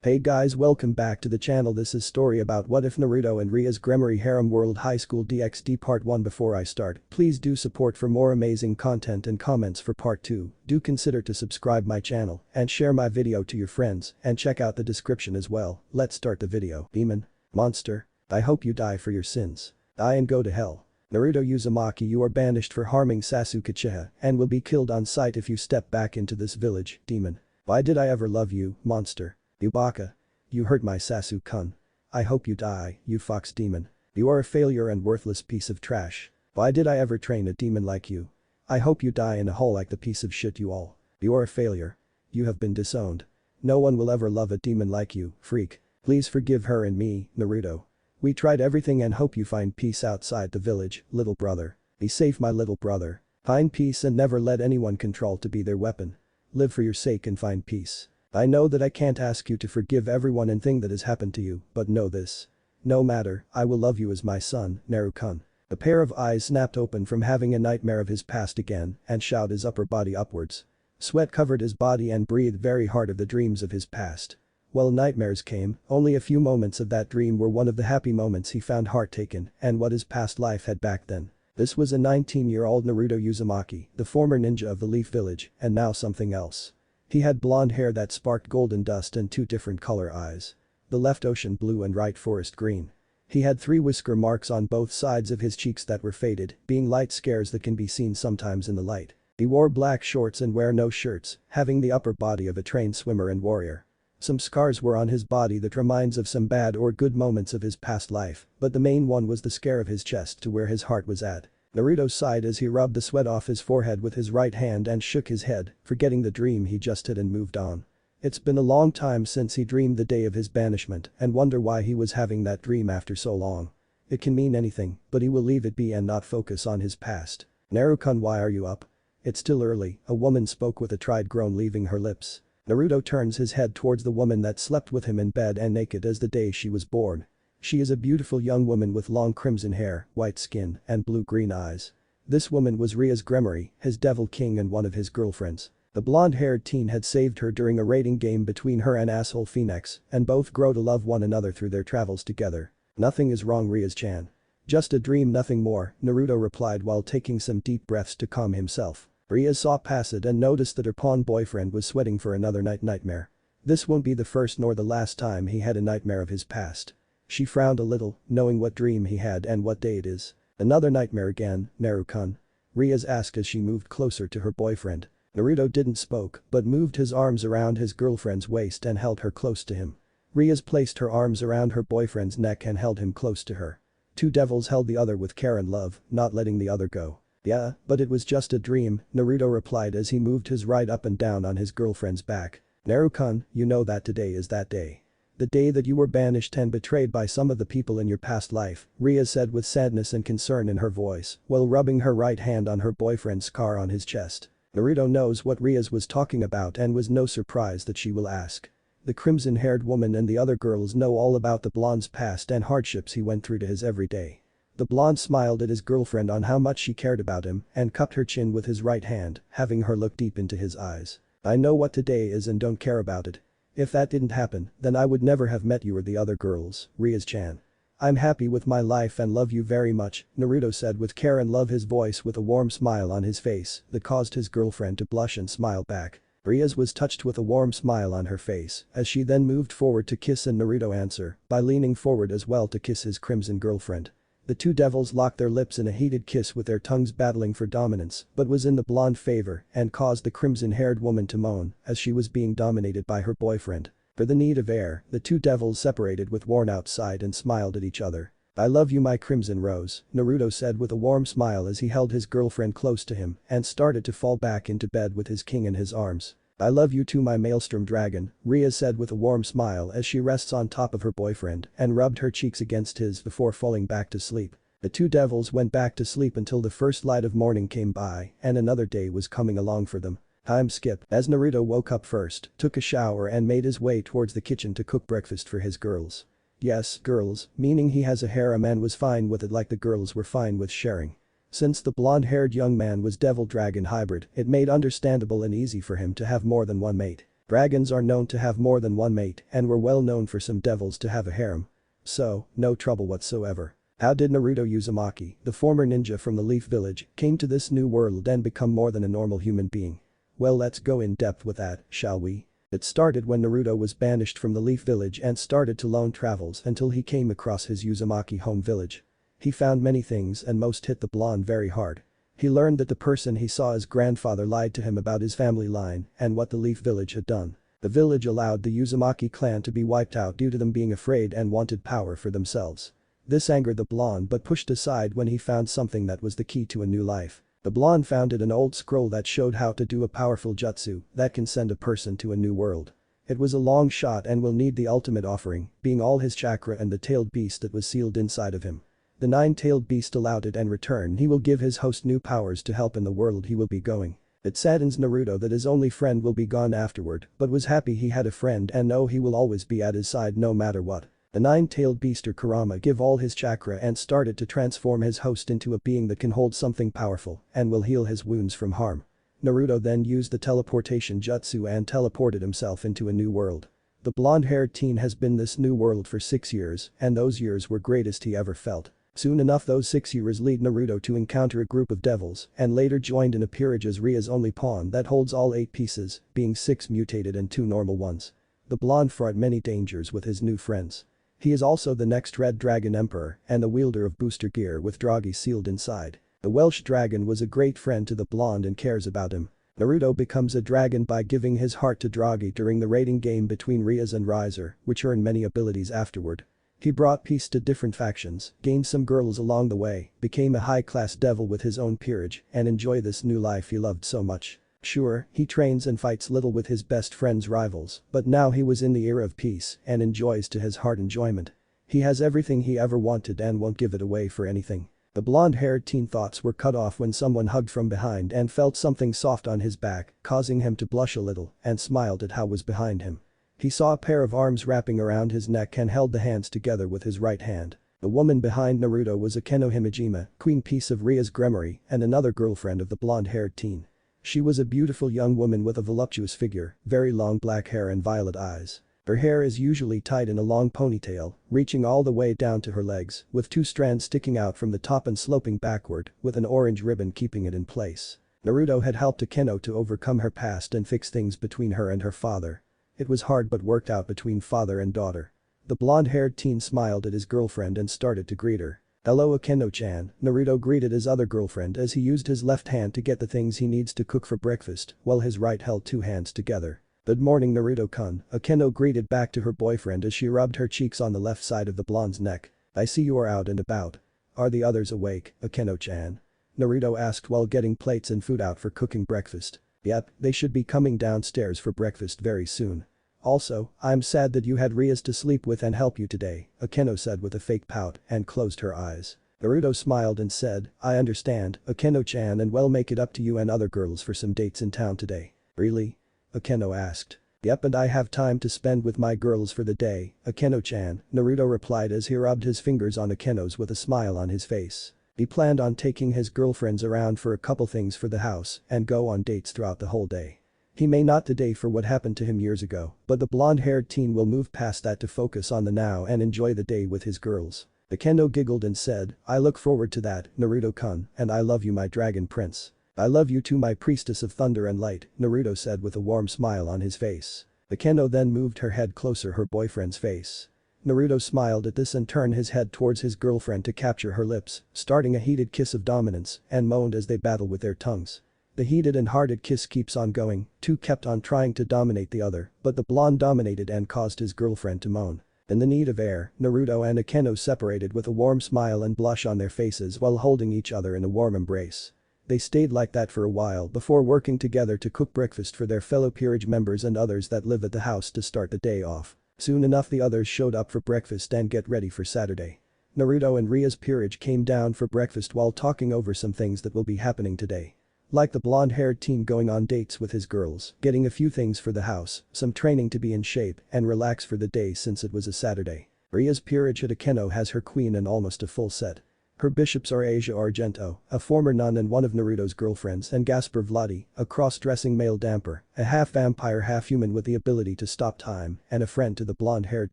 Hey guys, welcome back to the channel. This is story about What If Naruto and Rias Gremory Harem World Highschool DxD Part 1. Before I start, please do support for more amazing content and comments for Part 2. Do consider to subscribe my channel and share my video to your friends and check out the description as well. Let's start the video. Demon. Monster. I hope you die for your sins. Die and go to hell. Naruto Uzumaki, you are banished for harming Sasuke Uchiha and will be killed on sight if you step back into this village. Demon. Why did I ever love you, monster? Yubaka. You hurt my Sasuke-kun. I hope you die, you fox demon. You are a failure and worthless piece of trash. Why did I ever train a demon like you? I hope you die in a hole like the piece of shit you all. You are a failure. You have been disowned. No one will ever love a demon like you, freak. Please forgive her and me, Naruto. We tried everything and hope you find peace outside the village, little brother. Be safe, my little brother. Find peace and never let anyone control to be their weapon. Live for your sake and find peace. I know that I can't ask you to forgive everyone and thing that has happened to you, but know this. No matter, I will love you as my son, Naru-kun. A pair of eyes snapped open from having a nightmare of his past again and shot his upper body upwards. Sweat covered his body and breathed very hard of the dreams of his past. Well, nightmares came, only a few moments of that dream were one of the happy moments he found heart taken and what his past life had back then. This was a 19-year-old Naruto Uzumaki, the former ninja of the Leaf Village, and now something else. He had blonde hair that sparked golden dust and two different color eyes. The left ocean blue and right forest green. He had 3 whisker marks on both sides of his cheeks that were faded, being light scars that can be seen sometimes in the light. He wore black shorts and wear no shirts, having the upper body of a trained swimmer and warrior. Some scars were on his body that reminds of some bad or good moments of his past life, but the main one was the scar of his chest to where his heart was at. Naruto sighed as he rubbed the sweat off his forehead with his right hand and shook his head, forgetting the dream he just had and moved on. It's been a long time since he dreamed the day of his banishment and wonder why he was having that dream after so long. It can mean anything, but he will leave it be and not focus on his past. Naru-kun, why are you up? It's still early, a woman spoke with a tried groan leaving her lips. Naruto turns his head towards the woman that slept with him in bed and naked as the day she was born. She is a beautiful young woman with long crimson hair, white skin, and blue-green eyes. This woman was Rias Gremory, his devil king and one of his girlfriends. The blonde-haired teen had saved her during a raiding game between her and asshole Phoenix, and both grow to love one another through their travels together. Nothing is wrong, Rias-chan. Just a dream, nothing more, Naruto replied while taking some deep breaths to calm himself. Rias saw past it and noticed that her pawn boyfriend was sweating for another nightmare. This won't be the first nor the last time he had a nightmare of his past. She frowned a little, knowing what dream he had and what day it is. Another nightmare again, Naru-kun? Rias asked as she moved closer to her boyfriend. Naruto didn't spoke, but moved his arms around his girlfriend's waist and held her close to him. Rias placed her arms around her boyfriend's neck and held him close to her. Two devils held the other with care and love, not letting the other go. Yeah, but it was just a dream, Naruto replied as he moved his right up and down on his girlfriend's back. Naru-kun, you know that today is that day. The day that you were banished and betrayed by some of the people in your past life, Rias said with sadness and concern in her voice, while rubbing her right hand on her boyfriend's scar on his chest. Naruto knows what Rias was talking about and was no surprise that she will ask. The crimson-haired woman and the other girls know all about the blonde's past and hardships he went through to his everyday. The blonde smiled at his girlfriend on how much she cared about him and cupped her chin with his right hand, having her look deep into his eyes. I know what today is and don't care about it. If that didn't happen, then I would never have met you or the other girls, Rias-chan. I'm happy with my life and love you very much, Naruto said with care and love, his voice with a warm smile on his face that caused his girlfriend to blush and smile back. Rias was touched with a warm smile on her face as she then moved forward to kiss and Naruto answer by leaning forward as well to kiss his crimson girlfriend. The two devils locked their lips in a heated kiss with their tongues battling for dominance but was in the blonde favor and caused the crimson-haired woman to moan as she was being dominated by her boyfriend. For the need of air, the two devils separated with worn-out side and smiled at each other. I love you, my crimson rose, Naruto said with a warm smile as he held his girlfriend close to him and started to fall back into bed with his king in his arms. I love you too, my maelstrom dragon, Rias said with a warm smile as she rests on top of her boyfriend and rubbed her cheeks against his before falling back to sleep. The two devils went back to sleep until the first light of morning came by and another day was coming along for them. Time skip as Naruto woke up first, took a shower and made his way towards the kitchen to cook breakfast for his girls. Yes, girls, meaning he has a harem and was fine with it like the girls were fine with sharing. Since the blonde-haired young man was devil-dragon hybrid, it made understandable and easy for him to have more than one mate. Dragons are known to have more than one mate and were well known for some devils to have a harem. So, no trouble whatsoever. How did Naruto Uzumaki, the former ninja from the Leaf Village, came to this new world and become more than a normal human being? Well, let's go in depth with that, shall we? It started when Naruto was banished from the Leaf Village and started to lone travels until he came across his Uzumaki home village. He found many things and most hit the blonde very hard. He learned that the person he saw as grandfather lied to him about his family line and what the Leaf Village had done. The village allowed the Uzumaki clan to be wiped out due to them being afraid and wanted power for themselves. This angered the blonde but pushed aside when he found something that was the key to a new life. The blonde found an old scroll that showed how to do a powerful jutsu that can send a person to a new world. It was a long shot and will need the ultimate offering, being all his chakra and the tailed beast that was sealed inside of him. The nine-tailed beast allowed it, and in return he will give his host new powers to help in the world he will be going. It saddens Naruto that his only friend will be gone afterward, but was happy he had a friend and know he will always be at his side no matter what. The nine-tailed beast or Kurama give all his chakra and started to transform his host into a being that can hold something powerful and will heal his wounds from harm. Naruto then used the teleportation jutsu and teleported himself into a new world. The blonde-haired teen has been this new world for 6 years and those years were greatest he ever felt. Soon enough those 6 years lead Naruto to encounter a group of devils and later joined in a peerage as Ria's only pawn that holds all 8 pieces, being 6 mutated and 2 normal ones. The blonde fought many dangers with his new friends. He is also the next Red Dragon Emperor and the wielder of booster gear with Dragi sealed inside. The Welsh dragon was a great friend to the blonde and cares about him. Naruto becomes a dragon by giving his heart to Dragi during the raiding game between Rias and Riser, which earn many abilities afterward. He brought peace to different factions, gained some girls along the way, became a high-class devil with his own peerage, and enjoy this new life he loved so much. Sure, he trains and fights little with his best friend's rivals, but now he was in the era of peace and enjoys to his heart enjoyment. He has everything he ever wanted and won't give it away for anything. The blonde-haired teen thoughts were cut off when someone hugged from behind and felt something soft on his back, causing him to blush a little and smiled at how was behind him. He saw a pair of arms wrapping around his neck and held the hands together with his right hand. The woman behind Naruto was Akeno Himejima, queen piece of Rias Gremory and another girlfriend of the blonde-haired teen. She was a beautiful young woman with a voluptuous figure, very long black hair and violet eyes. Her hair is usually tied in a long ponytail, reaching all the way down to her legs, with 2 strands sticking out from the top and sloping backward, with an orange ribbon keeping it in place. Naruto had helped Akeno to overcome her past and fix things between her and her father. It was hard but worked out between father and daughter. The blonde-haired teen smiled at his girlfriend and started to greet her. "Hello Akeno-chan," Naruto greeted his other girlfriend as he used his left hand to get the things he needs to cook for breakfast, while his right held 2 hands together. "Good morning Naruto-kun," Akeno greeted back to her boyfriend as she rubbed her cheeks on the left side of the blonde's neck. "I see you are out and about. Are the others awake, Akeno-chan?" Naruto asked while getting plates and food out for cooking breakfast. "Yep, they should be coming downstairs for breakfast very soon. Also, I'm sad that you had Rias to sleep with and help you today," Akeno said with a fake pout and closed her eyes. Naruto smiled and said, "I understand, Akeno-chan, and we'll make it up to you and other girls for some dates in town today." "Really?" Akeno asked. "Yep, and I have time to spend with my girls for the day, Akeno-chan," Naruto replied as he rubbed his fingers on Akeno's with a smile on his face. He planned on taking his girlfriends around for a couple things for the house and go on dates throughout the whole day. He may not today for what happened to him years ago, but the blonde-haired teen will move past that to focus on the now and enjoy the day with his girls. Akeno giggled and said, "I look forward to that, Naruto-kun, and I love you my dragon prince." "I love you too my priestess of thunder and light," Naruto said with a warm smile on his face. Akeno then moved her head closer her boyfriend's face. Naruto smiled at this and turned his head towards his girlfriend to capture her lips, starting a heated kiss of dominance, and moaned as they battle with their tongues. The heated and hearted kiss keeps on going, 2 kept on trying to dominate the other, but the blonde dominated and caused his girlfriend to moan. In the need of air, Naruto and Akeno separated with a warm smile and blush on their faces while holding each other in a warm embrace. They stayed like that for a while before working together to cook breakfast for their fellow peerage members and others that live at the house to start the day off. Soon enough the others showed up for breakfast and get ready for Saturday. Naruto and Ria's peerage came down for breakfast while talking over some things that will be happening today. Like the blonde-haired teen going on dates with his girls, getting a few things for the house, some training to be in shape, and relax for the day since it was a Saturday. Ria's peerage at Akeno has her queen and almost a full set. Her bishops are Asia Argento, a former nun and one of Naruto's girlfriends, and Gaspar Vladi, a cross-dressing male damper, a half-vampire half-human with the ability to stop time, and a friend to the blonde-haired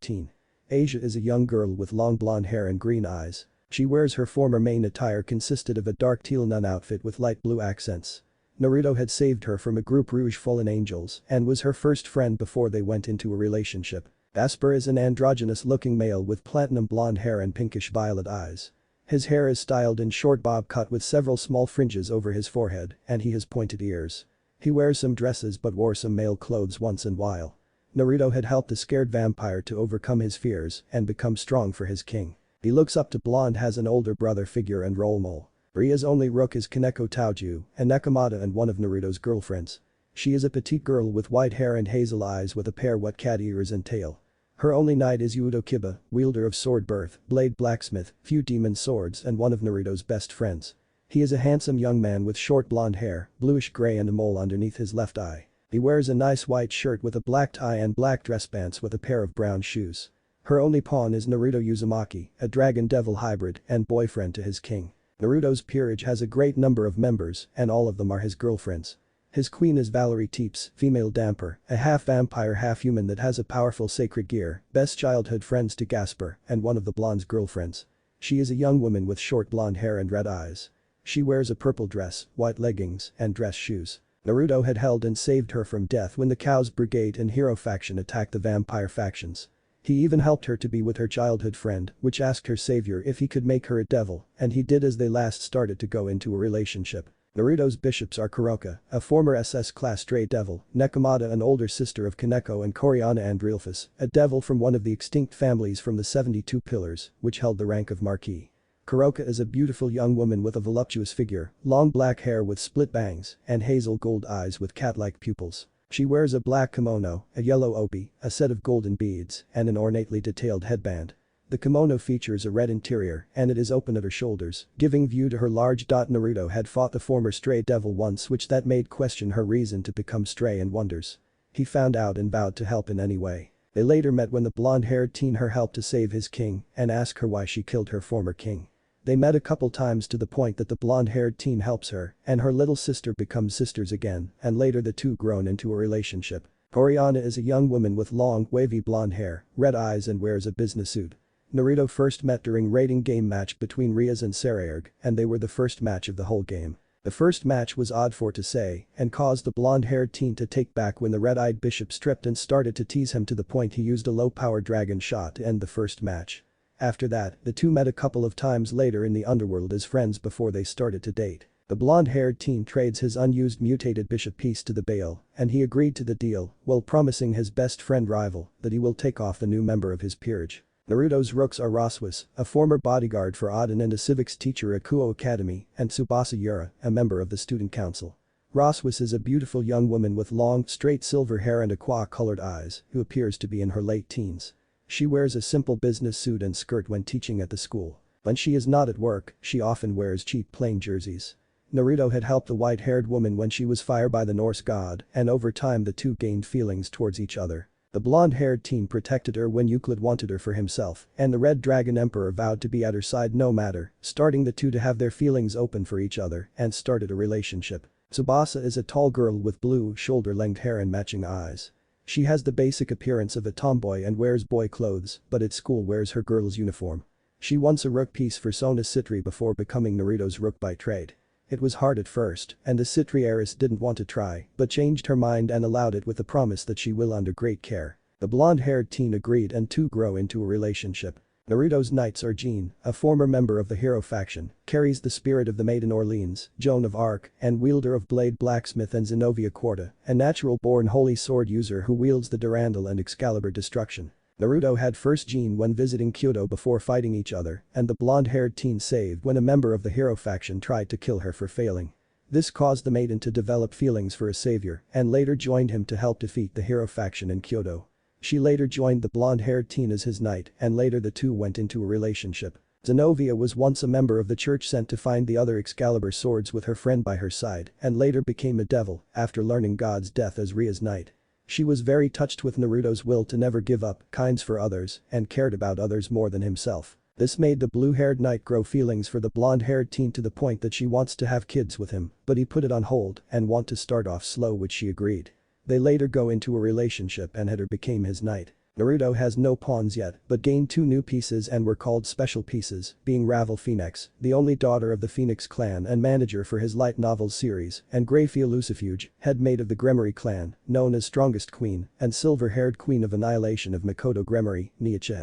teen. Asia is a young girl with long blonde hair and green eyes. She wears her former main attire consisted of a dark teal nun outfit with light blue accents. Naruto had saved her from a group Rouge Fallen Angels and was her first friend before they went into a relationship. Gaspar is an androgynous-looking male with platinum blonde hair and pinkish violet eyes. His hair is styled in short bob cut with several small fringes over his forehead, and he has pointed ears. He wears some dresses but wore some male clothes once in a while. Naruto had helped the scared vampire to overcome his fears and become strong for his king. He looks up to Blonde, has an older brother figure and role model. Ria's only rook is Kaneko Taoju, a Nakamata and one of Naruto's girlfriends. She is a petite girl with white hair and hazel eyes with a pair of wet cat ears and tail. Her only knight is Yudo Kiba, wielder of sword birth, blade blacksmith, few demon swords and one of Naruto's best friends. He is a handsome young man with short blonde hair, bluish gray and a mole underneath his left eye. He wears a nice white shirt with a black tie and black dress pants with a pair of brown shoes. Her only pawn is Naruto Uzumaki, a dragon devil hybrid and boyfriend to his king. Naruto's peerage has a great number of members and all of them are his girlfriends. His queen is Valerie Teeps, female damper, a half-vampire half-human that has a powerful sacred gear, best childhood friends to Gaspar, and one of the blonde's girlfriends. She is a young woman with short blonde hair and red eyes. She wears a purple dress, white leggings, and dress shoes. Naruto had held and saved her from death when the Cows Brigade and Hero faction attacked the vampire factions. He even helped her to be with her childhood friend, which asked her savior if he could make her a devil, and he did as they last started to go into a relationship. Naruto's bishops are Kuroka, a former SS-class stray devil, Nekomata, an older sister of Kaneko, and Koreana Andrilphus, a devil from one of the extinct families from the 72 Pillars, which held the rank of Marquis. Kuroka is a beautiful young woman with a voluptuous figure, long black hair with split bangs, and hazel gold eyes with cat-like pupils. She wears a black kimono, a yellow obi, a set of golden beads, and an ornately detailed headband. The kimono features a red interior and it is open at her shoulders, giving view to her large. Naruto had fought the former stray devil once, which that made question her reason to become stray and wonders. He found out and vowed to help in any way. They later met when the blonde-haired teen her helped to save his king and asked her why she killed her former king. They met a couple times to the point that the blonde-haired teen helps her and her little sister becomes sisters again, and later the two grown into a relationship. Koreana is a young woman with long, wavy blonde hair, red eyes and wears a business suit. Naruto first met during raiding game match between Rias and Sarayurg, and they were the first match of the whole game. The first match was odd for to say and caused the blonde-haired teen to take back when the red-eyed bishop stripped and started to tease him to the point he used a low-powered dragon shot to end the first match. After that, the two met a couple of times later in the underworld as friends before they started to date. The blonde-haired teen trades his unused mutated bishop piece to the Baal, and he agreed to the deal while promising his best friend rival that he will take off the new member of his peerage. Naruto's rooks are Rossweisse, a former bodyguard for Oden and a civics teacher at Kuo Academy, and Tsubasa Yura, a member of the student council. Rossweisse is a beautiful young woman with long, straight silver hair and aqua-colored eyes who appears to be in her late teens. She wears a simple business suit and skirt when teaching at the school. When she is not at work, she often wears cheap plain jerseys. Naruto had helped the white-haired woman when she was fired by the Norse god, and over time the two gained feelings towards each other. The blonde-haired teen protected her when Euclid wanted her for himself, and the Red Dragon Emperor vowed to be at her side no matter, starting the two to have their feelings open for each other and started a relationship. Tsubasa is a tall girl with blue, shoulder-length hair and matching eyes. She has the basic appearance of a tomboy and wears boy clothes, but at school wears her girl's uniform. She wants a rook piece for Sona Citri before becoming Naruto's rook by trade. It was hard at first, and the Citri heiress didn't want to try, but changed her mind and allowed it with the promise that she will under great care. The blonde-haired teen agreed and two grow into a relationship. Naruto's knights are Jean, a former member of the Hero faction, carries the spirit of the Maiden Orleans, Joan of Arc, and wielder of blade blacksmith, and Xenovia Quarta, a natural-born holy sword user who wields the Durandal and Excalibur destruction. Naruto had first Jean when visiting Kyoto before fighting each other, and the blonde-haired teen saved when a member of the Hero faction tried to kill her for failing. This caused the maiden to develop feelings for a savior and later joined him to help defeat the Hero faction in Kyoto. She later joined the blonde-haired teen as his knight and later the two went into a relationship. Xenovia was once a member of the church sent to find the other Excalibur swords with her friend by her side and later became a devil after learning God's death as Ria's knight. She was very touched with Naruto's will to never give up, kinds for others, and cared about others more than himself. This made the blue-haired knight grow feelings for the blonde-haired teen to the point that she wants to have kids with him, but he put it on hold and want to start off slow, which she agreed. They later go into a relationship and Hatter became his knight. Naruto has no pawns yet, but gained 2 new pieces and were called special pieces, being Ravel Phoenix, the only daughter of the Phoenix clan and manager for his light novels series, and Graia Lucifuge, head mate of the Gremory clan, known as Strongest Queen, and silver-haired Queen of Annihilation of Makoto Gremory, Nietzsche.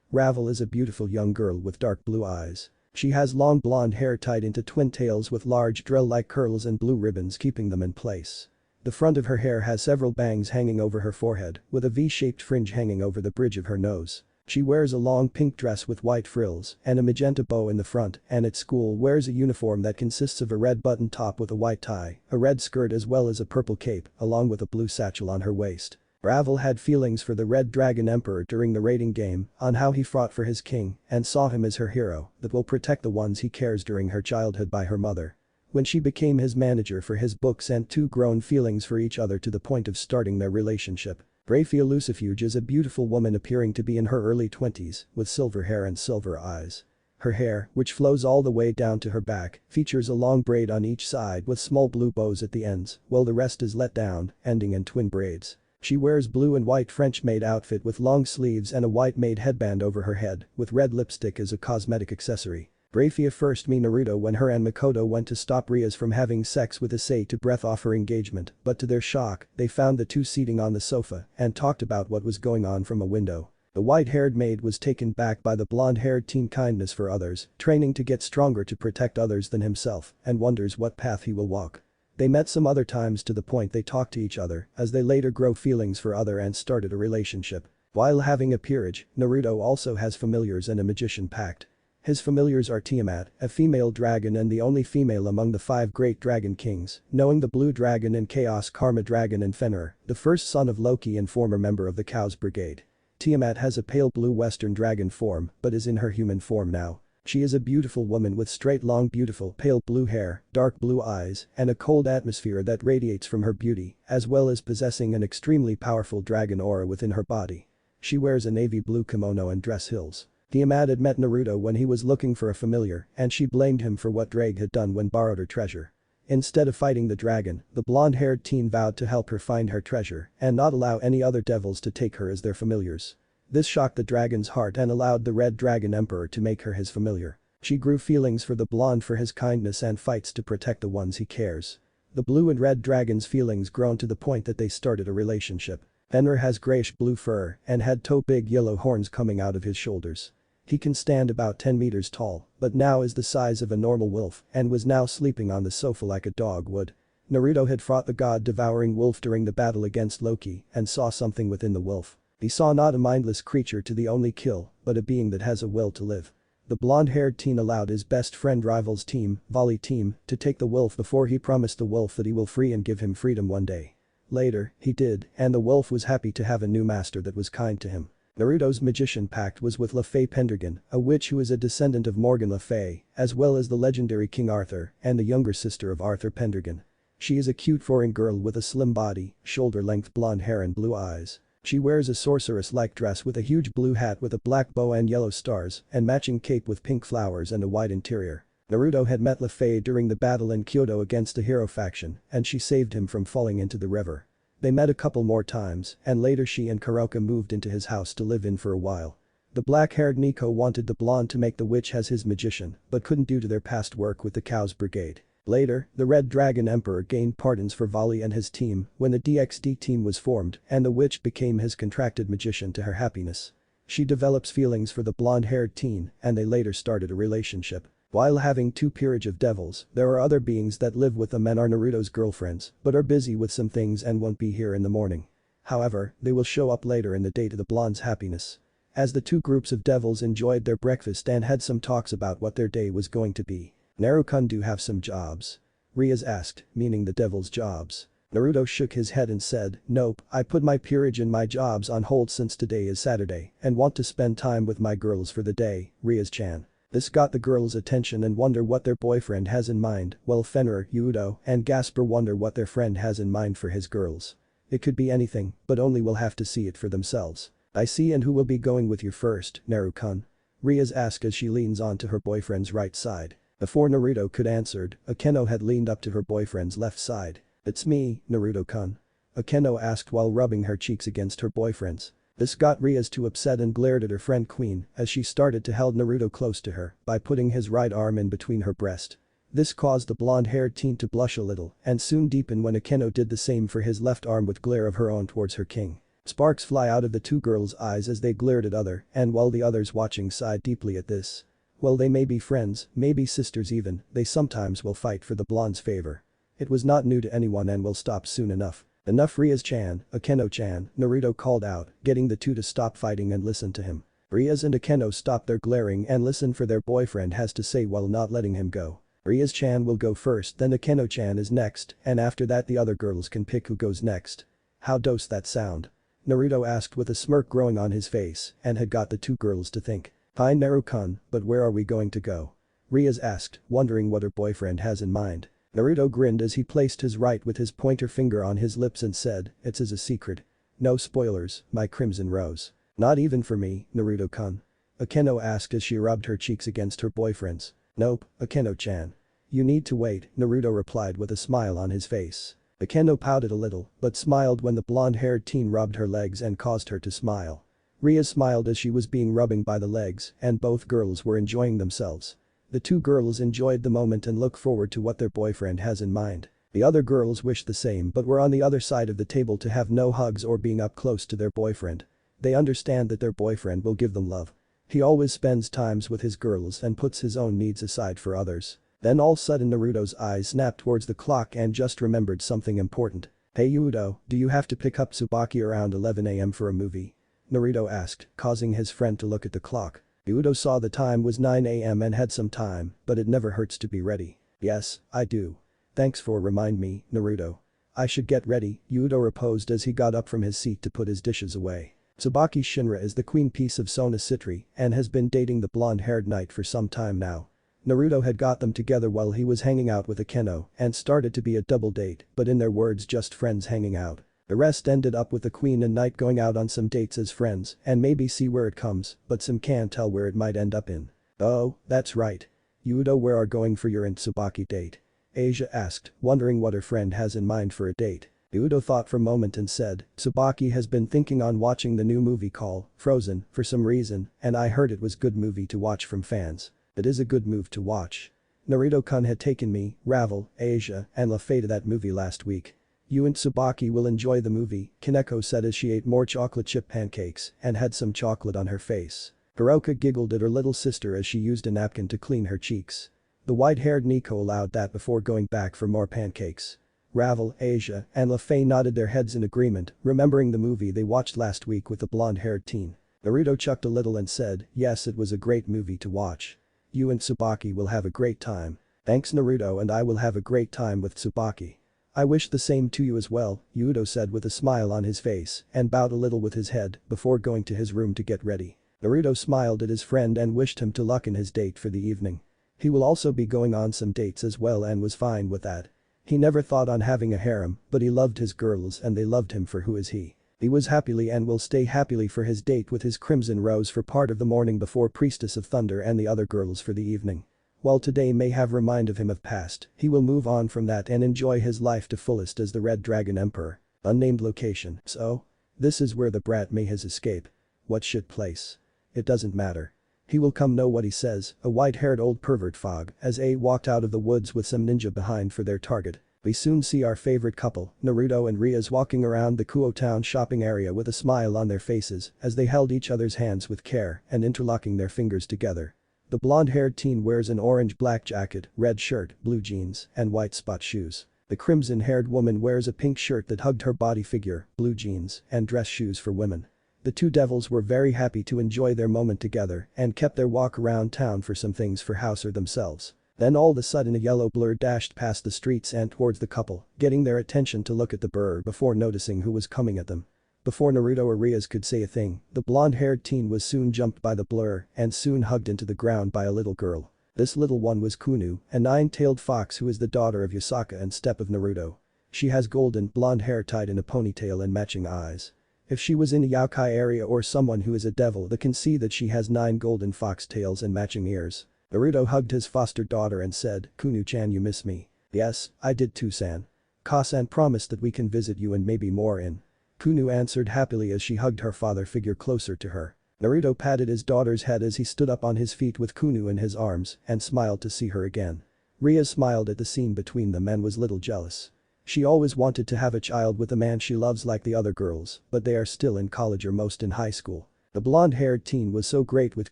Ravel is a beautiful young girl with dark blue eyes. She has long blonde hair tied into twin tails with large drill-like curls and blue ribbons keeping them in place. The front of her hair has several bangs hanging over her forehead, with a V-shaped fringe hanging over the bridge of her nose. She wears a long pink dress with white frills and a magenta bow in the front, and at school wears a uniform that consists of a red button top with a white tie, a red skirt as well as a purple cape, along with a blue satchel on her waist. Ravel had feelings for the Red Dragon Emperor during the raiding game on how he fought for his king and saw him as her hero that will protect the ones he cares during her childhood by her mother. When she became his manager for his books and 2 grown feelings for each other to the point of starting their relationship. Graia Lucifuge is a beautiful woman appearing to be in her early 20s, with silver hair and silver eyes. Her hair, which flows all the way down to her back, features a long braid on each side with small blue bows at the ends, while the rest is let down, ending in twin braids. She wears blue and white French-made outfit with long sleeves and a white-made headband over her head, with red lipstick as a cosmetic accessory. Graia first met Naruto when her and Makoto went to stop Rias from having sex with Issei to breath off her engagement, but to their shock, they found the 2 seating on the sofa and talked about what was going on from a window. The white-haired maid was taken back by the blonde-haired teen kindness for others, training to get stronger to protect others than himself, and wonders what path he will walk. They met some other times to the point they talk to each other as they later grow feelings for other and started a relationship. While having a peerage, Naruto also has familiars and a magician pact. His familiars are Tiamat, a female dragon and the only female among the 5 great dragon kings, knowing the Blue Dragon and Chaos Karma Dragon and Fenrir, the first son of Loki and former member of the Chaos Brigade. Tiamat has a pale blue western dragon form but is in her human form now. She is a beautiful woman with straight long beautiful pale blue hair, dark blue eyes, and a cold atmosphere that radiates from her beauty, as well as possessing an extremely powerful dragon aura within her body. She wears a navy blue kimono and dress heels. Tiamat had met Naruto when he was looking for a familiar and she blamed him for what Drake had done when borrowed her treasure. Instead of fighting the dragon, the blonde-haired teen vowed to help her find her treasure and not allow any other devils to take her as their familiars. This shocked the dragon's heart and allowed the Red Dragon Emperor to make her his familiar. She grew feelings for the blonde for his kindness and fights to protect the ones he cares. The blue and red dragon's feelings grown to the point that they started a relationship. Fenrir has grayish blue fur and had 2 big yellow horns coming out of his shoulders. He can stand about 10 meters tall, but now is the size of a normal wolf and was now sleeping on the sofa like a dog would. Naruto had fought the god-devouring wolf during the battle against Loki and saw something within the wolf. He saw not a mindless creature to the only kill, but a being that has a will to live. The blonde-haired teen allowed his best friend rival's team, Volley team, to take the wolf before he promised the wolf that he will free and give him freedom one day. Later, he did, and the wolf was happy to have a new master that was kind to him. Naruto's magician pact was with Le Fay Pendragon, a witch who is a descendant of Morgan Le Fay, as well as the legendary King Arthur and the younger sister of Arthur Pendragon. She is a cute foreign girl with a slim body, shoulder-length blonde hair and blue eyes. She wears a sorceress-like dress with a huge blue hat with a black bow and yellow stars and matching cape with pink flowers and a white interior. Naruto had met Le Fay during the battle in Kyoto against the hero faction and she saved him from falling into the river. They met a couple more times and later she and Kuroka moved into his house to live in for a while. The black-haired Nico wanted the blonde to make the witch as his magician but couldn't due to their past work with the Chaos Brigade. Later, the Red Dragon Emperor gained pardons for Volley and his team when the DxD team was formed and the witch became his contracted magician to her happiness. She develops feelings for the blonde-haired teen and they later started a relationship. While having 2 peerage of devils, there are other beings that live with them and are Naruto's girlfriends but are busy with some things and won't be here in the morning. However, they will show up later in the day to the blonde's happiness. As the 2 groups of devils enjoyed their breakfast and had some talks about what their day was going to be. Naruto, do have some jobs? Rias asked, meaning the devil's jobs. Naruto shook his head and said, nope, I put my peerage and my jobs on hold since today is Saturday and want to spend time with my girls for the day, Rias-chan. This got the girls' attention and wonder what their boyfriend has in mind, while Fenrir, Yudo, and Gasper wonder what their friend has in mind for his girls. It could be anything, but only will have to see it for themselves. I see, and who will be going with you first, Naruto-kun? Rias asked as she leans onto her boyfriend's right side. Before Naruto could answer, Akeno had leaned up to her boyfriend's left side. "It's me, Naruto-kun," Akeno asked while rubbing her cheeks against her boyfriend's. This got Rias too upset and glared at her friend Queen as she started to hold Naruto close to her by putting his right arm in between her breast. This caused the blonde-haired teen to blush a little and soon deepen when Akeno did the same for his left arm with glare of her own towards her king. Sparks fly out of the two girls' eyes as they glared at other and while the others watching sighed deeply at this. Well, they may be friends, maybe sisters even, they sometimes will fight for the blonde's favor. It was not new to anyone and will stop soon enough. "Enough, Rias-chan, Akeno-chan," Naruto called out, getting the two to stop fighting and listen to him. Rias and Akeno stopped their glaring and listened for their boyfriend has to say while not letting him go. Rias-chan will go first, then Akeno-chan is next, and after that the other girls can pick who goes next. "How does that sound?" Naruto asked with a smirk growing on his face and had got the two girls to think. "Fine, Naruto-kun, but where are we going to go?" Rias asked, wondering what her boyfriend has in mind. Naruto grinned as he placed his right with his pointer finger on his lips and said, "It's as a secret. No spoilers, my crimson rose." "Not even for me, Naruto-kun?" Akeno asked as she rubbed her cheeks against her boyfriend's. "Nope, Akeno-chan. You need to wait," Naruto replied with a smile on his face. Akeno pouted a little, but smiled when the blonde-haired teen rubbed her legs and caused her to smile. Rias smiled as she was being rubbing by the legs and both girls were enjoying themselves. The two girls enjoyed the moment and look forward to what their boyfriend has in mind. The other girls wished the same but were on the other side of the table to have no hugs or being up close to their boyfriend. They understand that their boyfriend will give them love. He always spends times with his girls and puts his own needs aside for others. Then all sudden Naruto's eyes snapped towards the clock and just remembered something important. "Hey Yudo, do you have to pick up Tsubaki around 11 AM for a movie?" Naruto asked, causing his friend to look at the clock. Yudo saw the time was 9 AM and had some time, but it never hurts to be ready. "Yes, I do. Thanks for remind me, Naruto. I should get ready," Yudo reposed as he got up from his seat to put his dishes away. Tsubaki Shinra is the queen piece of Sona Citri and has been dating the blonde-haired knight for some time now. Naruto had got them together while he was hanging out with Akeno and started to be a double date, but in their words just friends hanging out. The rest ended up with the queen and knight going out on some dates as friends and maybe see where it comes, but some can't tell where it might end up in. "Oh, that's right. Yudo, where are going for your and Tsubaki date?" Asia asked, wondering what her friend has in mind for a date. Yudo thought for a moment and said, "Tsubaki has been thinking on watching the new movie called Frozen for some reason and I heard it was good movie to watch from fans." "It is a good move to watch. Naruto-kun had taken me, Ravel, Asia, and Lafay to that movie last week. You and Tsubaki will enjoy the movie," Kaneko said as she ate more chocolate chip pancakes and had some chocolate on her face. Kuroka giggled at her little sister as she used a napkin to clean her cheeks. The white-haired Nico allowed that before going back for more pancakes. Ravel, Asia, and Lafay nodded their heads in agreement, remembering the movie they watched last week with the blonde-haired teen. Naruto chucked a little and said, "Yes, it was a great movie to watch. You and Tsubaki will have a great time." "Thanks Naruto, and I will have a great time with Tsubaki." "I wish the same to you as well," Yudo said with a smile on his face and bowed a little with his head before going to his room to get ready. Naruto smiled at his friend and wished him to luck in his date for the evening. He will also be going on some dates as well and was fine with that. He never thought on having a harem, but he loved his girls and they loved him for who is he. He was happily and will stay happily for his date with his Crimson Rose for part of the morning before Priestess of Thunder and the other girls for the evening. While today may have reminded him of past, he will move on from that and enjoy his life to fullest as the Red Dragon Emperor. Unnamed location. So? This is where the brat may his escape. What should place? It doesn't matter. He will come know what he says, a white-haired old pervert fog as A walked out of the woods with some ninja behind for their target. We soon see our favorite couple, Naruto and Rias walking around the Kuo town shopping area with a smile on their faces as they held each other's hands with care and interlocking their fingers together. The blonde-haired teen wears an orange-black jacket, red shirt, blue jeans, and white spot shoes. The crimson-haired woman wears a pink shirt that hugged her body figure, blue jeans, and dress shoes for women. The two devils were very happy to enjoy their moment together and kept their walk around town for some things for house or themselves. Then all of a sudden a yellow blur dashed past the streets and towards the couple, getting their attention to look at the blur before noticing who was coming at them. Before Naruto or Rias could say a thing, the blonde-haired teen was soon jumped by the blur and soon hugged into the ground by a little girl. This little one was Kuno, a nine-tailed fox who is the daughter of Yasaka and step of Naruto. She has golden blonde hair tied in a ponytail and matching eyes. If she was in a yokai area or someone who is a devil that can see that she has 9 golden fox tails and matching ears. Naruto hugged his foster daughter and said, "Kuno-chan, you miss me?" "Yes, I did too, san. Ka-san promised that we can visit you and maybe more in." Kuno answered happily as she hugged her father figure closer to her. Naruto patted his daughter's head as he stood up on his feet with Kuno in his arms and smiled to see her again. Rias smiled at the scene between them and was little jealous. She always wanted to have a child with a man she loves like the other girls, but they are still in college or most in high school. The blonde-haired teen was so great with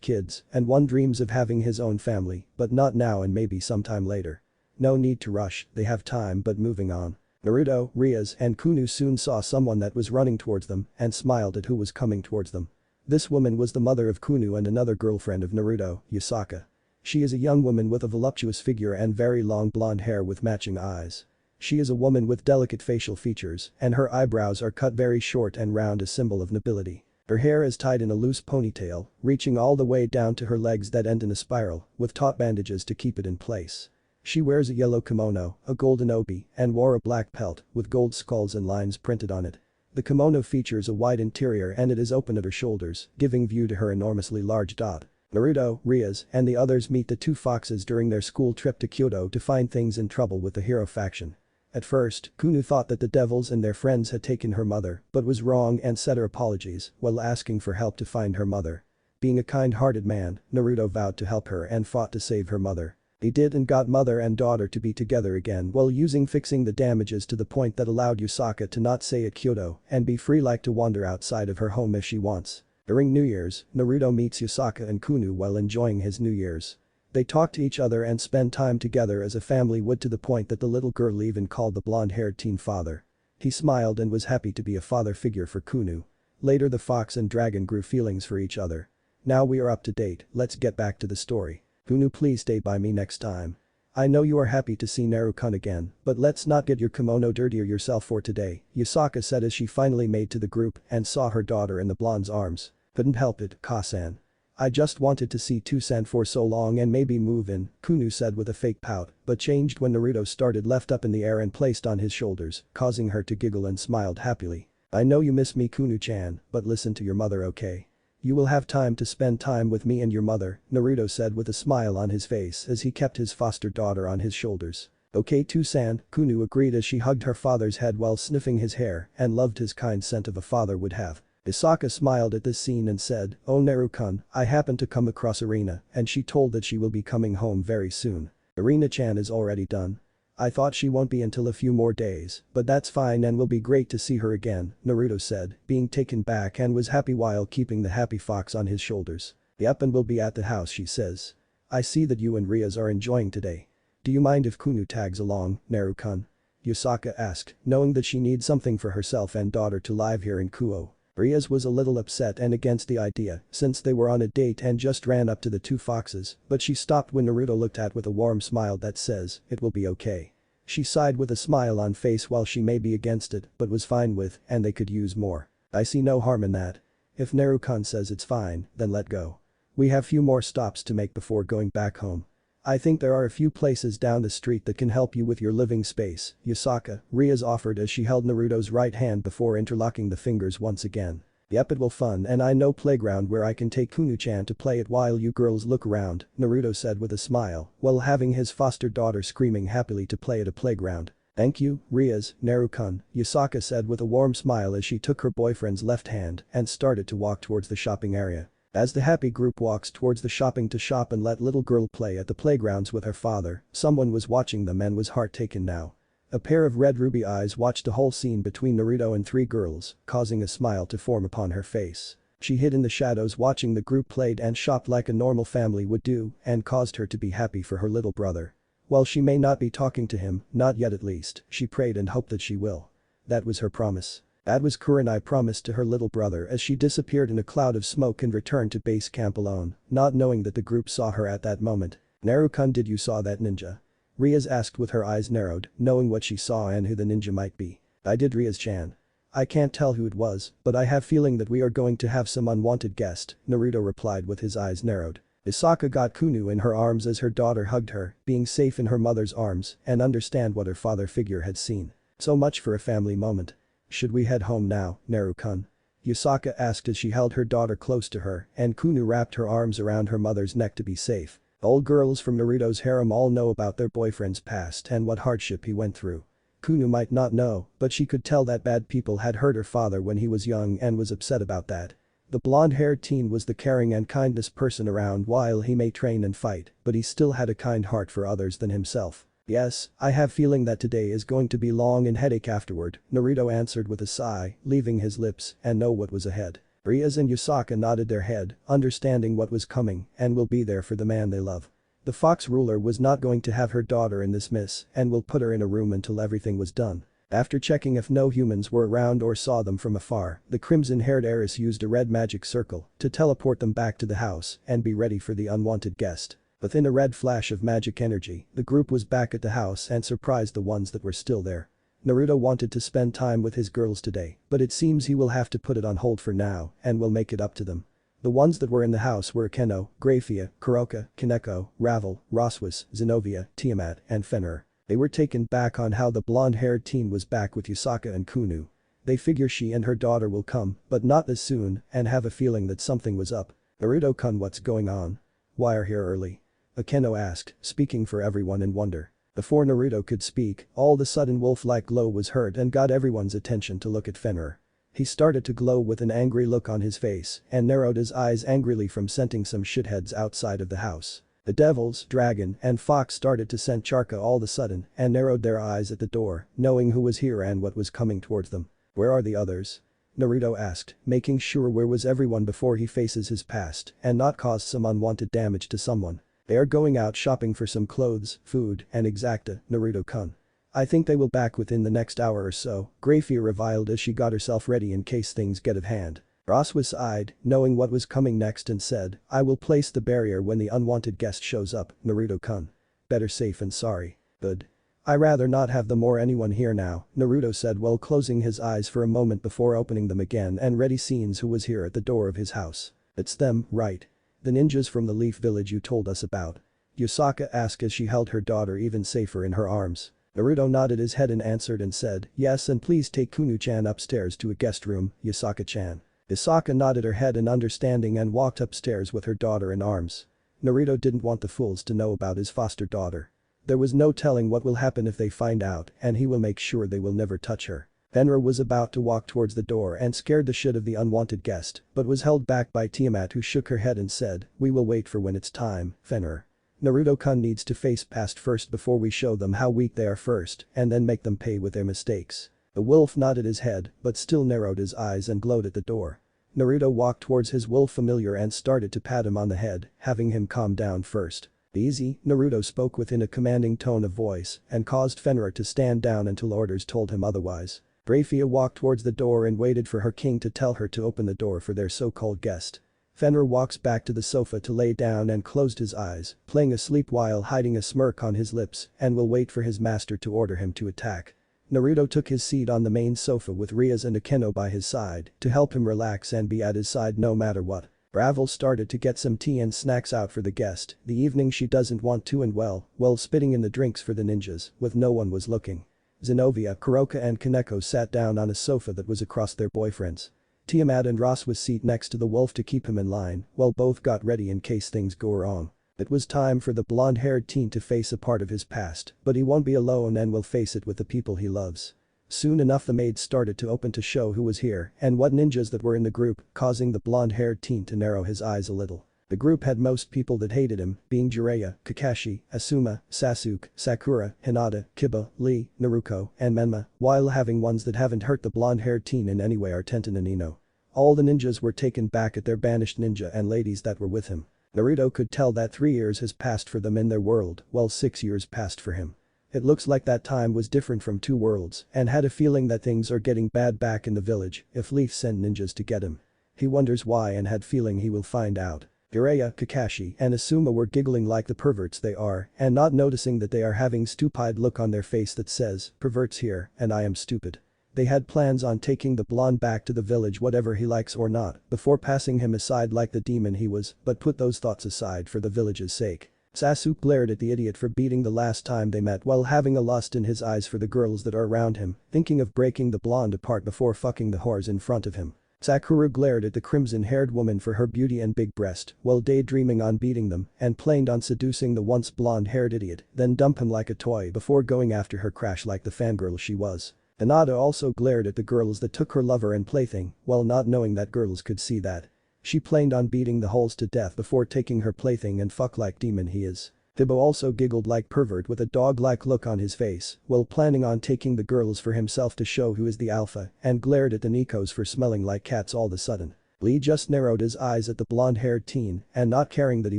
kids and one dreams of having his own family, but not now and maybe sometime later. No need to rush, they have time, but moving on. Naruto, Rias and Kuno soon saw someone that was running towards them and smiled at who was coming towards them. This woman was the mother of Kuno and another girlfriend of Naruto, Yasaka. She is a young woman with a voluptuous figure and very long blonde hair with matching eyes. She is a woman with delicate facial features and her eyebrows are cut very short and round, a symbol of nobility. Her hair is tied in a loose ponytail, reaching all the way down to her legs that end in a spiral, with taut bandages to keep it in place. She wears a yellow kimono, a golden obi, and wore a black pelt with gold skulls and lines printed on it. The kimono features a wide interior and it is open at her shoulders, giving view to her enormously large dot. Naruto, Rias, and the others meet the 2 foxes during their school trip to Kyoto to find things in trouble with the hero faction. At first, Kuno thought that the devils and their friends had taken her mother, but was wrong and said her apologies while asking for help to find her mother. Being a kind-hearted man, Naruto vowed to help her and fought to save her mother. He did and got mother and daughter to be together again while fixing the damages to the point that allowed Yasaka to not stay at Kyoto and be free like to wander outside of her home if she wants. During New Year's, Naruto meets Yasaka and Kuno while enjoying his New Year's. They talk to each other and spend time together as a family would, to the point that the little girl even called the blonde-haired teen father. He smiled and was happy to be a father figure for Kuno. Later the fox and dragon grew feelings for each other. Now we are up to date, let's get back to the story. Kuno, please stay by me next time. I know you are happy to see Naruto again, but let's not get your kimono dirtier yourself for today, Yasaka said as she finally made to the group and saw her daughter in the blonde's arms. Couldn't help it, Ka-san. I just wanted to see Tusan for so long and maybe move in, Kuno said with a fake pout, but changed when Naruto started left up in the air and placed on his shoulders, causing her to giggle and smiled happily. I know you miss me, Kuno-chan, but listen to your mother, okay? You will have time to spend time with me and your mother, Naruto said with a smile on his face as he kept his foster daughter on his shoulders. Okay Tusan, Kuno agreed as she hugged her father's head while sniffing his hair and loved his kind scent of a father would have. Yasaka smiled at this scene and said, "Oh Naruto, I happened to come across Arena and she told that she will be coming home very soon." Arena-chan is already done. I thought she won't be until a few more days, but that's fine and will be great to see her again, Naruto said, being taken back and was happy while keeping the happy fox on his shoulders. Yep, and will be at the house, she says. I see that you and Rias are enjoying today. Do you mind if Kuno tags along, Naruto? Yasaka asked, knowing that she needs something for herself and daughter to live here in Kuo. Rias was a little upset and against the idea since they were on a date and just ran up to the 2 foxes, but she stopped when Naruto looked at with a warm smile that says, "It will be okay." She sighed with a smile on face while she may be against it but was fine with and they could use more. I see no harm in that. If Naruto says it's fine, then let go. We have few more stops to make before going back home. I think there are a few places down the street that can help you with your living space, Yasaka, Rias offered as she held Naruto's right hand before interlocking the fingers once again. Yep, it will fun and I know playground where I can take Kuno-chan to play it while you girls look around, Naruto said with a smile while having his foster daughter screaming happily to play at a playground. Thank you, Rias, Naruto, Yasaka said with a warm smile as she took her boyfriend's left hand and started to walk towards the shopping area. As the happy group walks towards the shopping to shop and let little girl play at the playgrounds with her father, someone was watching them and was heart-taken now. A pair of red ruby eyes watched the whole scene between Naruto and 3 girls, causing a smile to form upon her face. She hid in the shadows watching the group played and shopped like a normal family would do and caused her to be happy for her little brother. While she may not be talking to him, not yet at least, she prayed and hoped that she will. That was her promise. That was Kurenai promised to her little brother as she disappeared in a cloud of smoke and returned to base camp alone, not knowing that the group saw her at that moment. Naruto, did you saw that ninja? Rias asked with her eyes narrowed, knowing what she saw and who the ninja might be. I did, Rias-chan. I can't tell who it was, but I have feeling that we are going to have some unwanted guest, Naruto replied with his eyes narrowed. Yasaka got Kuno in her arms as her daughter hugged her, being safe in her mother's arms and understand what her father figure had seen. So much for a family moment. Should we head home now, Naruto? Yasaka asked as she held her daughter close to her and Kuno wrapped her arms around her mother's neck to be safe. All girls from Naruto's harem all know about their boyfriend's past and what hardship he went through. Kuno might not know, but she could tell that bad people had hurt her father when he was young and was upset about that. The blonde-haired teen was the caring and kindness person around while he may train and fight, but he still had a kind heart for others than himself. Yes, I have feeling that today is going to be long and headache afterward, Naruto answered with a sigh, leaving his lips and know what was ahead. Rias and Yasaka nodded their head, understanding what was coming and will be there for the man they love. The fox ruler was not going to have her daughter in this mess and will put her in a room until everything was done. After checking if no humans were around or saw them from afar, the crimson-haired heiress used a red magic circle to teleport them back to the house and be ready for the unwanted guest. Within a red flash of magic energy, the group was back at the house and surprised the ones that were still there. Naruto wanted to spend time with his girls today, but it seems he will have to put it on hold for now and will make it up to them. The ones that were in the house were Akeno, Graia, Kuroka, Kaneko, Ravel, Rossweisse, Xenovia, Tiamat, and Fenrir. They were taken back on how the blonde-haired teen was back with Yasaka and Kuno. They figure she and her daughter will come, but not this soon, and have a feeling that something was up. Naruto-kun, what's going on? Why are here early? Akeno asked, speaking for everyone in wonder. Before Naruto could speak, all the sudden wolf-like glow was heard and got everyone's attention to look at Fenrir. He started to glow with an angry look on his face and narrowed his eyes angrily from scenting some shitheads outside of the house. The devils, dragon, and fox started to scent Charka all of a sudden and narrowed their eyes at the door, knowing who was here and what was coming towards them. Where are the others? Naruto asked, making sure where was everyone before he faces his past and not cause some unwanted damage to someone. They are going out shopping for some clothes, food, and exacta, Naruto-kun. I think they will back within the next hour or so, Graia reviled as she got herself ready in case things get of hand. Rossweisse eyed, knowing what was coming next and said, I will place the barrier when the unwanted guest shows up, Naruto-kun. Better safe than sorry. Good. I rather not have them or anyone here now, Naruto said while closing his eyes for a moment before opening them again and ready scenes who was here at the door of his house. It's them, right? The ninjas from the Leaf Village you told us about? Yasaka asked as she held her daughter even safer in her arms. Naruto nodded his head and answered and said, yes, and please take Kuno-chan upstairs to a guest room, Yasaka-chan. Yasaka nodded her head in understanding and walked upstairs with her daughter in arms. Naruto didn't want the fools to know about his foster daughter. There was no telling what will happen if they find out and he will make sure they will never touch her. Fenrir was about to walk towards the door and scared the shit of the unwanted guest, but was held back by Tiamat who shook her head and said, we will wait for when it's time, Fenrir. Naruto-kun needs to face past first before we show them how weak they are first and then make them pay with their mistakes. The wolf nodded his head but still narrowed his eyes and glowed at the door. Naruto walked towards his wolf familiar and started to pat him on the head, having him calm down first. Easy, Naruto spoke within a commanding tone of voice and caused Fenrir to stand down until orders told him otherwise. Graia walked towards the door and waited for her king to tell her to open the door for their so-called guest. Fenrir walks back to the sofa to lay down and closed his eyes, playing asleep while hiding a smirk on his lips and will wait for his master to order him to attack. Naruto took his seat on the main sofa with Rias and Akeno by his side to help him relax and be at his side no matter what. Ravel started to get some tea and snacks out for the guest, the evening she doesn't want to and well spitting in the drinks for the ninjas, with no one was looking. Xenovia, Kuroka and Kaneko sat down on a sofa that was across their boyfriends. Tiamat and Rossweisse seat next to the wolf to keep him in line, while both got ready in case things go wrong. It was time for the blonde-haired teen to face a part of his past, but he won't be alone and will face it with the people he loves. Soon enough the maids started to open to show who was here and what ninjas that were in the group, causing the blonde-haired teen to narrow his eyes a little. The group had most people that hated him, being Jiraiya, Kakashi, Asuma, Sasuke, Sakura, Hinata, Kiba, Lee, Naruto, and Menma, while having ones that haven't hurt the blonde-haired teen in any way are Tenten and Ino. All the ninjas were taken back at their banished ninja and ladies that were with him. Naruto could tell that 3 years has passed for them in their world, while 6 years passed for him. It looks like that time was different from 2 worlds and had a feeling that things are getting bad back in the village if Leaf sent ninjas to get him. He wonders why and had feeling he will find out. Jiraiya, Kakashi, and Asuma were giggling like the perverts they are and not noticing that they are having stupid look on their face that says, perverts here and I am stupid. They had plans on taking the blonde back to the village whatever he likes or not before passing him aside like the demon he was, but put those thoughts aside for the village's sake. Sasuke glared at the idiot for beating the last time they met while having a lust in his eyes for the girls that are around him, thinking of breaking the blonde apart before fucking the whores in front of him. Sakura glared at the crimson-haired woman for her beauty and big breast while daydreaming on beating them and planned on seducing the once blonde-haired idiot, then dump him like a toy before going after her crash like the fangirl she was. Hinata also glared at the girls that took her lover and plaything while not knowing that girls could see that. She planned on beating the holes to death before taking her plaything and fuck like demon he is. Kiba also giggled like pervert with a dog-like look on his face while planning on taking the girls for himself to show who is the alpha and glared at the Nikos for smelling like cats all of a sudden. Lee just narrowed his eyes at the blonde-haired teen and not caring that he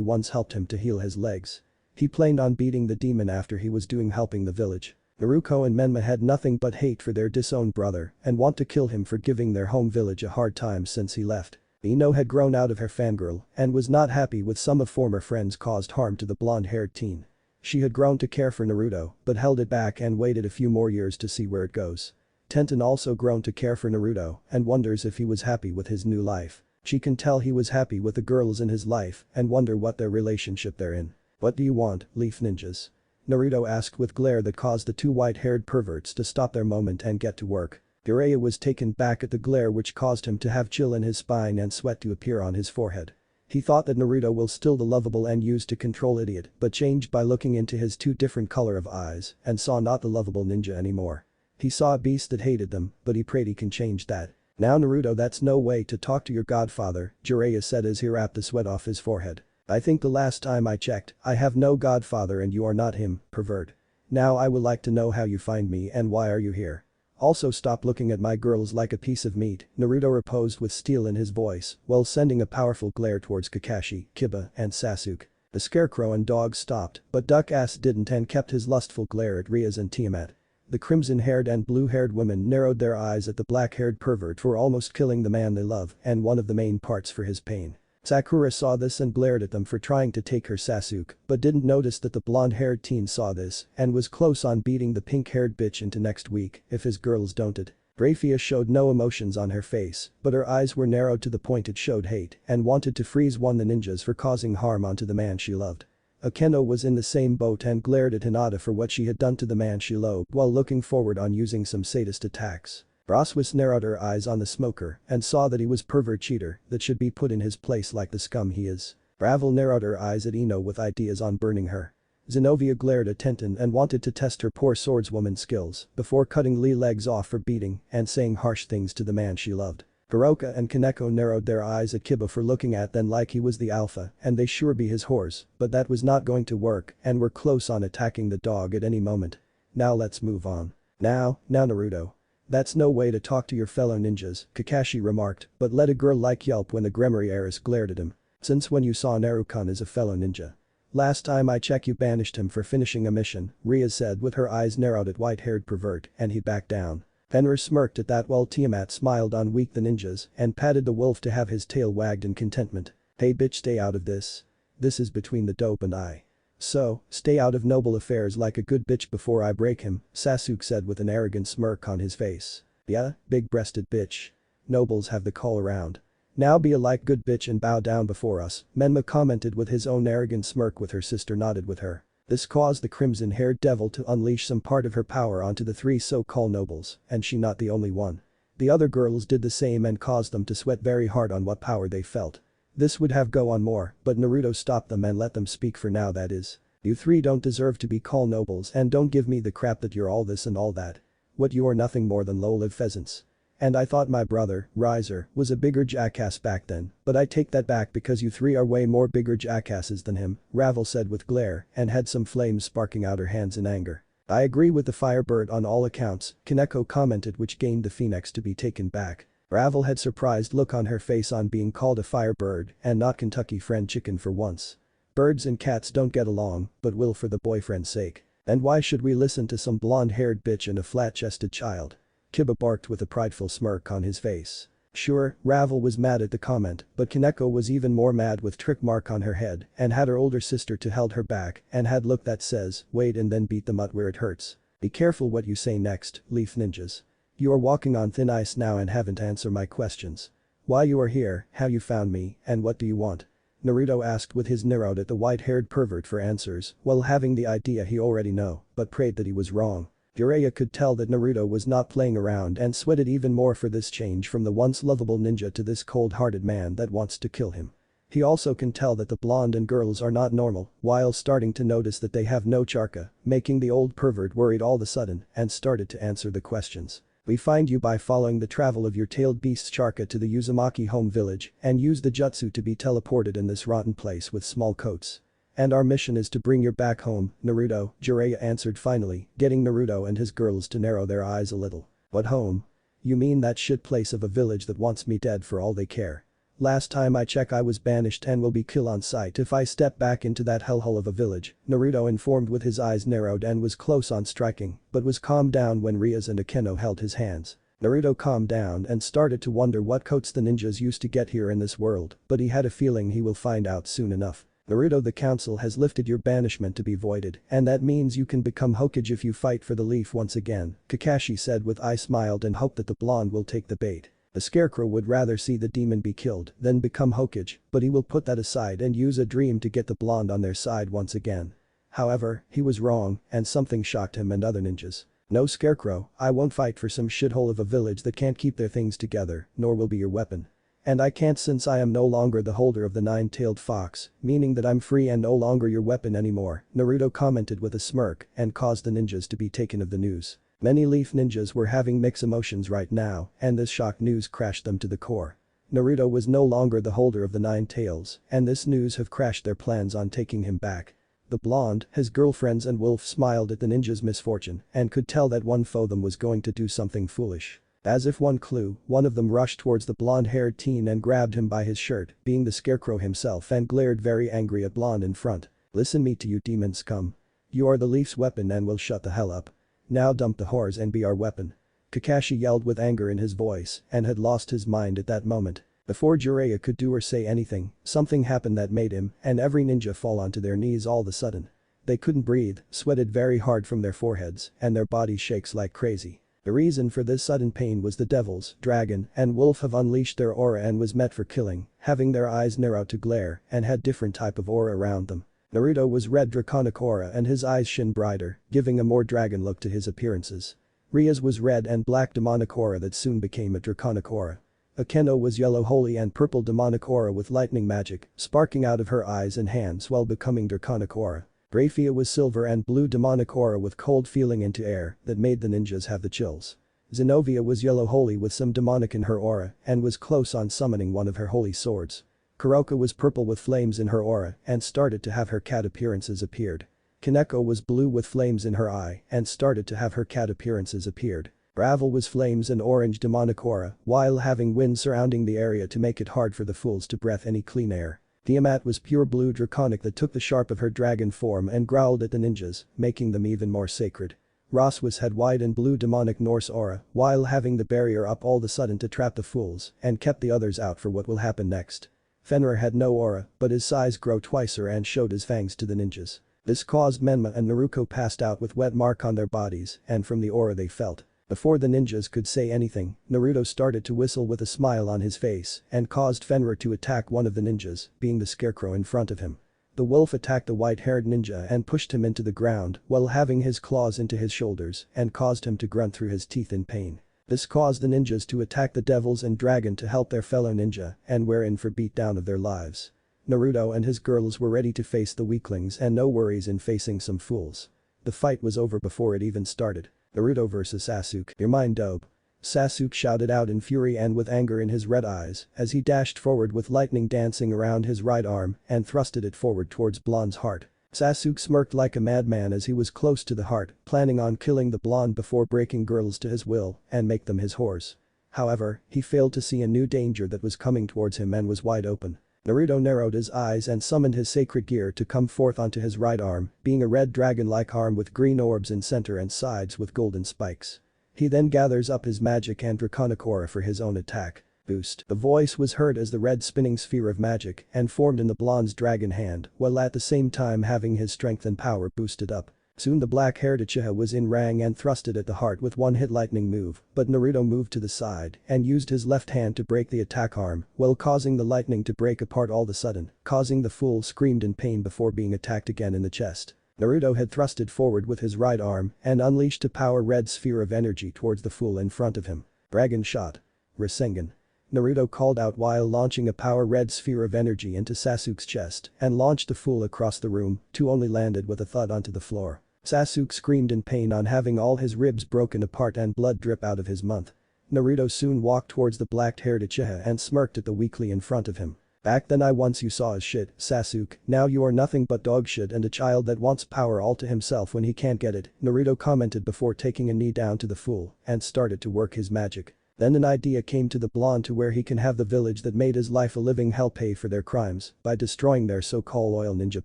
once helped him to heal his legs. He planned on beating the demon after he was doing helping the village. Naruto and Menma had nothing but hate for their disowned brother and want to kill him for giving their home village a hard time since he left. Ino had grown out of her fangirl and was not happy with some of former friends caused harm to the blonde-haired teen. She had grown to care for Naruto but held it back and waited a few more years to see where it goes. Tenten also grown to care for Naruto and wonders if he was happy with his new life. She can tell he was happy with the girls in his life and wonder what their relationship they're in. What do you want, Leaf Ninjas? Naruto asked with glare that caused the two white-haired perverts to stop their moment and get to work. Jiraiya was taken back at the glare which caused him to have chill in his spine and sweat to appear on his forehead. He thought that Naruto will still the lovable and used to control idiot but changed by looking into his two different color of eyes and saw not the lovable ninja anymore. He saw a beast that hated them but he prayed he can change that. Now Naruto, that's no way to talk to your godfather, Jiraiya said as he wrapped the sweat off his forehead. I think the last time I checked, I have no godfather and you are not him, pervert. Now I would like to know how you find me and why are you here. Also stop looking at my girls like a piece of meat, Naruto reposed with steel in his voice while sending a powerful glare towards Kakashi, Kiba and Sasuke. The scarecrow and dog stopped but Duck-ass didn't and kept his lustful glare at Rias and Tiamat. The crimson-haired and blue-haired women narrowed their eyes at the black-haired pervert for almost killing the man they love and one of the main parts for his pain. Sakura saw this and glared at them for trying to take her Sasuke but didn't notice that the blonde-haired teen saw this and was close on beating the pink-haired bitch into next week if his girls don'ted. Graia showed no emotions on her face but her eyes were narrowed to the point it showed hate and wanted to freeze one the ninjas for causing harm onto the man she loved. Akeno was in the same boat and glared at Hinata for what she had done to the man she loved while looking forward on using some sadist attacks. Rossweisse narrowed her eyes on the smoker and saw that he was pervert cheater that should be put in his place like the scum he is. Ravel narrowed her eyes at Ino with ideas on burning her. Xenovia glared at Tenten and wanted to test her poor swordswoman skills before cutting Lee legs off for beating and saying harsh things to the man she loved. Kuroka and Kaneko narrowed their eyes at Kiba for looking at them like he was the alpha and they sure be his whores, but that was not going to work and were close on attacking the dog at any moment. Now let's move on. Now Naruto. That's no way to talk to your fellow ninjas, Kakashi remarked, but let a girl like yelp when the Gremory heiress glared at him. Since when you saw Naruto as a fellow ninja? Last time I check you banished him for finishing a mission, Rias said with her eyes narrowed at white-haired pervert and he backed down. Fenrir smirked at that while Tiamat smiled on weak the ninjas and patted the wolf to have his tail wagged in contentment. Hey bitch, stay out of this. This is between the dope and I. So, stay out of noble affairs like a good bitch before I break him, Sasuke said with an arrogant smirk on his face. Yeah, big-breasted bitch. Nobles have the call around. Now be a like good bitch and bow down before us, Menma commented with his own arrogant smirk with her sister nodded with her. This caused the crimson-haired devil to unleash some part of her power onto the three so-called nobles, and she not the only one. The other girls did the same and caused them to sweat very hard on what power they felt. This would have go on more, but Naruto stopped them and let them speak for now that is. You three don't deserve to be called nobles and don't give me the crap that you're all this and all that. What you are nothing more than low-lived pheasants. And I thought my brother, Riser, was a bigger jackass back then, but I take that back because you three are way more bigger jackasses than him, Ravel said with glare and had some flames sparking out her hands in anger. I agree with the Firebird on all accounts, Kaneko commented which gained the Phoenix to be taken back. Ravel had surprised look on her face on being called a Firebird and not Kentucky Fried Chicken for once. Birds and cats don't get along, but will for the boyfriend's sake. And why should we listen to some blonde-haired bitch and a flat-chested child? Kiba barked with a prideful smirk on his face. Sure, Ravel was mad at the comment, but Kaneko was even more mad with trick mark on her head and had her older sister to held her back and had look that says, wait and then beat them up where it hurts. Be careful what you say next, Leaf Ninjas. You are walking on thin ice now and haven't answered my questions. Why you are here, how you found me, and what do you want? Naruto asked with his narrowed at the white-haired pervert for answers while having the idea he already know, but prayed that he was wrong. Jiraiya could tell that Naruto was not playing around and sweated even more for this change from the once lovable ninja to this cold-hearted man that wants to kill him. He also can tell that the blonde and girls are not normal, while starting to notice that they have no chakra, making the old pervert worried all of a sudden and started to answer the questions. We find you by following the travel of your tailed beast's chakra to the Uzumaki home village and use the jutsu to be teleported in this rotten place with small coats. And our mission is to bring you back home, Naruto, Jiraiya answered finally, getting Naruto and his girls to narrow their eyes a little. What home? You mean that shit place of a village that wants me dead for all they care? Last time I check I was banished and will be killed on sight if I step back into that hellhole of a village, Naruto informed with his eyes narrowed and was close on striking, but was calmed down when Rias and Akeno held his hands. Naruto calmed down and started to wonder what coats the ninjas used to get here in this world, but he had a feeling he will find out soon enough. Naruto, the council has lifted your banishment to be voided, and that means you can become Hokage if you fight for the leaf once again, Kakashi said with eye smiled and hoped that the blonde will take the bait. The scarecrow would rather see the demon be killed than become Hokage, but he will put that aside and use a dream to get the blonde on their side once again. However, he was wrong, and something shocked him and other ninjas. No scarecrow, I won't fight for some shithole of a village that can't keep their things together, nor will be your weapon. And I can't since I am no longer the holder of the nine-tailed fox, meaning that I'm free and no longer your weapon anymore, Naruto commented with a smirk and caused the ninjas to be taken of the news. Many Leaf ninjas were having mixed emotions right now, and this shock news crashed them to the core. Naruto was no longer the holder of the nine tails, and this news have crashed their plans on taking him back. The blonde, his girlfriends and Wolf smiled at the ninja's misfortune and could tell that one of them was going to do something foolish. As if one clue, one of them rushed towards the blonde-haired teen and grabbed him by his shirt, being the scarecrow himself, and glared very angry at blonde in front. Listen me to you demon scum. You are the Leaf's weapon and will shut the hell up. Now dump the whores and be our weapon. Kakashi yelled with anger in his voice and had lost his mind at that moment. Before Jiraiya could do or say anything, something happened that made him and every ninja fall onto their knees all of a sudden. They couldn't breathe, sweated very hard from their foreheads, and their bodies shakes like crazy. The reason for this sudden pain was the devils, dragon, and wolf have unleashed their aura and was meant for killing, having their eyes narrow to glare and had different type of aura around them. Naruto was red draconic aura and his eyes shone brighter, giving a more dragon look to his appearances. Rias was red and black demonic aura that soon became a draconic aura. Akeno was yellow holy and purple demonic aura with lightning magic, sparking out of her eyes and hands while becoming draconic aura. Graia was silver and blue demonic aura with cold feeling into air that made the ninjas have the chills. Xenovia was yellow holy with some demonic in her aura and was close on summoning one of her holy swords. Kuroka was purple with flames in her aura and started to have her cat appearances appeared. Kaneko was blue with flames in her eye and started to have her cat appearances appeared. Ravel was flames and orange demonic aura while having wind surrounding the area to make it hard for the fools to breathe any clean air. Tiamat was pure blue draconic that took the sharp of her dragon form and growled at the ninjas, making them even more sacred. Rossweisse had white and blue demonic Norse aura while having the barrier up all of a sudden to trap the fools and kept the others out for what will happen next. Fenrir had no aura, but his size grew twicer and showed his fangs to the ninjas. This caused Menma and Naruto passed out with wet mark on their bodies and from the aura they felt. Before the ninjas could say anything, Naruto started to whistle with a smile on his face and caused Fenrir to attack one of the ninjas, being the scarecrow in front of him. The wolf attacked the white-haired ninja and pushed him into the ground while having his claws into his shoulders and caused him to grunt through his teeth in pain. This caused the ninjas to attack the devils and dragon to help their fellow ninja and were in for beatdown of their lives. Naruto and his girls were ready to face the weaklings and no worries in facing some fools. The fight was over before it even started. Naruto vs Sasuke. Your mind dope. Sasuke shouted out in fury and with anger in his red eyes as he dashed forward with lightning dancing around his right arm and thrusted it forward towards Blonde's heart. Sasuke smirked like a madman as he was close to the heart, planning on killing the blonde before breaking girls to his will and make them his whores. However, he failed to see a new danger that was coming towards him and was wide open. Naruto narrowed his eyes and summoned his sacred gear to come forth onto his right arm, being a red dragon-like arm with green orbs in center and sides with golden spikes. He then gathers up his magic and draconic aura for his own attack. Boost. The voice was heard as the red spinning sphere of magic and formed in the blonde's dragon hand while at the same time having his strength and power boosted up. Soon the black-haired Uchiha was in rang and thrusted at the heart with one hit lightning move, but Naruto moved to the side and used his left hand to break the attack arm while causing the lightning to break apart all of a sudden, causing the fool screamed in pain before being attacked again in the chest. Naruto had thrusted forward with his right arm and unleashed a power red sphere of energy towards the fool in front of him. Dragon shot. Rasengan. Naruto called out while launching a power red sphere of energy into Sasuke's chest and launched the fool across the room, two only landed with a thud onto the floor. Sasuke screamed in pain on having all his ribs broken apart and blood drip out of his mouth. Naruto soon walked towards the black-haired Uchiha and smirked at the weakly in front of him. Back then I once you saw as shit, Sasuke, now you are nothing but dog shit and a child that wants power all to himself when he can't get it, Naruto commented before taking a knee down to the fool and started to work his magic. Then an idea came to the blonde to where he can have the village that made his life a living hell pay for their crimes by destroying their so-called oil ninja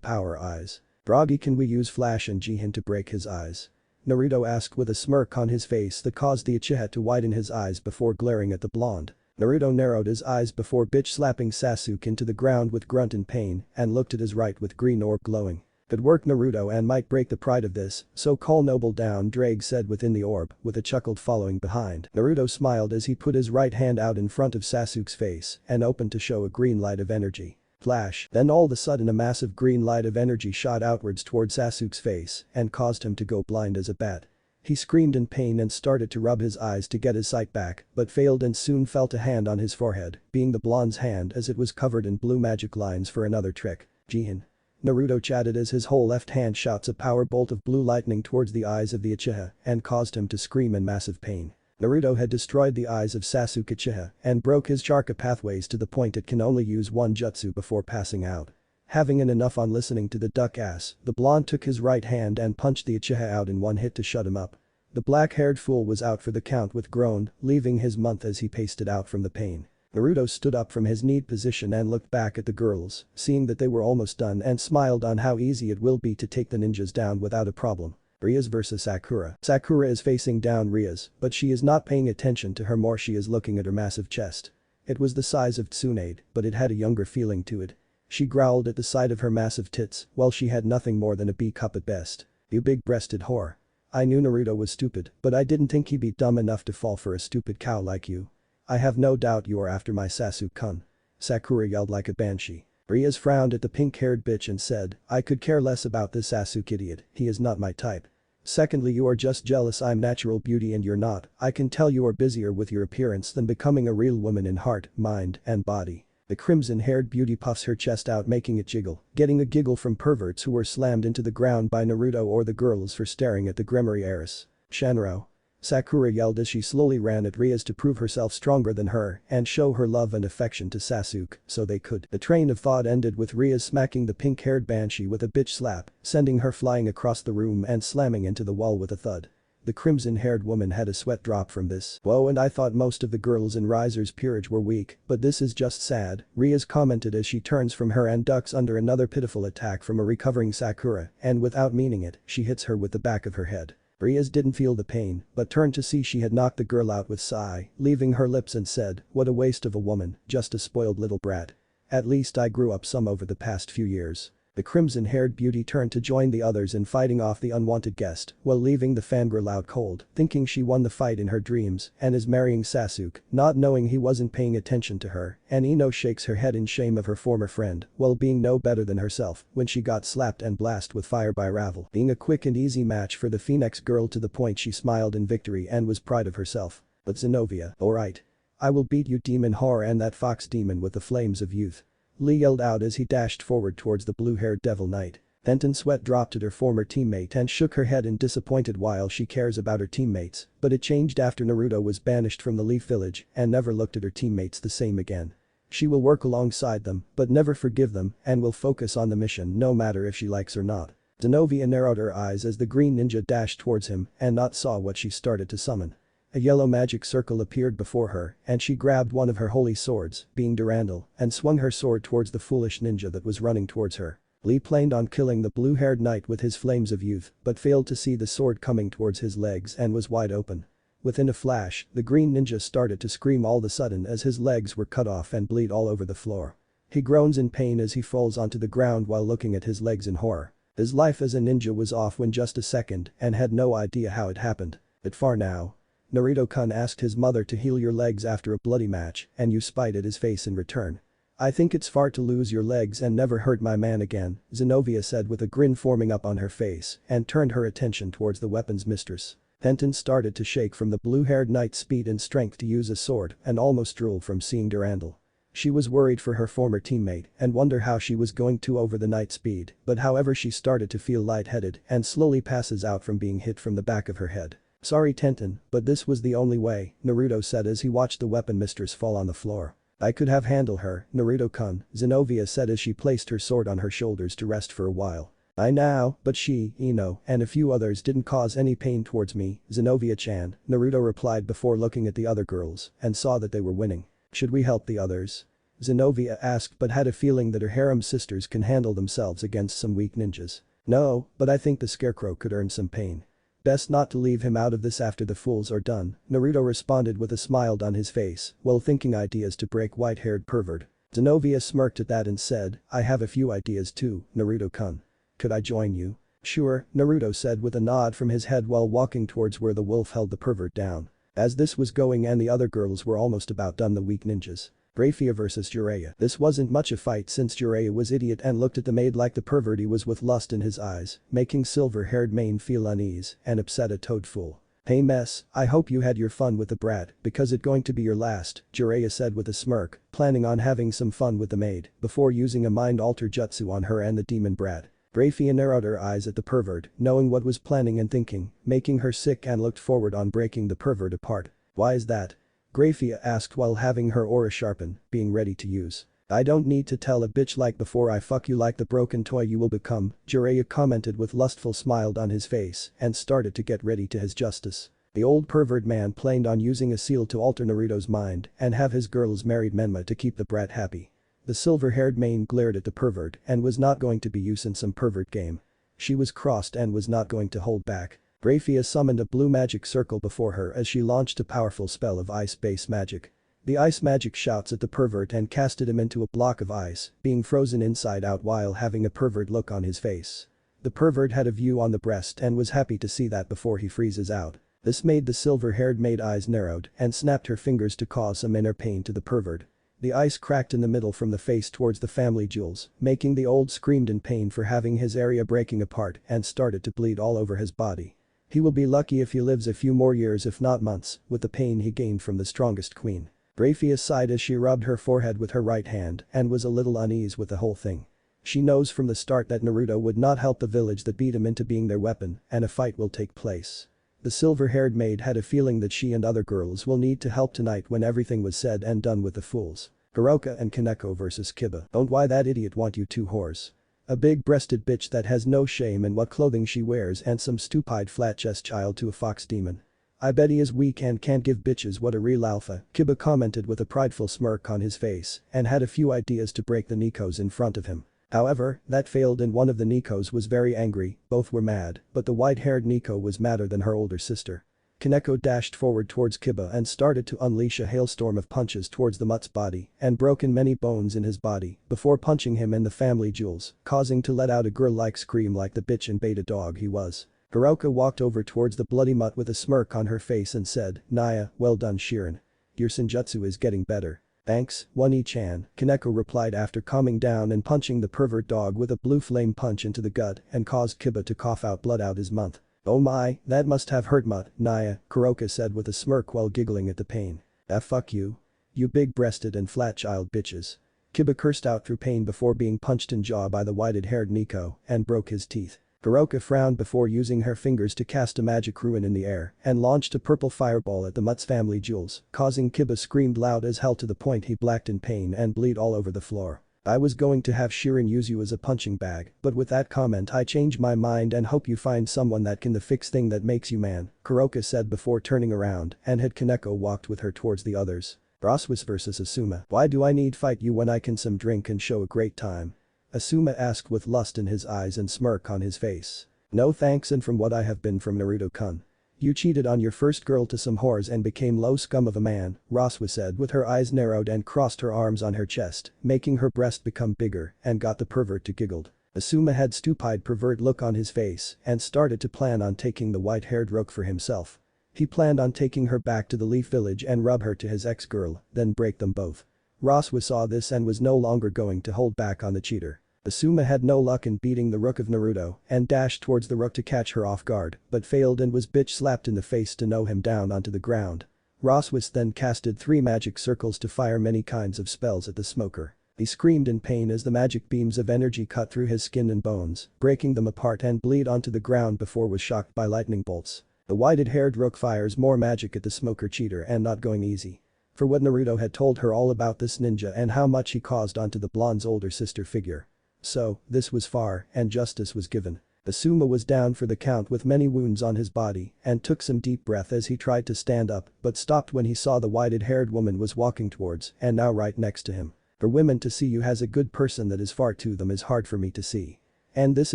power eyes. Bragi, can we use Flash and Jihin to break his eyes? Naruto asked with a smirk on his face that caused the Uchiha to widen his eyes before glaring at the blonde. Naruto narrowed his eyes before bitch slapping Sasuke into the ground with grunt in pain and looked at his right with green orb glowing. Good work Naruto and might break the pride of this, so call noble down Drake said within the orb with a chuckle following behind. Naruto smiled as he put his right hand out in front of Sasuke's face and opened to show a green light of energy. Flash. Then all of a sudden a massive green light of energy shot outwards towards Sasuke's face and caused him to go blind as a bat. He screamed in pain and started to rub his eyes to get his sight back, but failed and soon felt a hand on his forehead, being the blonde's hand as it was covered in blue magic lines for another trick. Jihin. Naruto chatted as his whole left hand shoots a power bolt of blue lightning towards the eyes of the Uchiha and caused him to scream in massive pain. Naruto had destroyed the eyes of Sasuke Uchiha and broke his chakra pathways to the point it can only use one jutsu before passing out. Having enough on listening to the duck ass, the blonde took his right hand and punched the Uchiha out in one hit to shut him up. The black-haired fool was out for the count with groan, leaving his mouth as he pasted out from the pain. Naruto stood up from his kneed position and looked back at the girls, seeing that they were almost done and smiled on how easy it will be to take the ninjas down without a problem. Rias vs Sakura. Sakura is facing down Rias, but she is not paying attention to her more she is looking at her massive chest. It was the size of Tsunade, but it had a younger feeling to it. She growled at the sight of her massive tits, while she had nothing more than a B cup at best. You big-breasted whore. I knew Naruto was stupid, but I didn't think he'd be dumb enough to fall for a stupid cow like you. I have no doubt you are after my Sasuke-kun. Sakura yelled like a banshee. Rias frowned at the pink-haired bitch and said, I could care less about this Sasuke idiot, he is not my type. Secondly, you are just jealous I'm natural beauty and you're not. I can tell you are busier with your appearance than becoming a real woman in heart, mind, and body. The crimson-haired beauty puffs her chest out making it jiggle, getting a giggle from perverts who were slammed into the ground by Naruto or the girls for staring at the Gremory heiress. Shanro. Sakura yelled as she slowly ran at Rias to prove herself stronger than her and show her love and affection to Sasuke, so they could. The train of thought ended with Rias smacking the pink-haired banshee with a bitch slap, sending her flying across the room and slamming into the wall with a thud. The crimson-haired woman had a sweat drop from this. Whoa, and I thought most of the girls in Riser's peerage were weak, but this is just sad, Rias commented as she turns from her and ducks under another pitiful attack from a recovering Sakura, and without meaning it, she hits her with the back of her head. Rias didn't feel the pain, but turned to see she had knocked the girl out with sigh, leaving her lips and said, what a waste of a woman, just a spoiled little brat. At least I grew up some over the past few years. The crimson-haired beauty turned to join the others in fighting off the unwanted guest, while leaving the fangirl out cold, thinking she won the fight in her dreams and is marrying Sasuke, not knowing he wasn't paying attention to her, and Ino shakes her head in shame of her former friend, while being no better than herself when she got slapped and blasted with fire by Ravel, being a quick and easy match for the Phoenix girl to the point she smiled in victory and was proud of herself. But Xenovia, alright. I will beat you demon whore and that fox demon with the flames of youth. Lee yelled out as he dashed forward towards the blue-haired devil knight. Fenton sweat dropped at her former teammate and shook her head in disappointed while she cares about her teammates, but it changed after Naruto was banished from the Leaf Village and never looked at her teammates the same again. She will work alongside them, but never forgive them and will focus on the mission no matter if she likes or not. Xenovia narrowed her eyes as the green ninja dashed towards him and not saw what she started to summon. A yellow magic circle appeared before her and she grabbed one of her holy swords, being Durandal, and swung her sword towards the foolish ninja that was running towards her. Lee planned on killing the blue-haired knight with his flames of youth, but failed to see the sword coming towards his legs and was wide open. Within a flash, the green ninja started to scream all of a sudden as his legs were cut off and bleed all over the floor. He groans in pain as he falls onto the ground while looking at his legs in horror. His life as a ninja was off in just a second and had no idea how it happened. But far now. Naruto-kun asked his mother to heal your legs after a bloody match and you spit at his face in return. I think it's far to lose your legs and never hurt my man again, Xenovia said with a grin forming up on her face and turned her attention towards the weapons mistress. Denton started to shake from the blue-haired knight's speed and strength to use a sword and almost drooled from seeing Durandal. She was worried for her former teammate and wondered how she was going to over the knight's speed, but however she started to feel lightheaded and slowly passes out from being hit from the back of her head. Sorry Tenten, but this was the only way, Naruto said as he watched the weapon mistress fall on the floor. I could have handled her, Naruto-kun, Xenovia said as she placed her sword on her shoulders to rest for a while. I know, but she, Ino, and a few others didn't cause any pain towards me, Xenovia-chan, Naruto replied before looking at the other girls and saw that they were winning. Should we help the others? Xenovia asked but had a feeling that her harem sisters can handle themselves against some weak ninjas. No, but I think the scarecrow could earn some pain. Best not to leave him out of this after the fools are done, Naruto responded with a smile on his face while thinking ideas to break white-haired pervert. Xenovia smirked at that and said, I have a few ideas too, Naruto-kun. Could I join you? Sure, Naruto said with a nod from his head while walking towards where the wolf held the pervert down. As this was going and the other girls were almost about done the weak ninjas. Graia vs Jiraiya. This wasn't much a fight since Jiraiya was idiot and looked at the maid like the pervert he was with lust in his eyes, making silver-haired main feel unease and upset a toadfool. Hey mess, I hope you had your fun with the brat because it's going to be your last, Jiraiya said with a smirk, planning on having some fun with the maid before using a mind-alter jutsu on her and the demon brat. Graia narrowed her eyes at the pervert, knowing what was planning and thinking, making her sick and looked forward on breaking the pervert apart. Why is that? Graia asked while having her aura sharpen, being ready to use. I don't need to tell a bitch like before I fuck you like the broken toy you will become, Jiraiya commented with lustful smile on his face and started to get ready to his justice. The old pervert man planned on using a seal to alter Naruto's mind and have his girls married Menma to keep the brat happy. The silver-haired main glared at the pervert and was not going to be used in some pervert game. She was crossed and was not going to hold back. Graia summoned a blue magic circle before her as she launched a powerful spell of ice-based magic. The ice magic shouts at the pervert and casted him into a block of ice, being frozen inside out while having a pervert look on his face. The pervert had a view on the breast and was happy to see that before he freezes out. This made the silver-haired maid eyes narrowed and snapped her fingers to cause some inner pain to the pervert. The ice cracked in the middle from the face towards the family jewels, making the old screamed in pain for having his area breaking apart and started to bleed all over his body. He will be lucky if he lives a few more years if not months, with the pain he gained from the strongest queen. Graia sighed as she rubbed her forehead with her right hand and was a little uneasy with the whole thing. She knows from the start that Naruto would not help the village that beat him into being their weapon and a fight will take place. The silver-haired maid had a feeling that she and other girls will need to help tonight when everything was said and done with the fools. Kuroka and Kaneko vs Kiba. Don't why that idiot want you two whores. A big-breasted bitch that has no shame in what clothing she wears and some stupid flat-chest child to a fox demon. I bet he is weak and can't give bitches what a real alpha, Kiba commented with a prideful smirk on his face and had a few ideas to break the Nikos in front of him. However, that failed and one of the Nikos was very angry, both were mad, but the white-haired Niko was madder than her older sister. Kaneko dashed forward towards Kiba and started to unleash a hailstorm of punches towards the mutt's body and broken many bones in his body before punching him in the family jewels, causing to let out a girl-like scream like the bitch and beta dog he was. Kuroka walked over towards the bloody mutt with a smirk on her face and said, Naya, well done Shirin. Your senjutsu is getting better. Thanks, One-E-chan, Kaneko replied after calming down and punching the pervert dog with a blue flame punch into the gut and caused Kiba to cough out blood out his mouth. Oh my, that must have hurt mutt, Naya, Kuroka said with a smirk while giggling at the pain. Fuck you. You big-breasted and flat-child bitches. Kiba cursed out through pain before being punched in jaw by the whited-haired Niko and broke his teeth. Kuroka frowned before using her fingers to cast a magic ruin in the air and launched a purple fireball at the mutt's family jewels, causing Kiba screamed loud as hell to the point he blacked in pain and bleed all over the floor. I was going to have Shirin use you as a punching bag, but with that comment I changed my mind and hope you find someone that can the fix thing that makes you man, Kuroka said before turning around and had Kaneko walked with her towards the others. Rossweisse vs Asuma. Why do I need fight you when I can some drink and show a great time? Asuma asked with lust in his eyes and smirk on his face. No thanks and from what I have been from Naruto-kun. You cheated on your first girl to some whores and became low scum of a man, Rossweisse said with her eyes narrowed and crossed her arms on her chest, making her breast become bigger and got the pervert to giggled. Asuma had stupid pervert look on his face and started to plan on taking the white-haired rook for himself. He planned on taking her back to the Leaf Village and rub her to his ex-girl, then break them both. Rossweisse saw this and was no longer going to hold back on the cheater. Asuma had no luck in beating the rook of Naruto and dashed towards the rook to catch her off guard, but failed and was bitch slapped in the face to knock him down onto the ground. Rossweisse then casted 3 magic circles to fire many kinds of spells at the smoker. He screamed in pain as the magic beams of energy cut through his skin and bones, breaking them apart and bleed onto the ground before was shocked by lightning bolts. The whited-haired rook fires more magic at the smoker cheater and not going easy. For what Naruto had told her all about this ninja and how much he caused onto the blonde's older sister figure. So, this was far, and justice was given. Asuma was down for the count with many wounds on his body and took some deep breath as he tried to stand up but stopped when he saw the whited-haired woman was walking towards and now right next to him. For women to see you as a good person that is far to them is hard for me to see. And this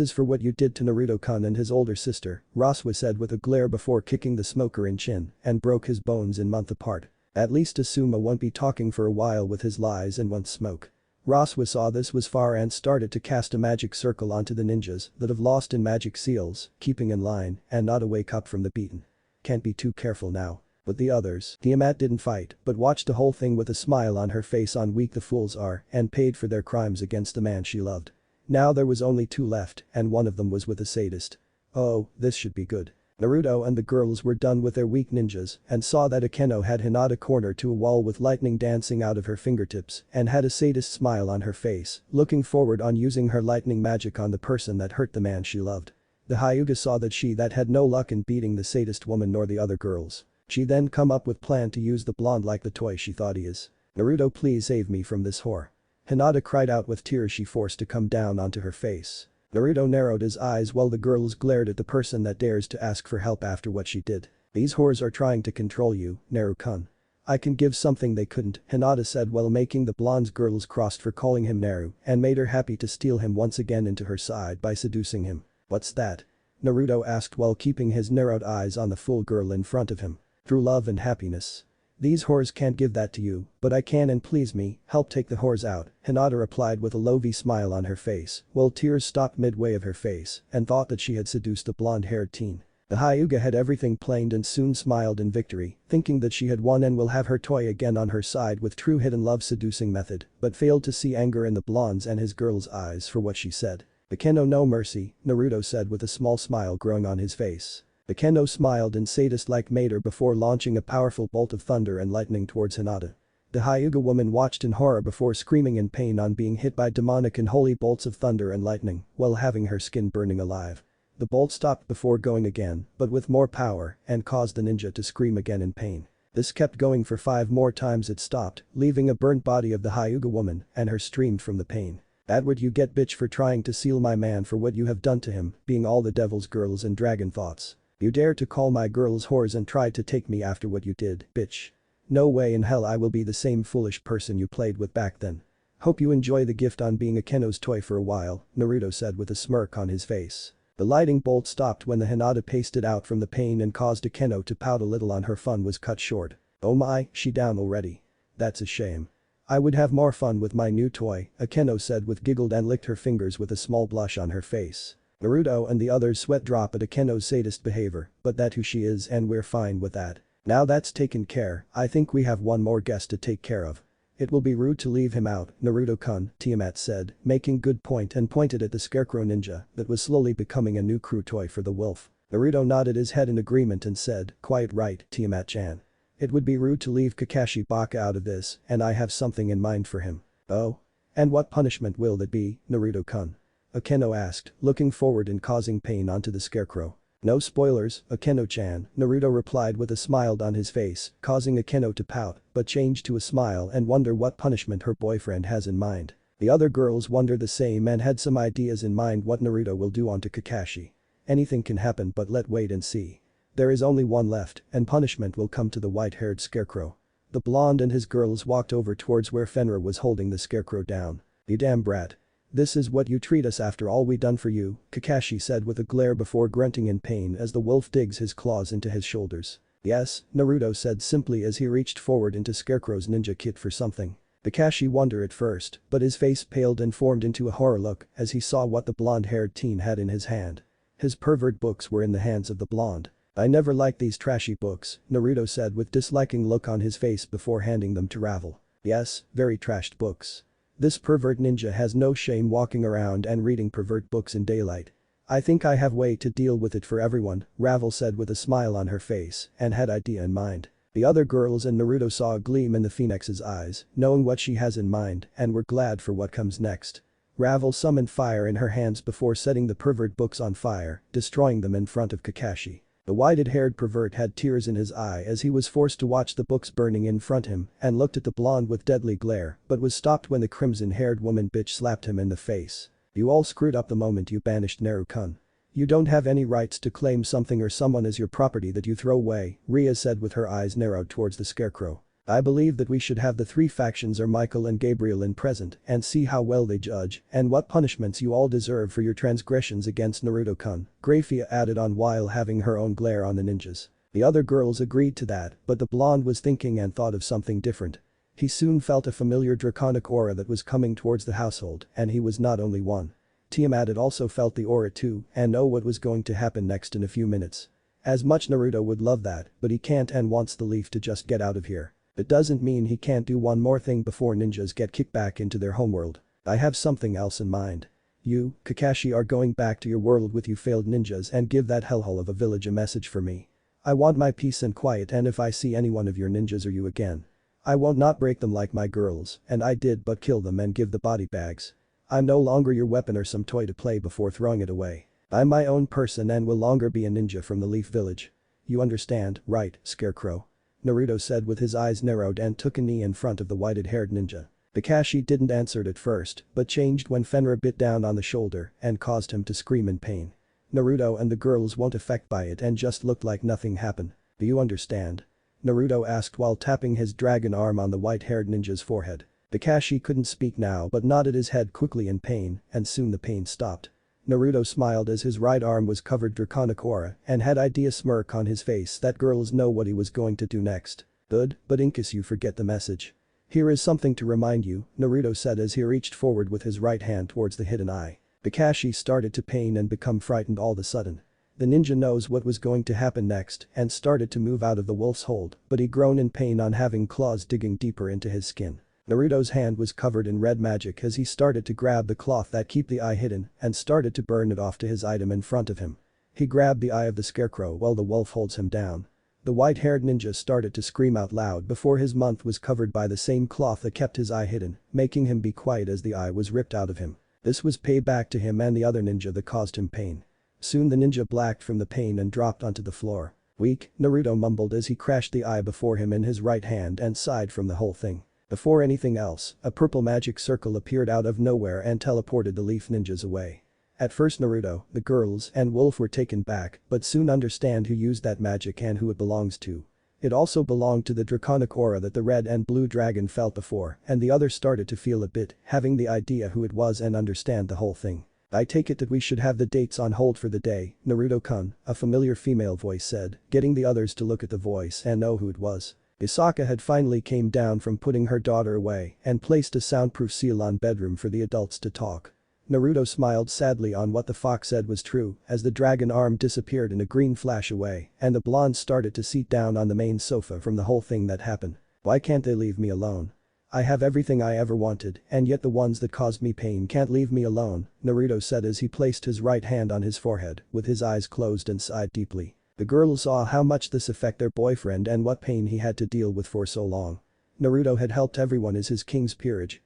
is for what you did to Naruto-kun and his older sister, Rossweisse said with a glare before kicking the smoker in chin and broke his bones in month apart. At least Asuma won't be talking for a while with his lies and won't smoke. Rossweisse saw this was far and started to cast a magic circle onto the ninjas that have lost in magic seals, keeping in line and not a wake up from the beaten. Can't be too careful now. But the others, Tiamat didn't fight but watched the whole thing with a smile on her face on weak the fools are and paid for their crimes against the man she loved. Now there was only 2 left and one of them was with a sadist. Oh, this should be good. Naruto and the girls were done with their weak ninjas and saw that Akeno had Hinata cornered to a wall with lightning dancing out of her fingertips and had a sadist smile on her face, looking forward on using her lightning magic on the person that hurt the man she loved. The Hyuga saw that she that had no luck in beating the sadist woman nor the other girls. She then come up with plan to use the blonde like the toy she thought he is. Naruto, please save me from this whore. Hinata cried out with tears she forced to come down onto her face. Naruto narrowed his eyes while the girls glared at the person that dares to ask for help after what she did. These whores are trying to control you, Naru-kun. I can give something they couldn't, Hinata said while making the blonde's girls crossed for calling him Naru and made her happy to steal him once again into her side by seducing him. What's that? Naruto asked while keeping his narrowed eyes on the full girl in front of him. Through love and happiness. These whores can't give that to you, but I can and please me, help take the whores out, Hinata replied with a low-v smile on her face, while tears stopped midway of her face and thought that she had seduced the blonde-haired teen. The Hyuga had everything planned and soon smiled in victory, thinking that she had won and will have her toy again on her side with true hidden love seducing method, but failed to see anger in the blonde's and his girl's eyes for what she said. Akeno no mercy, Naruto said with a small smile growing on his face. Akeno smiled and sadist-like made her before launching a powerful bolt of thunder and lightning towards Hinata. The Hyuga woman watched in horror before screaming in pain on being hit by demonic and holy bolts of thunder and lightning while having her skin burning alive. The bolt stopped before going again, but with more power and caused the ninja to scream again in pain. This kept going for 5 more times it stopped, leaving a burnt body of the Hyuga woman and her streamed from the pain. That what you get bitch for trying to seal my man for what you have done to him, being all the devil's girls and dragon thoughts. You dare to call my girls whores and try to take me after what you did, bitch. No way in hell I will be the same foolish person you played with back then. Hope you enjoy the gift on being Akeno's toy for a while, Naruto said with a smirk on his face. The lightning bolt stopped when the Hinata pasted out from the pain and caused Akeno to pout a little on her fun was cut short. Oh my, she down already. That's a shame. I would have more fun with my new toy, Akeno said with giggled and licked her fingers with a small blush on her face. Naruto and the others sweat drop at Akeno's sadist behavior, but that's who she is and we're fine with that. Now that's taken care, I think we have one more guest to take care of. It will be rude to leave him out, Naruto-kun, Tiamat said, making good point and pointed at the scarecrow ninja that was slowly becoming a new crew toy for the wolf. Naruto nodded his head in agreement and said, quite right, Tiamat-chan. It would be rude to leave Kakashi Baka out of this and I have something in mind for him. Oh? And what punishment will that be, Naruto-kun? Akeno asked, looking forward and causing pain onto the scarecrow. No spoilers, Akeno-chan, Naruto replied with a smile on his face, causing Akeno to pout, but change to a smile and wonder what punishment her boyfriend has in mind. The other girls wonder the same and had some ideas in mind what Naruto will do onto Kakashi. Anything can happen but let's wait and see. There is only one left and punishment will come to the white-haired scarecrow. The blonde and his girls walked over towards where Fenrir was holding the scarecrow down. You damn brat. This is what you treat us after all we done for you, Kakashi said with a glare before grunting in pain as the wolf digs his claws into his shoulders. Yes, Naruto said simply as he reached forward into Scarecrow's ninja kit for something. Kakashi wondered at first, but his face paled and formed into a horror look as he saw what the blonde-haired teen had in his hand. His pervert books were in the hands of the blonde. I never liked these trashy books, Naruto said with disliking look on his face before handing them to Ravel. Yes, very trashed books. This pervert ninja has no shame walking around and reading pervert books in daylight. I think I have way to deal with it for everyone, Ravel said with a smile on her face and had idea in mind. The other girls and Naruto saw a gleam in the phoenix's eyes, knowing what she has in mind and were glad for what comes next. Ravel summoned fire in her hands before setting the pervert books on fire, destroying them in front of Kakashi. The whited-haired pervert had tears in his eye as he was forced to watch the books burning in front him and looked at the blonde with deadly glare but was stopped when the crimson-haired woman bitch slapped him in the face. You all screwed up the moment you banished Naruto-kun. You don't have any rights to claim something or someone as your property that you throw away, Rias said with her eyes narrowed towards the scarecrow. I believe that we should have the three factions or Michael and Gabriel in present and see how well they judge and what punishments you all deserve for your transgressions against Naruto-kun, Graia added on while having her own glare on the ninjas. The other girls agreed to that but the blonde was thinking and thought of something different. He soon felt a familiar draconic aura that was coming towards the household and he was not only one. Tiamat had also felt the aura too and know what was going to happen next in a few minutes. As much Naruto would love that but he can't and wants the leaf to just get out of here. It doesn't mean he can't do one more thing before ninjas get kicked back into their homeworld. I have something else in mind. You, Kakashi are going back to your world with you failed ninjas and give that hellhole of a village a message for me. I want my peace and quiet and if I see any one of your ninjas or you again. I won't not break them like my girls and I did but kill them and give the body bags. I'm no longer your weapon or some toy to play before throwing it away. I'm my own person and will longer be a ninja from the Leaf Village. You understand, right, Scarecrow? Naruto said with his eyes narrowed and took a knee in front of the whited-haired ninja. Kakashi didn't answer it at first but changed when Fenrir bit down on the shoulder and caused him to scream in pain. Naruto and the girls weren't affected by it and just looked like nothing happened. Do you understand? Naruto asked while tapping his dragon arm on the white-haired ninja's forehead. Kakashi couldn't speak now but nodded his head quickly in pain and soon the pain stopped. Naruto smiled as his right arm was covered draconic aura and had idea smirk on his face that girls know what he was going to do next. Good, but in case you forget the message. Here is something to remind you, Naruto said as he reached forward with his right hand towards the hidden eye. Kakashi started to pain and become frightened all of a sudden. The ninja knows what was going to happen next and started to move out of the wolf's hold but he groaned in pain on having claws digging deeper into his skin. Naruto's hand was covered in red magic as he started to grab the cloth that keep the eye hidden and started to burn it off to his item in front of him. He grabbed the eye of the scarecrow while the wolf holds him down. The white-haired ninja started to scream out loud before his mouth was covered by the same cloth that kept his eye hidden, making him be quiet as the eye was ripped out of him. This was payback to him and the other ninja that caused him pain. Soon the ninja blacked from the pain and dropped onto the floor. Weak, Naruto mumbled as he crashed the eye before him in his right hand and sighed from the whole thing. Before anything else, a purple magic circle appeared out of nowhere and teleported the leaf ninjas away. At first Naruto, the girls and Wolf were taken back but soon understand who used that magic and who it belongs to. It also belonged to the draconic aura that the red and blue dragon felt before and the others started to feel a bit, having the idea who it was and understand the whole thing. I take it that we should have the dates on hold for the day, Naruto-kun, a familiar female voice said, getting the others to look at the voice and know who it was. Yasaka had finally came down from putting her daughter away and placed a soundproof seal on bedroom for the adults to talk. Naruto smiled sadly on what the fox said was true as the dragon arm disappeared in a green flash away and the blonde started to sit down on the main sofa from the whole thing that happened. Why can't they leave me alone? I have everything I ever wanted and yet the ones that caused me pain can't leave me alone, Naruto said as he placed his right hand on his forehead with his eyes closed and sighed deeply. The girls saw how much this affected their boyfriend and what pain he had to deal with for so long. Naruto had helped everyone as his king's peerage,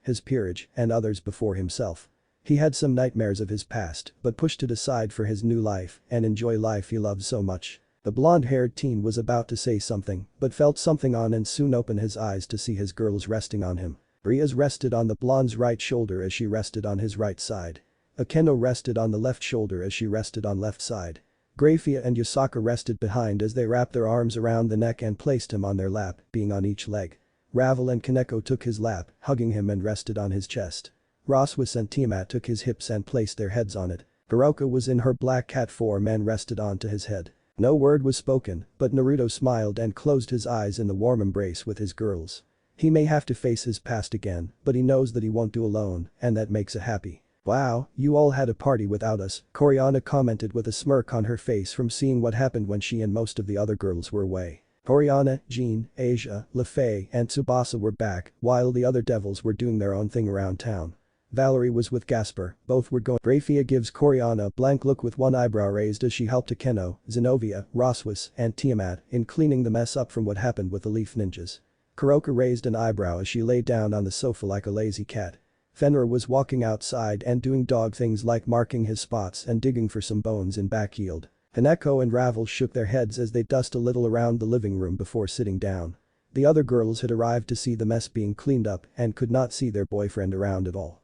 and others before himself. He had some nightmares of his past but pushed it aside for his new life and enjoy life he loved so much. The blonde-haired teen was about to say something but felt something on and soon opened his eyes to see his girls resting on him. Rias rested on the blonde's right shoulder as she rested on his right side. Akeno rested on the left shoulder as she rested on left side. Graia and Yasaka rested behind as they wrapped their arms around the neck and placed him on their lap, being on each leg. Ravel and Kaneko took his lap, hugging him and rested on his chest. Rossweisse and Tiamat took his hips and placed their heads on it. Kuroka was in her black cat form and rested onto his head. No word was spoken, but Naruto smiled and closed his eyes in the warm embrace with his girls. He may have to face his past again, but he knows that he won't do alone, and that makes him happy. Wow, you all had a party without us, Coriana commented with a smirk on her face from seeing what happened when she and most of the other girls were away. Oriana, Jean, Asia, Lefay and Tsubasa were back, while the other devils were doing their own thing around town. Valerie was with Gasper, both were going. Graia gives Oriana a blank look with one eyebrow raised as she helped Akeno, Xenovia, Rossweisse and Tiamat in cleaning the mess up from what happened with the Leaf Ninjas. Kuroka raised an eyebrow as she lay down on the sofa like a lazy cat. Fenrir was walking outside and doing dog things like marking his spots and digging for some bones in back yield. Haneko and Ravel shook their heads as they dusted a little around the living room before sitting down. The other girls had arrived to see the mess being cleaned up and could not see their boyfriend around at all.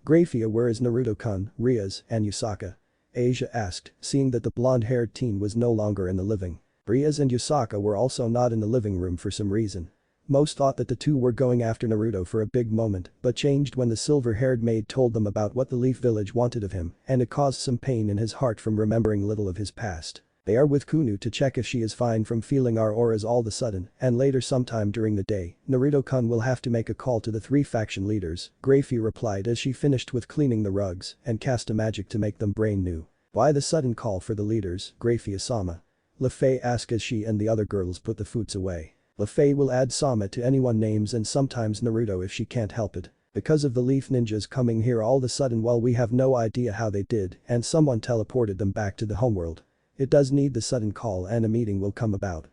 Graia, where is Naruto-kun, Rias, and Yasaka? Asia asked, seeing that the blonde-haired teen was no longer in the living. Rias and Yasaka were also not in the living room for some reason. Most thought that the two were going after Naruto for a big moment but changed when the silver-haired maid told them about what the Leaf Village wanted of him and it caused some pain in his heart from remembering little of his past. They are with Kuno to check if she is fine from feeling our auras all of a sudden and later sometime during the day, Naruto-kun will have to make a call to the 3 faction leaders, Graia replied as she finished with cleaning the rugs and cast a magic to make them brand new. Why the sudden call for the leaders, Graia-sama? Lefay asked as she and the other girls put the foods away. Lefay will add Sama to anyone names and sometimes Naruto if she can't help it. Because of the Leaf Ninjas coming here all of a sudden well we have no idea how they did and someone teleported them back to the homeworld. It does need the sudden call and a meeting will come about.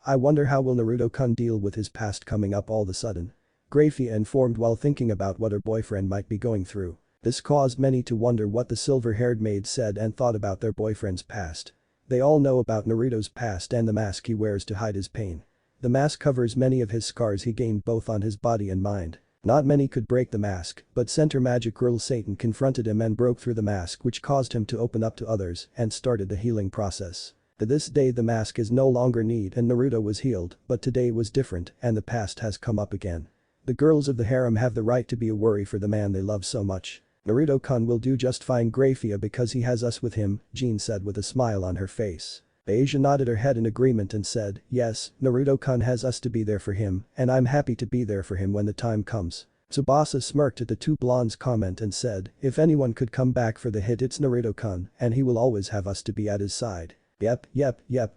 I wonder how will Naruto-kun deal with his past coming up all of a sudden. Graia informed while thinking about what her boyfriend might be going through. This caused many to wonder what the silver-haired maid said and thought about their boyfriend's past. They all know about Naruto's past and the mask he wears to hide his pain. The mask covers many of his scars he gained both on his body and mind. Not many could break the mask, but Center Magic Girl Satan confronted him and broke through the mask which caused him to open up to others and started the healing process. To this day the mask is no longer needed and Naruto was healed, but today was different and the past has come up again. The girls of the harem have the right to be a worry for the man they love so much. Naruto-kun will do just fine Graia because he has us with him, Jean said with a smile on her face. Asia nodded her head in agreement and said, yes, Naruto-kun has us to be there for him and I'm happy to be there for him when the time comes. Tsubasa smirked at the two blondes' comment and said, if anyone could come back for the hit it's Naruto-kun and he will always have us to be at his side. Yep,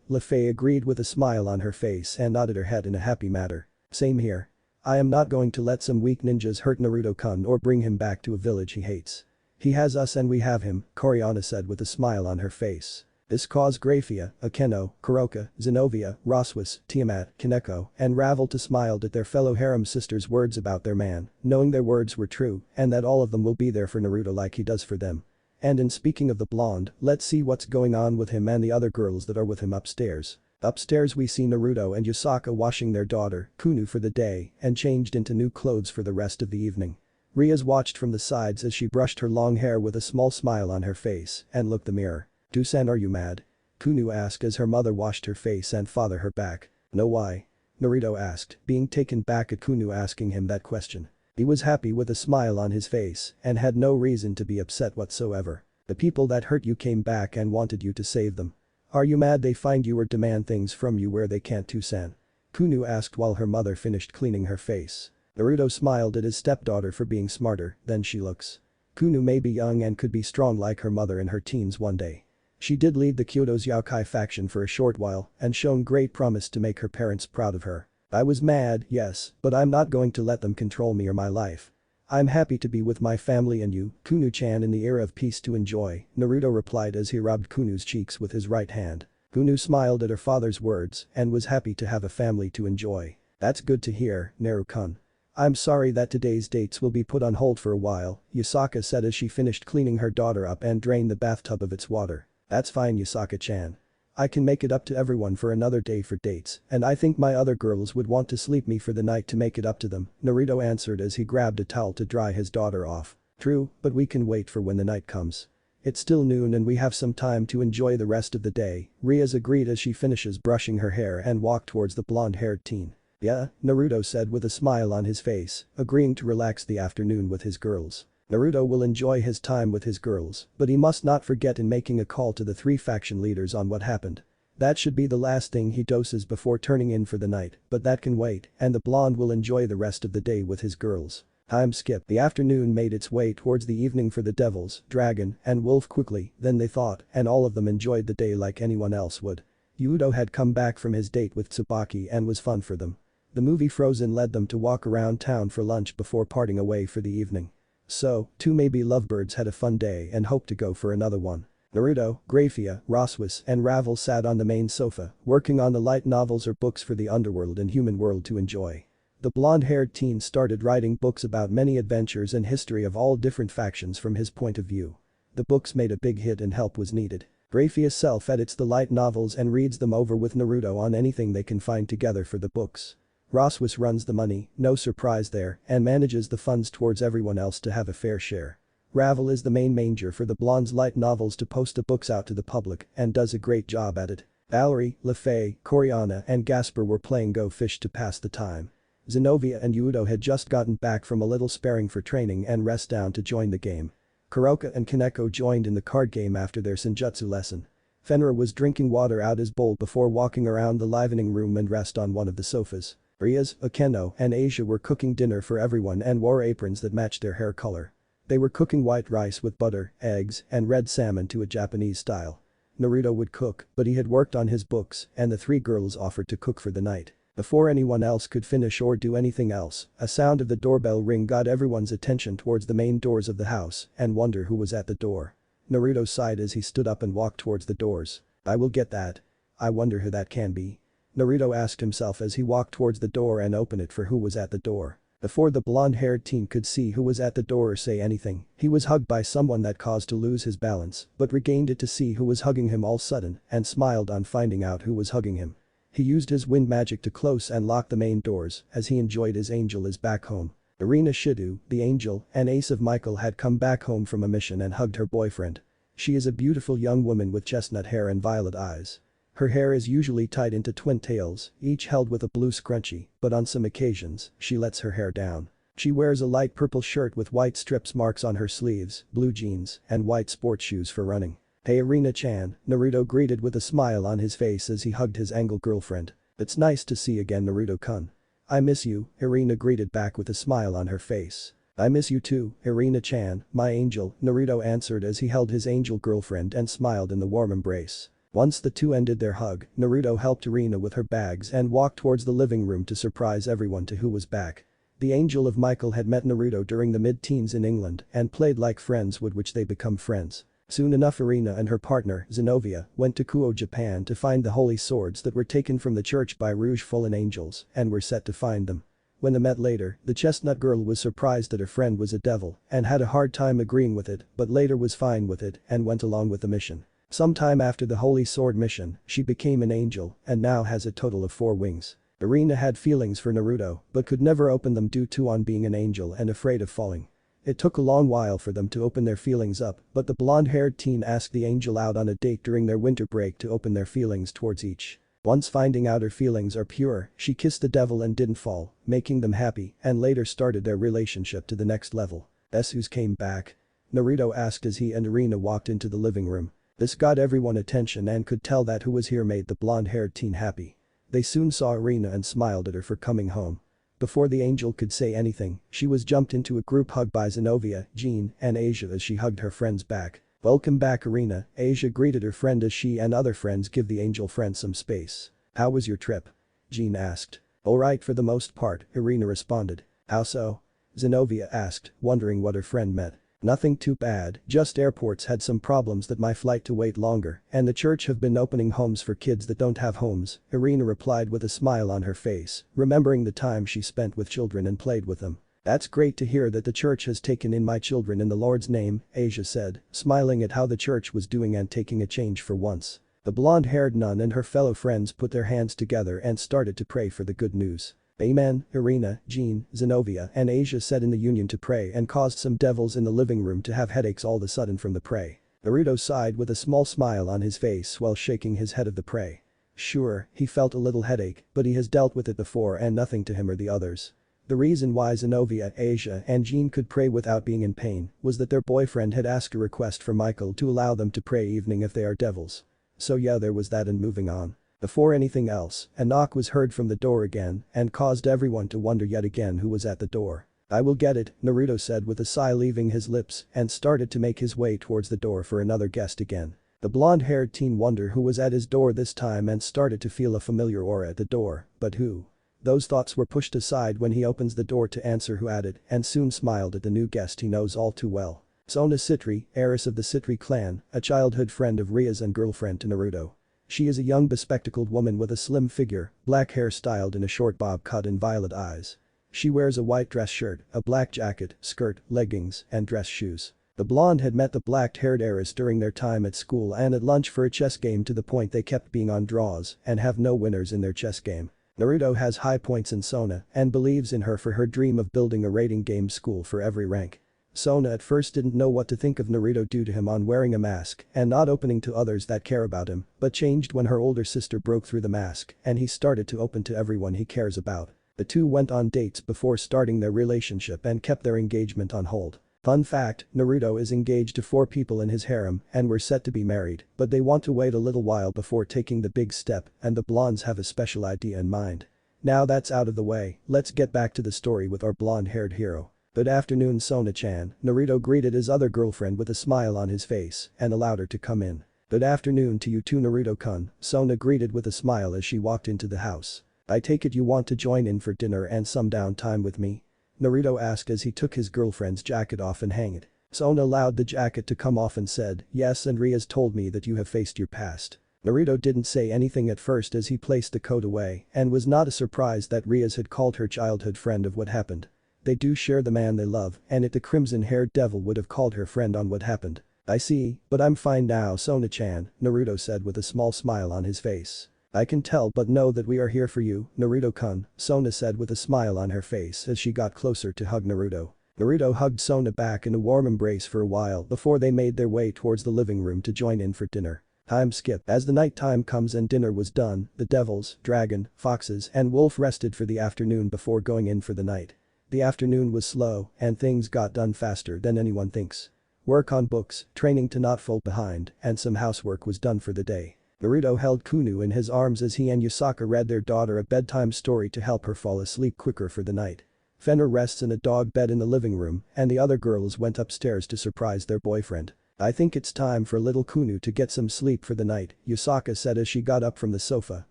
Lefay agreed with a smile on her face and nodded her head in a happy manner. Same here. I am not going to let some weak ninjas hurt Naruto-kun or bring him back to a village he hates. He has us and we have him, Oriana said with a smile on her face. This caused Graia, Akeno, Kuroka, Xenovia, Rossweisse, Tiamat, Kaneko, and Ravel to smile at their fellow harem sisters' words about their man, knowing their words were true and that all of them will be there for Naruto like he does for them. And in speaking of the blonde, let's see what's going on with him and the other girls that are with him upstairs. Upstairs we see Naruto and Yasaka washing their daughter, Kuno for the day and changed into new clothes for the rest of the evening. Rias watched from the sides as she brushed her long hair with a small smile on her face and looked in the mirror. Dusan, are you mad? Kuno asked as her mother washed her face and father her back. No, why? Naruto asked, being taken back at Kuno asking him that question. He was happy with a smile on his face and had no reason to be upset whatsoever. The people that hurt you came back and wanted you to save them. Are you mad they find you or demand things from you where they can't? Dusan? Kuno asked while her mother finished cleaning her face. Naruto smiled at his stepdaughter for being smarter than she looks. Kuno may be young and could be strong like her mother in her teens one day. She did lead the Kyoto's Yaokai faction for a short while and shown great promise to make her parents proud of her. I was mad, yes, but I'm not going to let them control me or my life. I'm happy to be with my family and you, Kuno-chan, in the era of peace to enjoy, Naruto replied as he rubbed Kuno's cheeks with his right hand. Kuno smiled at her father's words and was happy to have a family to enjoy. That's good to hear, Naru-kun. I'm sorry that today's dates will be put on hold for a while, Yasaka said as she finished cleaning her daughter up and drained the bathtub of its water. That's fine, Yasaka-chan. I can make it up to everyone for another day for dates and I think my other girls would want to sleep me for the night to make it up to them, Naruto answered as he grabbed a towel to dry his daughter off. True, but we can wait for when the night comes. It's still noon and we have some time to enjoy the rest of the day, Rias agreed as she finishes brushing her hair and walked towards the blonde-haired teen. Yeah, Naruto said with a smile on his face, agreeing to relax the afternoon with his girls. Naruto will enjoy his time with his girls, but he must not forget in making a call to the 3 faction leaders on what happened. That should be the last thing he doses before turning in for the night, but that can wait and the blonde will enjoy the rest of the day with his girls. Time skip. The afternoon made its way towards the evening for the devils, dragon, and wolf quickly than they thought and all of them enjoyed the day like anyone else would. Yudo had come back from his date with Tsubaki and was fun for them. The movie Frozen led them to walk around town for lunch before parting away for the evening. So, two maybe lovebirds had a fun day and hoped to go for another one. Naruto, Graia, Rossweisse and Ravel sat on the main sofa, working on the light novels or books for the underworld and human world to enjoy. The blonde-haired teen started writing books about many adventures and history of all different factions from his point of view. The books made a big hit and help was needed. Graia self-edits the light novels and reads them over with Naruto on anything they can find together for the books. Rossweisse runs the money, no surprise there, and manages the funds towards everyone else to have a fair share. Ravel is the main manger for the blonde's light novels to post the books out to the public and does a great job at it. Valerie, LeFay, Coriana and Gasper were playing Go Fish to pass the time. Xenovia and Yudo had just gotten back from a little sparring for training and rest down to join the game. Kuroka and Kaneko joined in the card game after their senjutsu lesson. Fenrir was drinking water out his bowl before walking around the livening room and rest on one of the sofas. Rias, Akeno and Asia were cooking dinner for everyone and wore aprons that matched their hair color. They were cooking white rice with butter, eggs, and red salmon to a Japanese style. Naruto would cook, but he had worked on his books and the three girls offered to cook for the night. Before anyone else could finish or do anything else, a sound of the doorbell ring got everyone's attention towards the main doors of the house and wonder who was at the door. Naruto sighed as he stood up and walked towards the doors. I will get that. I wonder who that can be. Naruto asked himself as he walked towards the door and opened it for who was at the door. Before the blonde-haired teen could see who was at the door or say anything, he was hugged by someone that caused to lose his balance, but regained it to see who was hugging him all sudden and smiled on finding out who was hugging him. He used his wind magic to close and lock the main doors as he enjoyed his angel is back home. Irina Shido, the angel, and ace of Michael had come back home from a mission and hugged her boyfriend. She is a beautiful young woman with chestnut hair and violet eyes. Her hair is usually tied into twin tails, each held with a blue scrunchie, but on some occasions, she lets her hair down. She wears a light purple shirt with white strips marks on her sleeves, blue jeans, and white sports shoes for running. Hey Irina-chan, Naruto greeted with a smile on his face as he hugged his angle girlfriend. It's nice to see again Naruto-kun. I miss you, Irina greeted back with a smile on her face. I miss you too, Irina-chan, my angel, Naruto answered as he held his angel girlfriend and smiled in the warm embrace. Once the two ended their hug, Naruto helped Irina with her bags and walked towards the living room to surprise everyone to who was back. The angel of Michael had met Naruto during the mid-teens in England and played like friends would which they become friends. Soon enough Irina and her partner, Xenovia, went to Kuo, Japan to find the holy swords that were taken from the church by Rouge fallen angels and were set to find them. When they met later, the chestnut girl was surprised that her friend was a devil and had a hard time agreeing with it but later was fine with it and went along with the mission. Sometime after the Holy Sword mission, she became an angel and now has a total of 4 wings. Irina had feelings for Naruto but could never open them due to on being an angel and afraid of falling. It took a long while for them to open their feelings up, but the blonde-haired teen asked the angel out on a date during their winter break to open their feelings towards each. Once finding out her feelings are pure, she kissed the devil and didn't fall, making them happy and later started their relationship to the next level. Who's came back? Naruto asked as he and Irina walked into the living room. This got everyone attention and could tell that who was here made the blonde-haired teen happy. They soon saw Irina and smiled at her for coming home. Before the angel could say anything, she was jumped into a group hug by Xenovia, Jean, and Asia as she hugged her friends back. Welcome back Irina, Asia greeted her friend as she and other friends give the angel friend some space. How was your trip? Jean asked. Alright for the most part, Irina responded. How so? Xenovia asked, wondering what her friend meant. Nothing too bad, just airports had some problems that my flight to wait longer and the church have been opening homes for kids that don't have homes, Irina replied with a smile on her face, remembering the time she spent with children and played with them. That's great to hear that the church has taken in my children in the Lord's name, Asia said, smiling at how the church was doing and taking a change for once. The blonde-haired nun and her fellow friends put their hands together and started to pray for the good news. Amen, Irina, Jean, Xenovia and Asia said in the union to pray and caused some devils in the living room to have headaches all of a sudden from the pray. Naruto sighed with a small smile on his face while shaking his head of the pray. Sure, he felt a little headache, but he has dealt with it before and nothing to him or the others. The reason why Xenovia, Asia and Jean could pray without being in pain was that their boyfriend had asked a request for Michael to allow them to pray evening if they are devils. So yeah, there was that and moving on. Before anything else, a knock was heard from the door again and caused everyone to wonder yet again who was at the door. I will get it, Naruto said with a sigh leaving his lips and started to make his way towards the door for another guest again. The blonde-haired teen wondered who was at his door this time and started to feel a familiar aura at the door, but who? Those thoughts were pushed aside when he opens the door to answer who added and soon smiled at the new guest he knows all too well. Sona Citri, heiress of the Citri clan, a childhood friend of Rias and girlfriend to Naruto. She is a young bespectacled woman with a slim figure, black hair styled in a short bob cut and violet eyes. She wears a white dress shirt, a black jacket, skirt, leggings, and dress shoes. The blonde had met the black-haired heiress during their time at school and at lunch for a chess game to the point they kept being on draws and have no winners in their chess game. Naruto has high points in Sona and believes in her for her dream of building a rating game school for every rank. Sona at first didn't know what to think of Naruto due to him on wearing a mask and not opening to others that care about him, but changed when her older sister broke through the mask and he started to open to everyone he cares about. The two went on dates before starting their relationship and kept their engagement on hold. Fun fact, Naruto is engaged to 4 people in his harem and were set to be married, but they want to wait a little while before taking the big step and the blondes have a special idea in mind. Now that's out of the way, let's get back to the story with our blonde-haired hero. Good afternoon Sona-chan, Naruto greeted his other girlfriend with a smile on his face and allowed her to come in. Good afternoon to you too Naruto-kun, Sona greeted with a smile as she walked into the house. I take it you want to join in for dinner and some downtime with me? Naruto asked as he took his girlfriend's jacket off and hung it. Sona allowed the jacket to come off and said, yes and Rias told me that you have faced your past. Naruto didn't say anything at first as he placed the coat away and was not surprised that Rias had called her childhood friend of what happened. They do share the man they love and if the crimson-haired devil would have called her friend on what happened. I see, but I'm fine now Sona-chan, Naruto said with a small smile on his face. I can tell but know that we are here for you, Naruto-kun, Sona said with a smile on her face as she got closer to hug Naruto. Naruto hugged Sona back in a warm embrace for a while before they made their way towards the living room to join in for dinner. Time skip. As the night time comes and dinner was done, the devils, dragon, foxes and wolf rested for the afternoon before going in for the night. The afternoon was slow and things got done faster than anyone thinks. Work on books, training to not fall behind, and some housework was done for the day. Naruto held Kuno in his arms as he and Yasaka read their daughter a bedtime story to help her fall asleep quicker for the night. Fenrir rests in a dog bed in the living room and the other girls went upstairs to surprise their boyfriend. I think it's time for little Kuno to get some sleep for the night, Yasaka said as she got up from the sofa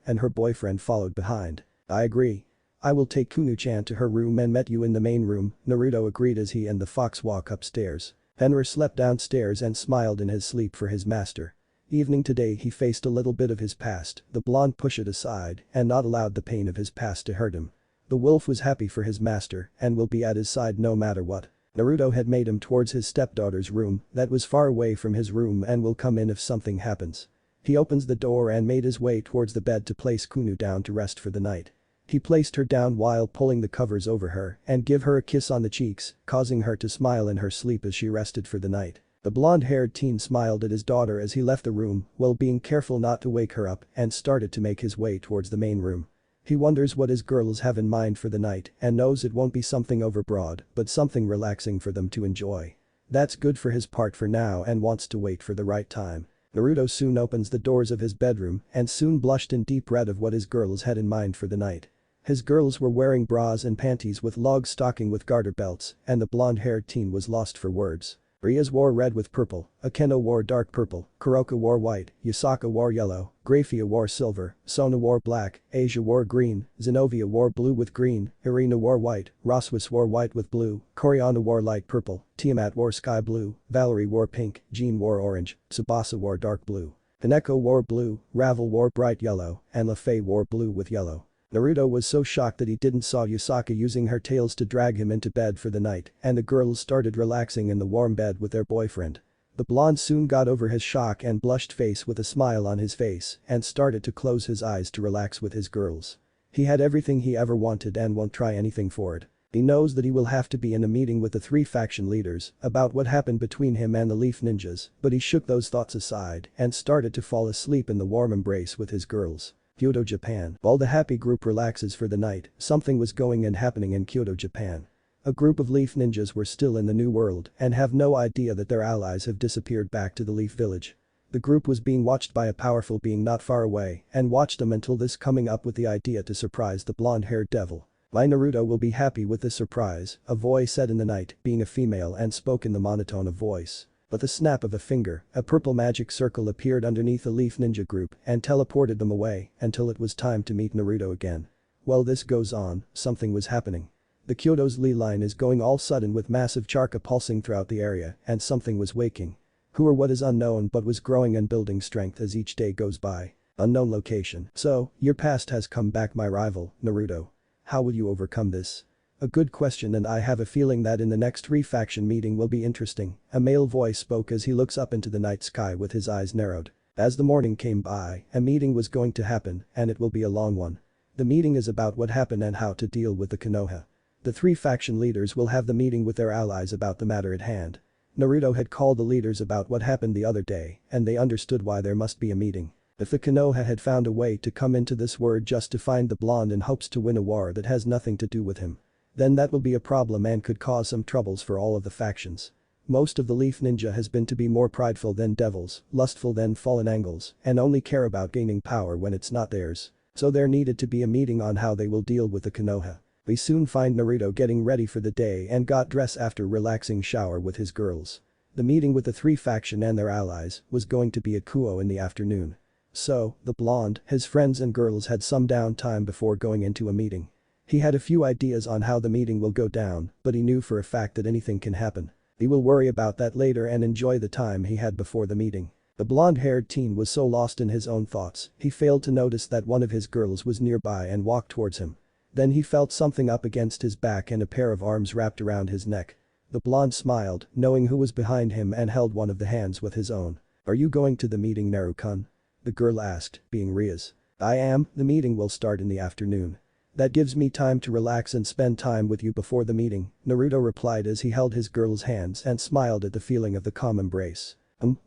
and her boyfriend followed behind. I agree. I will take Kuno-chan to her room and met you in the main room, Naruto agreed as he and the fox walk upstairs. Fenrir slept downstairs and smiled in his sleep for his master. Evening today he faced a little bit of his past, the blonde pushed it aside and not allowed the pain of his past to hurt him. The wolf was happy for his master and will be at his side no matter what. Naruto had made him towards his stepdaughter's room that was far away from his room and will come in if something happens. He opens the door and made his way towards the bed to place Kuno down to rest for the night. He placed her down while pulling the covers over her and give her a kiss on the cheeks, causing her to smile in her sleep as she rested for the night. The blonde-haired teen smiled at his daughter as he left the room while being careful not to wake her up and started to make his way towards the main room. He wonders what his girls have in mind for the night and knows it won't be something overbroad but something relaxing for them to enjoy. That's good for his part for now and wants to wait for the right time. Naruto soon opens the doors of his bedroom and soon blushed in deep red of what his girls had in mind for the night. His girls were wearing bras and panties with log stocking with garter belts and the blonde-haired teen was lost for words. Rias wore red with purple, Akeno wore dark purple, Kuroka wore white, Yasaka wore yellow, Graia wore silver, Sona wore black, Asia wore green, Xenovia wore blue with green, Irina wore white, Rossweisse wore white with blue, Coriana wore light purple, Tiamat wore sky blue, Valerie wore pink, Jean wore orange, Tsubasa wore dark blue. Kaneko wore blue, Ravel wore bright yellow, and Lafay wore blue with yellow. Naruto was so shocked that he didn't saw Yasaka using her tails to drag him into bed for the night and the girls started relaxing in the warm bed with their boyfriend. The blonde soon got over his shock and blushed face with a smile on his face and started to close his eyes to relax with his girls. He had everything he ever wanted and won't try anything for it. He knows that he will have to be in a meeting with the 3 faction leaders about what happened between him and the Leaf Ninjas, but he shook those thoughts aside and started to fall asleep in the warm embrace with his girls. Kyoto, Japan. While the happy group relaxes for the night, something was going and happening in Kyoto, Japan. A group of Leaf Ninjas were still in the New World and have no idea that their allies have disappeared back to the Leaf Village. The group was being watched by a powerful being not far away and watched them until this coming up with the idea to surprise the blonde-haired devil. My Naruto will be happy with this surprise, a voice said in the night, being a female and spoke in the monotone of voice. But the snap of a finger, a purple magic circle appeared underneath the Leaf Ninja group and teleported them away until it was time to meet Naruto again. While this goes on, something was happening. The Kyoto's Lee line is going all sudden with massive charka pulsing throughout the area and something was waking. Who or what is unknown but was growing and building strength as each day goes by. Unknown location. So, your past has come back, my rival, Naruto. How will you overcome this? A good question, and I have a feeling that in the next re-faction meeting will be interesting, a male voice spoke as he looks up into the night sky with his eyes narrowed. As the morning came by, a meeting was going to happen and it will be a long one. The meeting is about what happened and how to deal with the Konoha. The 3 faction leaders will have the meeting with their allies about the matter at hand. Naruto had called the leaders about what happened the other day and they understood why there must be a meeting. If the Konoha had found a way to come into this world just to find the blonde in hopes to win a war that has nothing to do with him, then that will be a problem and could cause some troubles for all of the factions. Most of the Leaf Ninja has been to be more prideful than devils, lustful than fallen angels, and only care about gaining power when it's not theirs. So there needed to be a meeting on how they will deal with the Konoha. We soon find Naruto getting ready for the day and got dressed after relaxing shower with his girls. The meeting with the 3 faction and their allies was going to be at Kuo in the afternoon. So, the blonde, his friends and girls had some downtime before going into a meeting. He had a few ideas on how the meeting will go down, but he knew for a fact that anything can happen. He will worry about that later and enjoy the time he had before the meeting. The blonde-haired teen was so lost in his own thoughts, he failed to notice that one of his girls was nearby and walked towards him. Then he felt something up against his back and a pair of arms wrapped around his neck. The blonde smiled, knowing who was behind him and held one of the hands with his own. "Are you going to the meeting, Naru-kun?" the girl asked, being Rias. "I am, the meeting will start in the afternoon. That gives me time to relax and spend time with you before the meeting," Naruto replied as he held his girl's hands and smiled at the feeling of the calm embrace.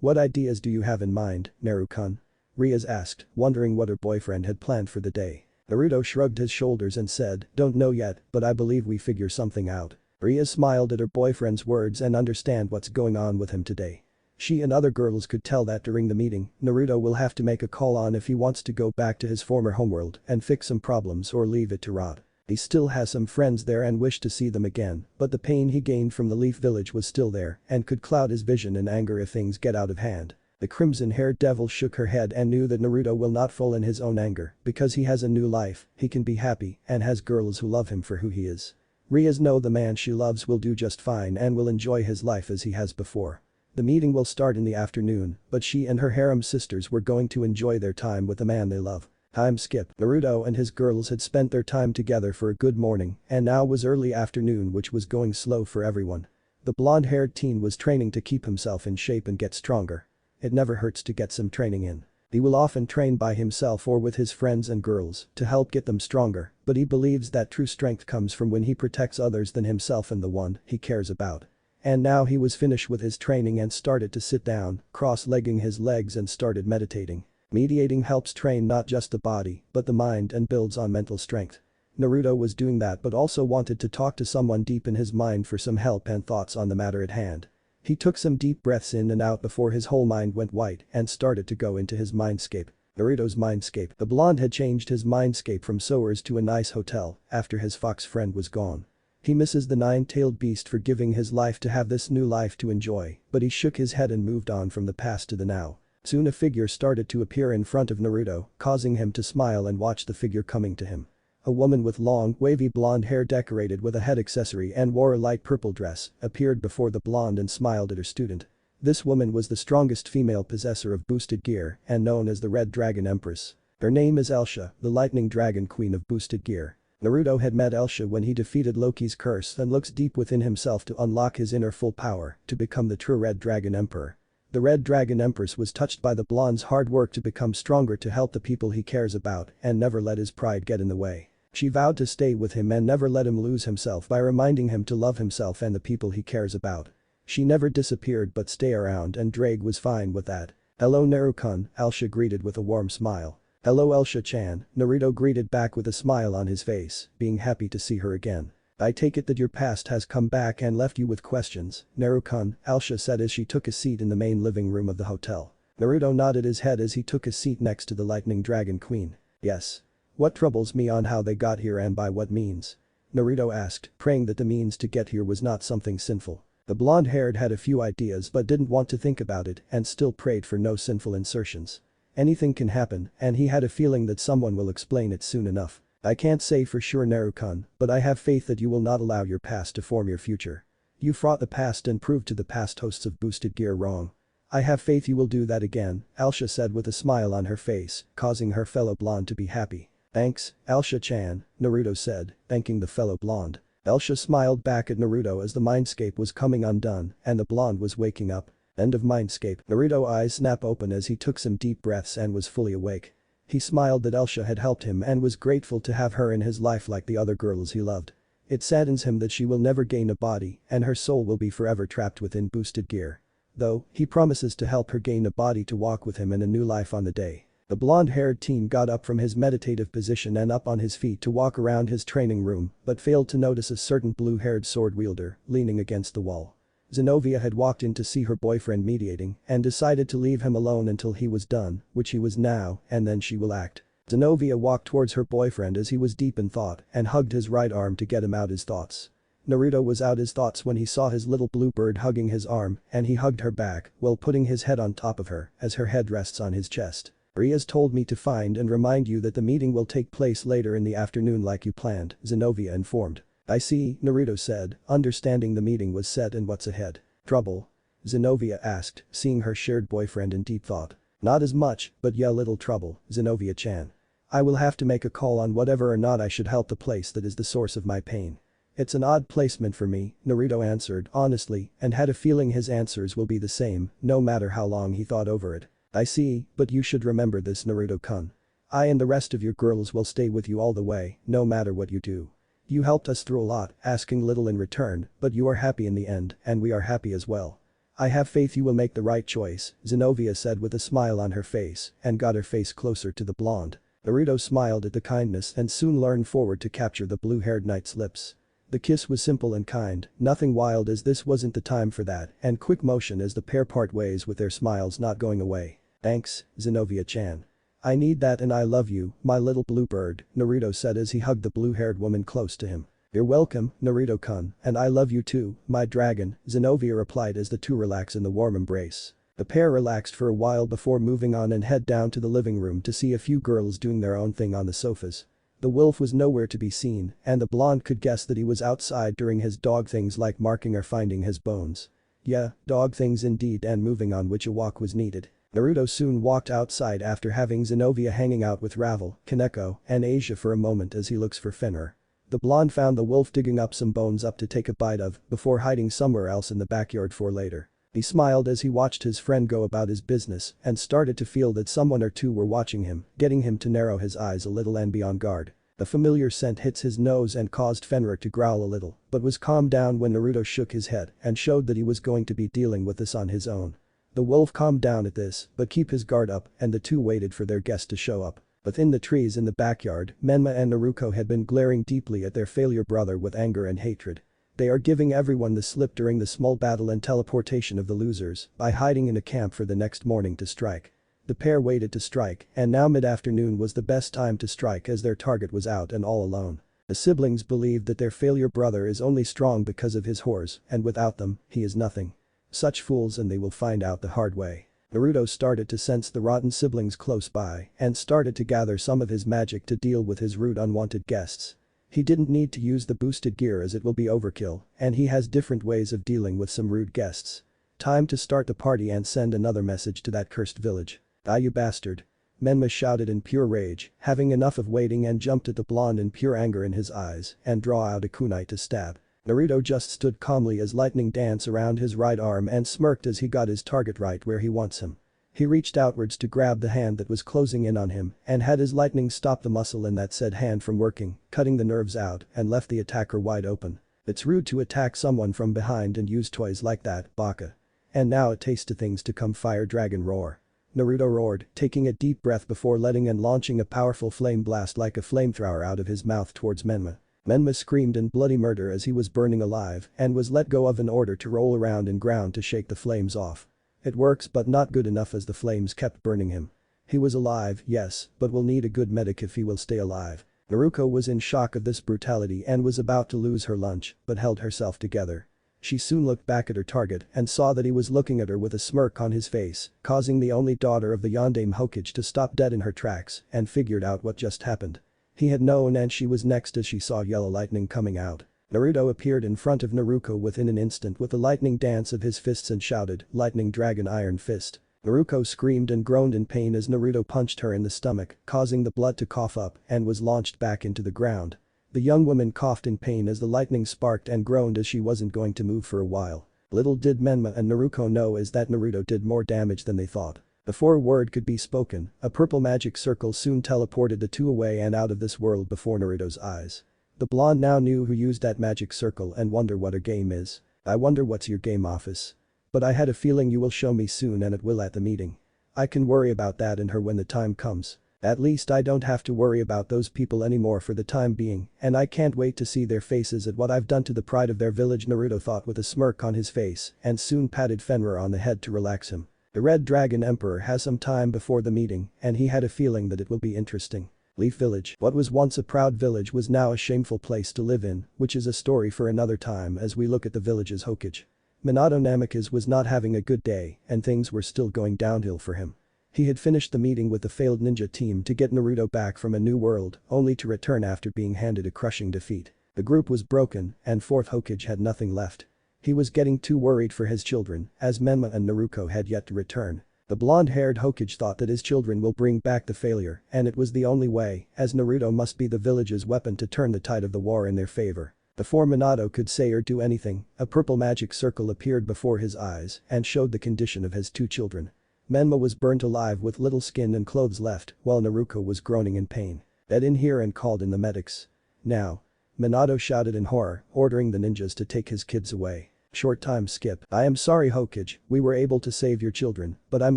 What ideas do you have in mind, Naru-kun?" Rias asked, wondering what her boyfriend had planned for the day. Naruto shrugged his shoulders and said, "Don't know yet, but I believe we figure something out." Rias smiled at her boyfriend's words and understand what's going on with him today. She and other girls could tell that during the meeting, Naruto will have to make a call on if he wants to go back to his former homeworld and fix some problems or leave it to rot. He still has some friends there and wished to see them again, but the pain he gained from the Leaf Village was still there and could cloud his vision in anger if things get out of hand. The crimson-haired devil shook her head and knew that Naruto will not fall in his own anger because he has a new life, he can be happy and has girls who love him for who he is. Rias knows the man she loves will do just fine and will enjoy his life as he has before. The meeting will start in the afternoon, but she and her harem sisters were going to enjoy their time with the man they love. Time skip. Naruto and his girls had spent their time together for a good morning and now was early afternoon, which was going slow for everyone. The blonde-haired teen was training to keep himself in shape and get stronger. It never hurts to get some training in. He will often train by himself or with his friends and girls to help get them stronger, but he believes that true strength comes from when he protects others than himself and the one he cares about. And now he was finished with his training and started to sit down, cross-legging his legs and started meditating. Meditating helps train not just the body, but the mind and builds on mental strength. Naruto was doing that but also wanted to talk to someone deep in his mind for some help and thoughts on the matter at hand. He took some deep breaths in and out before his whole mind went white and started to go into his mindscape. Naruto's mindscape. The blonde had changed his mindscape from Sora's to a nice hotel after his fox friend was gone. He misses the 9-tailed beast for giving his life to have this new life to enjoy, but he shook his head and moved on from the past to the now. Soon a figure started to appear in front of Naruto, causing him to smile and watch the figure coming to him. A woman with long, wavy blonde hair decorated with a head accessory and wore a light purple dress appeared before the blonde and smiled at her student. This woman was the strongest female possessor of boosted gear and known as the Red Dragon Empress. Her name is Elsha, the lightning dragon queen of boosted gear. Naruto had met Elsha when he defeated Loki's curse and looks deep within himself to unlock his inner full power to become the true Red Dragon Emperor. The Red Dragon Empress was touched by the blonde's hard work to become stronger to help the people he cares about and never let his pride get in the way. She vowed to stay with him and never let him lose himself by reminding him to love himself and the people he cares about. She never disappeared but stay around and Drake was fine with that. "Hello Naru-kun," Elsha greeted with a warm smile. "Hello Elsha-chan," Naruto greeted back with a smile on his face, being happy to see her again. "I take it that your past has come back and left you with questions, Naru-kun," Elsha said as she took a seat in the main living room of the hotel. Naruto nodded his head as he took a seat next to the lightning dragon queen. "Yes. What troubles me on how they got here and by what means?" Naruto asked, praying that the means to get here was not something sinful. The blonde-haired had a few ideas but didn't want to think about it and still prayed for no sinful insertions. Anything can happen, and he had a feeling that someone will explain it soon enough. I can't say for sure Naruto-kun, but I have faith that you will not allow your past to form your future. You fought the past and proved to the past hosts of Boosted Gear wrong. I have faith you will do that again, Aisha said with a smile on her face, causing her fellow blonde to be happy. Thanks, Aisha-chan, Naruto said, thanking the fellow blonde. Aisha smiled back at Naruto as the mindscape was coming undone and the blonde was waking up. End of mindscape. Naruto's eyes snap open as he took some deep breaths and was fully awake. He smiled that Aisha had helped him and was grateful to have her in his life like the other girls he loved. It saddens him that she will never gain a body and her soul will be forever trapped within Boosted Gear. Though, he promises to help her gain a body to walk with him in a new life on the day. The blonde-haired teen got up from his meditative position and up on his feet to walk around his training room but failed to notice a certain blue-haired sword wielder leaning against the wall. Xenovia had walked in to see her boyfriend mediating and decided to leave him alone until he was done, which he was now, and then she will act. Xenovia walked towards her boyfriend as he was deep in thought and hugged his right arm to get him out his thoughts. Naruto was out his thoughts when he saw his little blue bird hugging his arm and he hugged her back while putting his head on top of her as her head rests on his chest. Rias told me to find and remind you that the meeting will take place later in the afternoon like you planned, Xenovia informed. I see, Naruto said, understanding the meeting was set and what's ahead. Trouble? Xenovia asked, seeing her shared boyfriend in deep thought. Not as much, but yeah, little trouble, Xenovia-chan. I will have to make a call on whether or not I should help the place that is the source of my pain. It's an odd placement for me, Naruto answered honestly and had a feeling his answers will be the same no matter how long he thought over it. I see, but you should remember this, Naruto-kun. I and the rest of your girls will stay with you all the way, no matter what you do. You helped us through a lot, asking little in return, but you are happy in the end, and we are happy as well. I have faith you will make the right choice, Xenovia said with a smile on her face and got her face closer to the blonde. Naruto smiled at the kindness and soon leaned forward to capture the blue-haired knight's lips. The kiss was simple and kind, nothing wild as this wasn't the time for that, and quick motion as the pair part ways with their smiles not going away. Thanks, Xenovia-chan. I need that and I love you, my little blue bird, Naruto said as he hugged the blue-haired woman close to him. You're welcome, Naruto-kun, and I love you too, my dragon, Xenovia replied as the two relax in the warm embrace. The pair relaxed for a while before moving on and head down to the living room to see a few girls doing their own thing on the sofas. The wolf was nowhere to be seen, and the blonde could guess that he was outside doing his dog things like marking or finding his bones. Yeah, dog things indeed, and moving on which a walk was needed. Naruto soon walked outside after having Xenovia hanging out with Ravel, Kaneko, and Asia for a moment as he looks for Fenrir. The blonde found the wolf digging up some bones up to take a bite of before hiding somewhere else in the backyard for later. He smiled as he watched his friend go about his business and started to feel that someone or two were watching him, getting him to narrow his eyes a little and be on guard. The familiar scent hits his nose and caused Fenrir to growl a little, but was calmed down when Naruto shook his head and showed that he was going to be dealing with this on his own. The wolf calmed down at this, but keep his guard up and the two waited for their guest to show up. Within the trees in the backyard, Menma and Naruto had been glaring deeply at their failure brother with anger and hatred. They are giving everyone the slip during the small battle and teleportation of the losers by hiding in a camp for the next morning to strike. The pair waited to strike, and now mid-afternoon was the best time to strike as their target was out and all alone. The siblings believed that their failure brother is only strong because of his horse, and without them, he is nothing. Such fools, and they will find out the hard way. Naruto started to sense the rotten siblings close by and started to gather some of his magic to deal with his rude unwanted guests. He didn't need to use the boosted gear as it will be overkill, and he has different ways of dealing with some rude guests. Time to start the party and send another message to that cursed village. Die, you bastard. Menma shouted in pure rage, having enough of waiting, and jumped at the blonde in pure anger in his eyes and draw out a kunai to stab. Naruto just stood calmly as lightning danced around his right arm and smirked as he got his target right where he wants him. He reached outwards to grab the hand that was closing in on him and had his lightning stop the muscle in that said hand from working, cutting the nerves out and left the attacker wide open. It's rude to attack someone from behind and use toys like that, baka. And now a taste to things to come, fire dragon roar. Naruto roared, taking a deep breath before letting and launching a powerful flame blast like a flamethrower out of his mouth towards Menma. Menma screamed in bloody murder as he was burning alive and was let go of in order to roll around in ground to shake the flames off. It works but not good enough as the flames kept burning him. He was alive, yes, but will need a good medic if he will stay alive. Naruto was in shock of this brutality and was about to lose her lunch, but held herself together. She soon looked back at her target and saw that he was looking at her with a smirk on his face, causing the only daughter of the Yondaime Hokage to stop dead in her tracks and figured out what just happened. He had known and she was next as she saw yellow lightning coming out. Naruto appeared in front of Naruto within an instant with a lightning dance of his fists and shouted, "Lightning Dragon Iron Fist." Naruto screamed and groaned in pain as Naruto punched her in the stomach, causing the blood to cough up and was launched back into the ground. The young woman coughed in pain as the lightning sparked and groaned as she wasn't going to move for a while. Little did Menma and Naruto know is that Naruto did more damage than they thought. Before a word could be spoken, a purple magic circle soon teleported the two away and out of this world before Naruto's eyes. The blonde now knew who used that magic circle and wonder what her game is. "I wonder what's your game, office. But I had a feeling you will show me soon and it will at the meeting. I can worry about that and her when the time comes. At least I don't have to worry about those people anymore for the time being, and I can't wait to see their faces at what I've done to the pride of their village," Naruto thought with a smirk on his face and soon patted Fenrir on the head to relax him. The Red Dragon Emperor has some time before the meeting and he had a feeling that it will be interesting. Leaf Village. What was once a proud village was now a shameful place to live in, which is a story for another time as we look at the village's Hokage. Minato Namikaze was not having a good day and things were still going downhill for him. He had finished the meeting with the failed ninja team to get Naruto back from a new world, only to return after being handed a crushing defeat. The group was broken and fourth Hokage had nothing left. He was getting too worried for his children as Menma and Naruto had yet to return. The blonde-haired Hokage thought that his children will bring back the failure and it was the only way as Naruto must be the village's weapon to turn the tide of the war in their favor. Before Minato could say or do anything, a purple magic circle appeared before his eyes and showed the condition of his two children. Menma was burnt alive with little skin and clothes left while Naruto was groaning in pain. "Get in here and called in the medics. Now." Minato shouted in horror, ordering the ninjas to take his kids away. Short time skip. "I am sorry Hokage, we were able to save your children, but I'm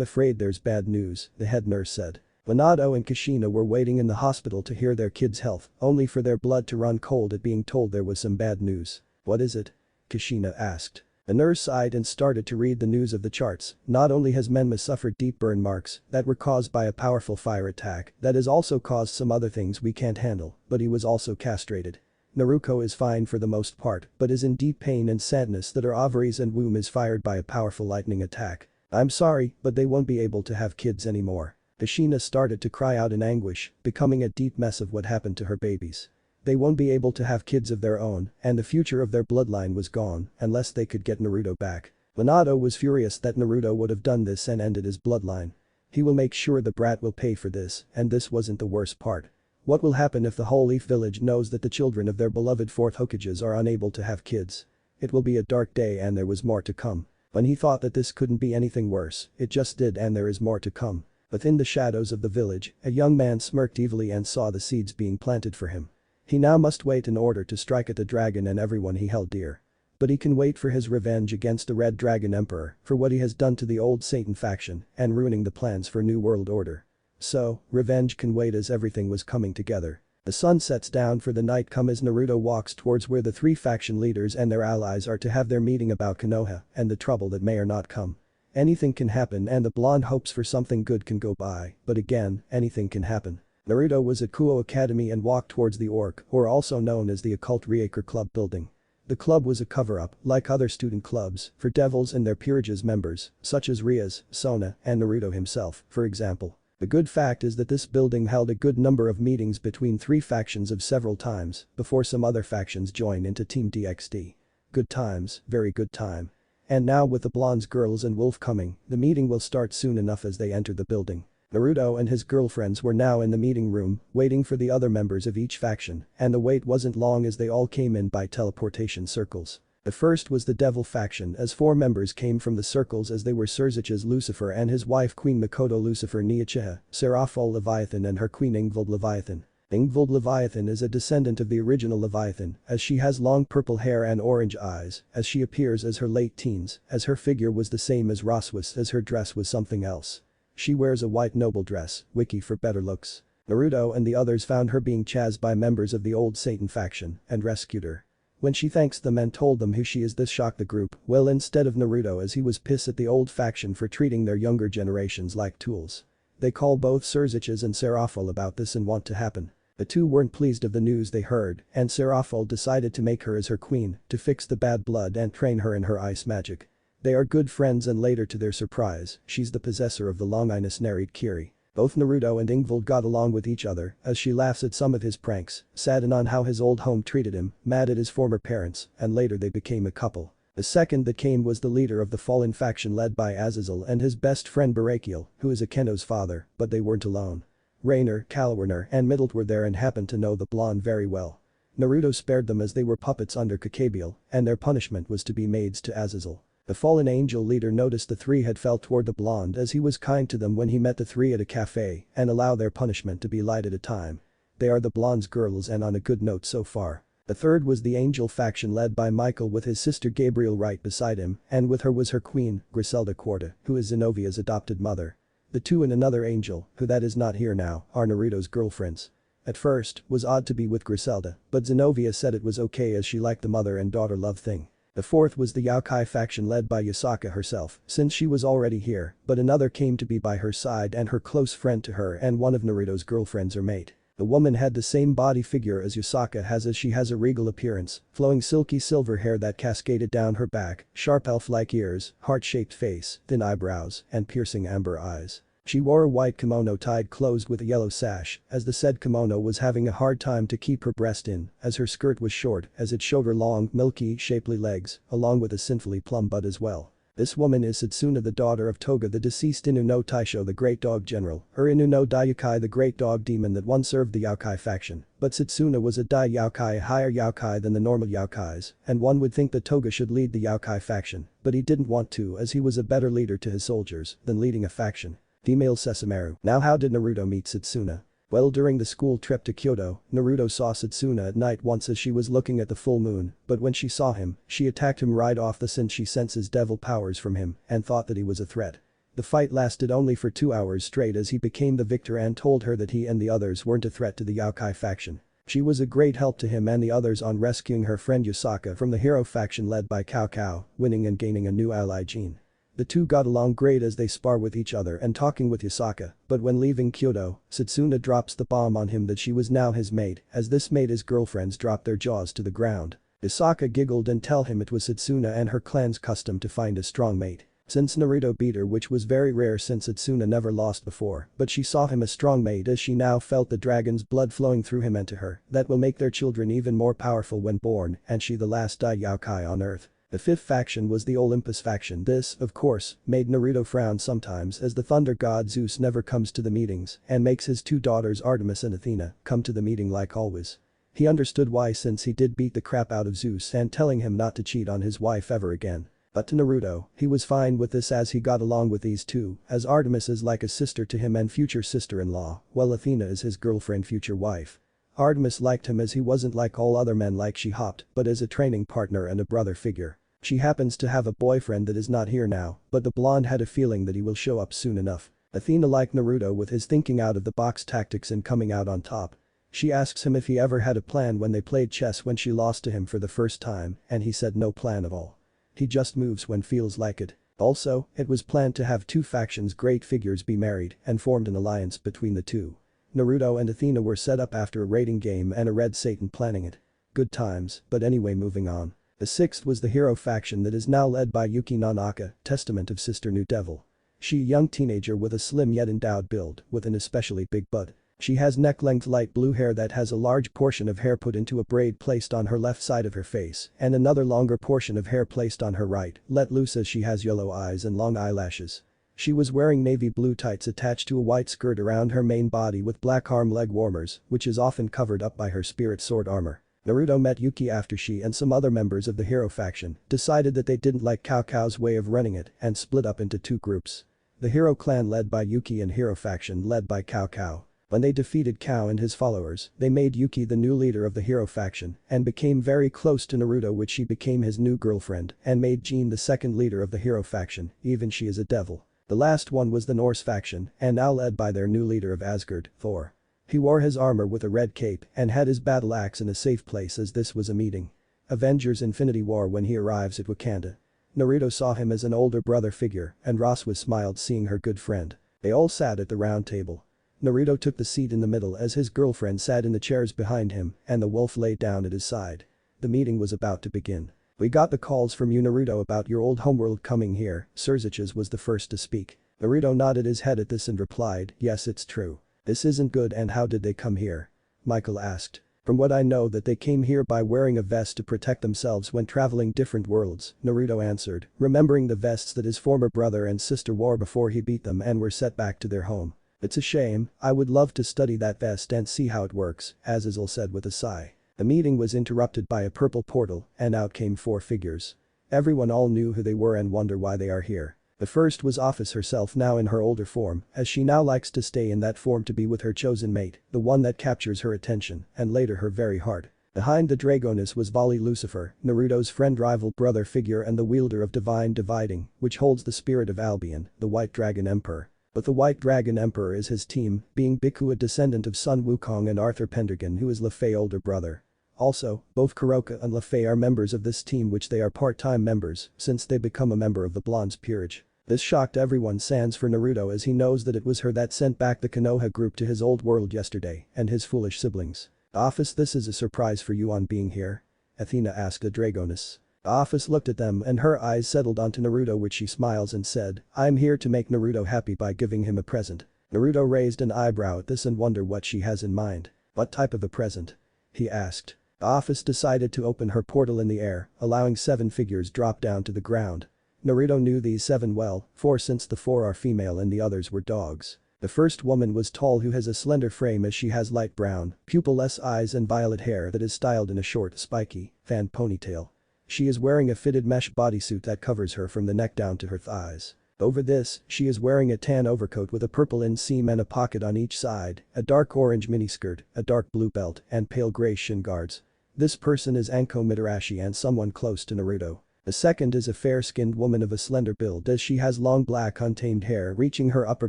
afraid there's bad news," the head nurse said. Minato and Kushina were waiting in the hospital to hear their kids' health, only for their blood to run cold at being told there was some bad news. "What is it?" Kushina asked. The nurse sighed and started to read the news of the charts. Not only has Menma suffered deep burn marks that were caused by a powerful fire attack that has also caused some other things we can't handle, but he was also castrated. Naruto is fine for the most part, but is in deep pain and sadness that her ovaries and womb is fired by a powerful lightning attack. "I'm sorry, but they won't be able to have kids anymore." Kushina started to cry out in anguish, becoming a deep mess of what happened to her babies. They won't be able to have kids of their own, and the future of their bloodline was gone unless they could get Naruto back. Minato was furious that Naruto would have done this and ended his bloodline. He will make sure the brat will pay for this, and this wasn't the worst part. What will happen if the whole Leaf Village knows that the children of their beloved fourth Hokages are unable to have kids? It will be a dark day and there was more to come. When he thought that this couldn't be anything worse, it just did and there is more to come. Within the shadows of the village, a young man smirked evilly and saw the seeds being planted for him. He now must wait in order to strike at the dragon and everyone he held dear. But he can wait for his revenge against the Red Dragon Emperor for what he has done to the old Satan faction and ruining the plans for New World Order. So, revenge can wait as everything was coming together. The sun sets down for the night come as Naruto walks towards where the three faction leaders and their allies are to have their meeting about Konoha and the trouble that may or not come. Anything can happen and the blonde hopes for something good can go by, but again, anything can happen. Naruto was at Kuo Academy and walked towards the Orc, or also known as the Occult Reacre Club building. The club was a cover-up, like other student clubs, for devils and their peerage's members, such as Rias, Sona, and Naruto himself, for example. The good fact is that this building held a good number of meetings between three factions of several times before some other factions join into Team DxD. Good times, very good time. And now with the blondes girls and Wolf coming, the meeting will start soon enough as they enter the building. Naruto and his girlfriends were now in the meeting room, waiting for the other members of each faction, and the wait wasn't long as they all came in by teleportation circles. The first was the Devil faction as 4 members came from the circles as they were Surzich's Lucifer and his wife Queen Mikoto Lucifer Niachiha, Seraphol Leviathan and her queen Ingvild Leviathan. Ingvild Leviathan is a descendant of the original Leviathan as she has long purple hair and orange eyes as she appears as her late teens as her figure was the same as Rossweisse as her dress was something else. She wears a white noble dress, wiki for better looks. Naruto and the others found her being chased by members of the old Satan faction and rescued her. When she thanks them and told them who she is, this shocked the group, well, instead of Naruto as he was pissed at the old faction for treating their younger generations like tools. They call both Surzich's and Seraphol about this and want to happen. The two weren't pleased of the news they heard, and Seraphil decided to make her as her queen, to fix the bad blood and train her in her ice magic. They are good friends and later to their surprise, she's the possessor of the Longinus narrate Kiri. Both Naruto and Ingvild got along with each other as she laughs at some of his pranks, saddened on how his old home treated him, mad at his former parents, and later they became a couple. The second that came was the leader of the fallen faction led by Azazel and his best friend Barakiel, who is Akeno's father, but they weren't alone. Rainer, Kalwerner and Middlet were there and happened to know the blonde very well. Naruto spared them as they were puppets under Kakabiel, and their punishment was to be maids to Azazel. The fallen angel leader noticed the three had felt toward the blonde as he was kind to them when he met the three at a cafe and allow their punishment to be light at a time. They are the blonde's girls and on a good note so far. The third was the angel faction led by Michael with his sister Gabriel right beside him, and with her was her queen, Griselda Quarta, who is Xenovia's adopted mother. The two and another angel, who that is not here now, are Naruto's girlfriends. At first, was odd to be with Griselda, but Xenovia said it was okay as she liked the mother and daughter love thing. The fourth was the Yokai faction led by Yasaka herself, since she was already here, but another came to be by her side and her close friend to her and one of Naruto's girlfriends or mate. The woman had the same body figure as Yasaka has as she has a regal appearance, flowing silky silver hair that cascaded down her back, sharp elf-like ears, heart-shaped face, thin eyebrows, and piercing amber eyes. She wore a white kimono tied closed with a yellow sash, as the said kimono was having a hard time to keep her breast in, as her skirt was short as it showed her long, milky, shapely legs, along with a sinfully plump butt as well. This woman is Satsuna, the daughter of Toga the deceased Inu no Taisho the great dog general, or Inu no Daiyokai the great dog demon that once served the Yokai faction, but Satsuna was a Dai Yokai, a higher Yokai than the normal Yokais, and one would think that Toga should lead the Yokai faction, but he didn't want to as he was a better leader to his soldiers than leading a faction. Female Sesshomaru. Now how did Naruto meet Satsuna? Well, during the school trip to Kyoto, Naruto saw Satsuna at night once as she was looking at the full moon, but when she saw him, she attacked him right off since she senses devil powers from him and thought that he was a threat. The fight lasted only for 2 hours straight as he became the victor and told her that he and the others weren't a threat to the Yokai faction. She was a great help to him and the others on rescuing her friend Yasaka from the hero faction led by Cao Cao, winning and gaining a new ally Jin. The two got along great as they spar with each other and talking with Yasaka, but when leaving Kyoto, Satsuna drops the bomb on him that she was now his mate, as this made his girlfriends drop their jaws to the ground. Yasaka giggled and tell him it was Satsuna and her clan's custom to find a strong mate. Since Naruto beat her, which was very rare since Satsuna never lost before, but she saw him a strong mate as she now felt the dragon's blood flowing through him and to her, that will make their children even more powerful when born, and she the last Dai Yokai on earth. The fifth faction was the Olympus faction. This, of course, made Naruto frown sometimes as the thunder god Zeus never comes to the meetings and makes his two daughters Artemis and Athena come to the meeting like always. He understood why since he did beat the crap out of Zeus and telling him not to cheat on his wife ever again. But to Naruto, he was fine with this as he got along with these two, as Artemis is like a sister to him and future sister-in-law, while Athena is his girlfriend future wife. Artemis liked him as he wasn't like all other men like she hopped, but as a training partner and a brother figure. She happens to have a boyfriend that is not here now, but the blonde had a feeling that he will show up soon enough. Athena liked Naruto with his thinking out of the box tactics and coming out on top. She asks him if he ever had a plan when they played chess when she lost to him for the first time, and he said no plan at all. He just moves when feels like it. Also, it was planned to have two factions' great figures be married and formed an alliance between the two. Naruto and Athena were set up after a raiding game and a Red Satan planning it. Good times, but anyway moving on. The sixth was the hero faction that is now led by Yuki Nanaka, testament of Sister New Devil. She a young teenager with a slim yet endowed build, with an especially big butt. She has neck-length light blue hair that has a large portion of hair put into a braid placed on her left side of her face and another longer portion of hair placed on her right, let loose as she has yellow eyes and long eyelashes. She was wearing navy blue tights attached to a white skirt around her main body with black arm leg warmers, which is often covered up by her spirit sword armor. Naruto met Yuki after she and some other members of the hero faction decided that they didn't like Cao Cao's way of running it and split up into two groups. The hero clan led by Yuki and hero faction led by Cao Cao. When they defeated Cao and his followers, they made Yuki the new leader of the hero faction and became very close to Naruto, which she became his new girlfriend and made Jin the second leader of the hero faction, even she is a devil. The last one was the Norse faction and now led by their new leader of Asgard, Thor. He wore his armor with a red cape and had his battle axe in a safe place as this was a meeting. Avengers Infinity War when he arrives at Wakanda. Naruto saw him as an older brother figure and Rossweisse smiled seeing her good friend. They all sat at the round table. Naruto took the seat in the middle as his girlfriend sat in the chairs behind him and the wolf lay down at his side. The meeting was about to begin. "We got the calls from you, Naruto, about your old homeworld coming here," Surziches was the first to speak. Naruto nodded his head at this and replied, "Yes, it's true. This isn't good, and how did they come here?" Michael asked. "From what I know that they came here by wearing a vest to protect themselves when traveling different worlds," Naruto answered, remembering the vests that his former brother and sister wore before he beat them and were sent back to their home. "It's a shame, I would love to study that vest and see how it works," Azazel said with a sigh. The meeting was interrupted by a purple portal and out came 4 figures. Everyone all knew who they were and wonder why they are here. The first was Office herself, now in her older form, as she now likes to stay in that form to be with her chosen mate, the one that captures her attention and later her very heart. Behind the Dragoness was Vali Lucifer, Naruto's friend rival brother figure and the wielder of Divine Dividing, which holds the spirit of Albion, the White Dragon Emperor. But the White Dragon Emperor is his team, being Biku, a descendant of Sun Wukong, and Arthur Pendragon, who is Luffy's older brother. Also, both Kuroka and Luffy are members of this team, which they are part-time members since they become a member of the Blonde's peerage. This shocked everyone sans for Naruto, as he knows that it was her that sent back the Konoha group to his old world yesterday and his foolish siblings. "Office, this is a surprise for you on being here?" Athena asked the Dragoness. Office looked at them and her eyes settled onto Naruto, which she smiles and said, "I'm here to make Naruto happy by giving him a present." Naruto raised an eyebrow at this and wondered what she has in mind. "What type of a present?" he asked. Office decided to open her portal in the air, allowing 7 figures drop down to the ground. Naruto knew these 7 well, since the 4 are female and the others were dogs. The first woman was tall, who has a slender frame as she has light brown, pupil-less eyes and violet hair that is styled in a short, spiky, fan ponytail. She is wearing a fitted mesh bodysuit that covers her from the neck down to her thighs. Over this, she is wearing a tan overcoat with a purple inseam and a pocket on each side, a dark orange miniskirt, a dark blue belt, and pale gray shin guards. This person is Anko Mitarashi and someone close to Naruto. The second is a fair-skinned woman of a slender build, as she has long black untamed hair reaching her upper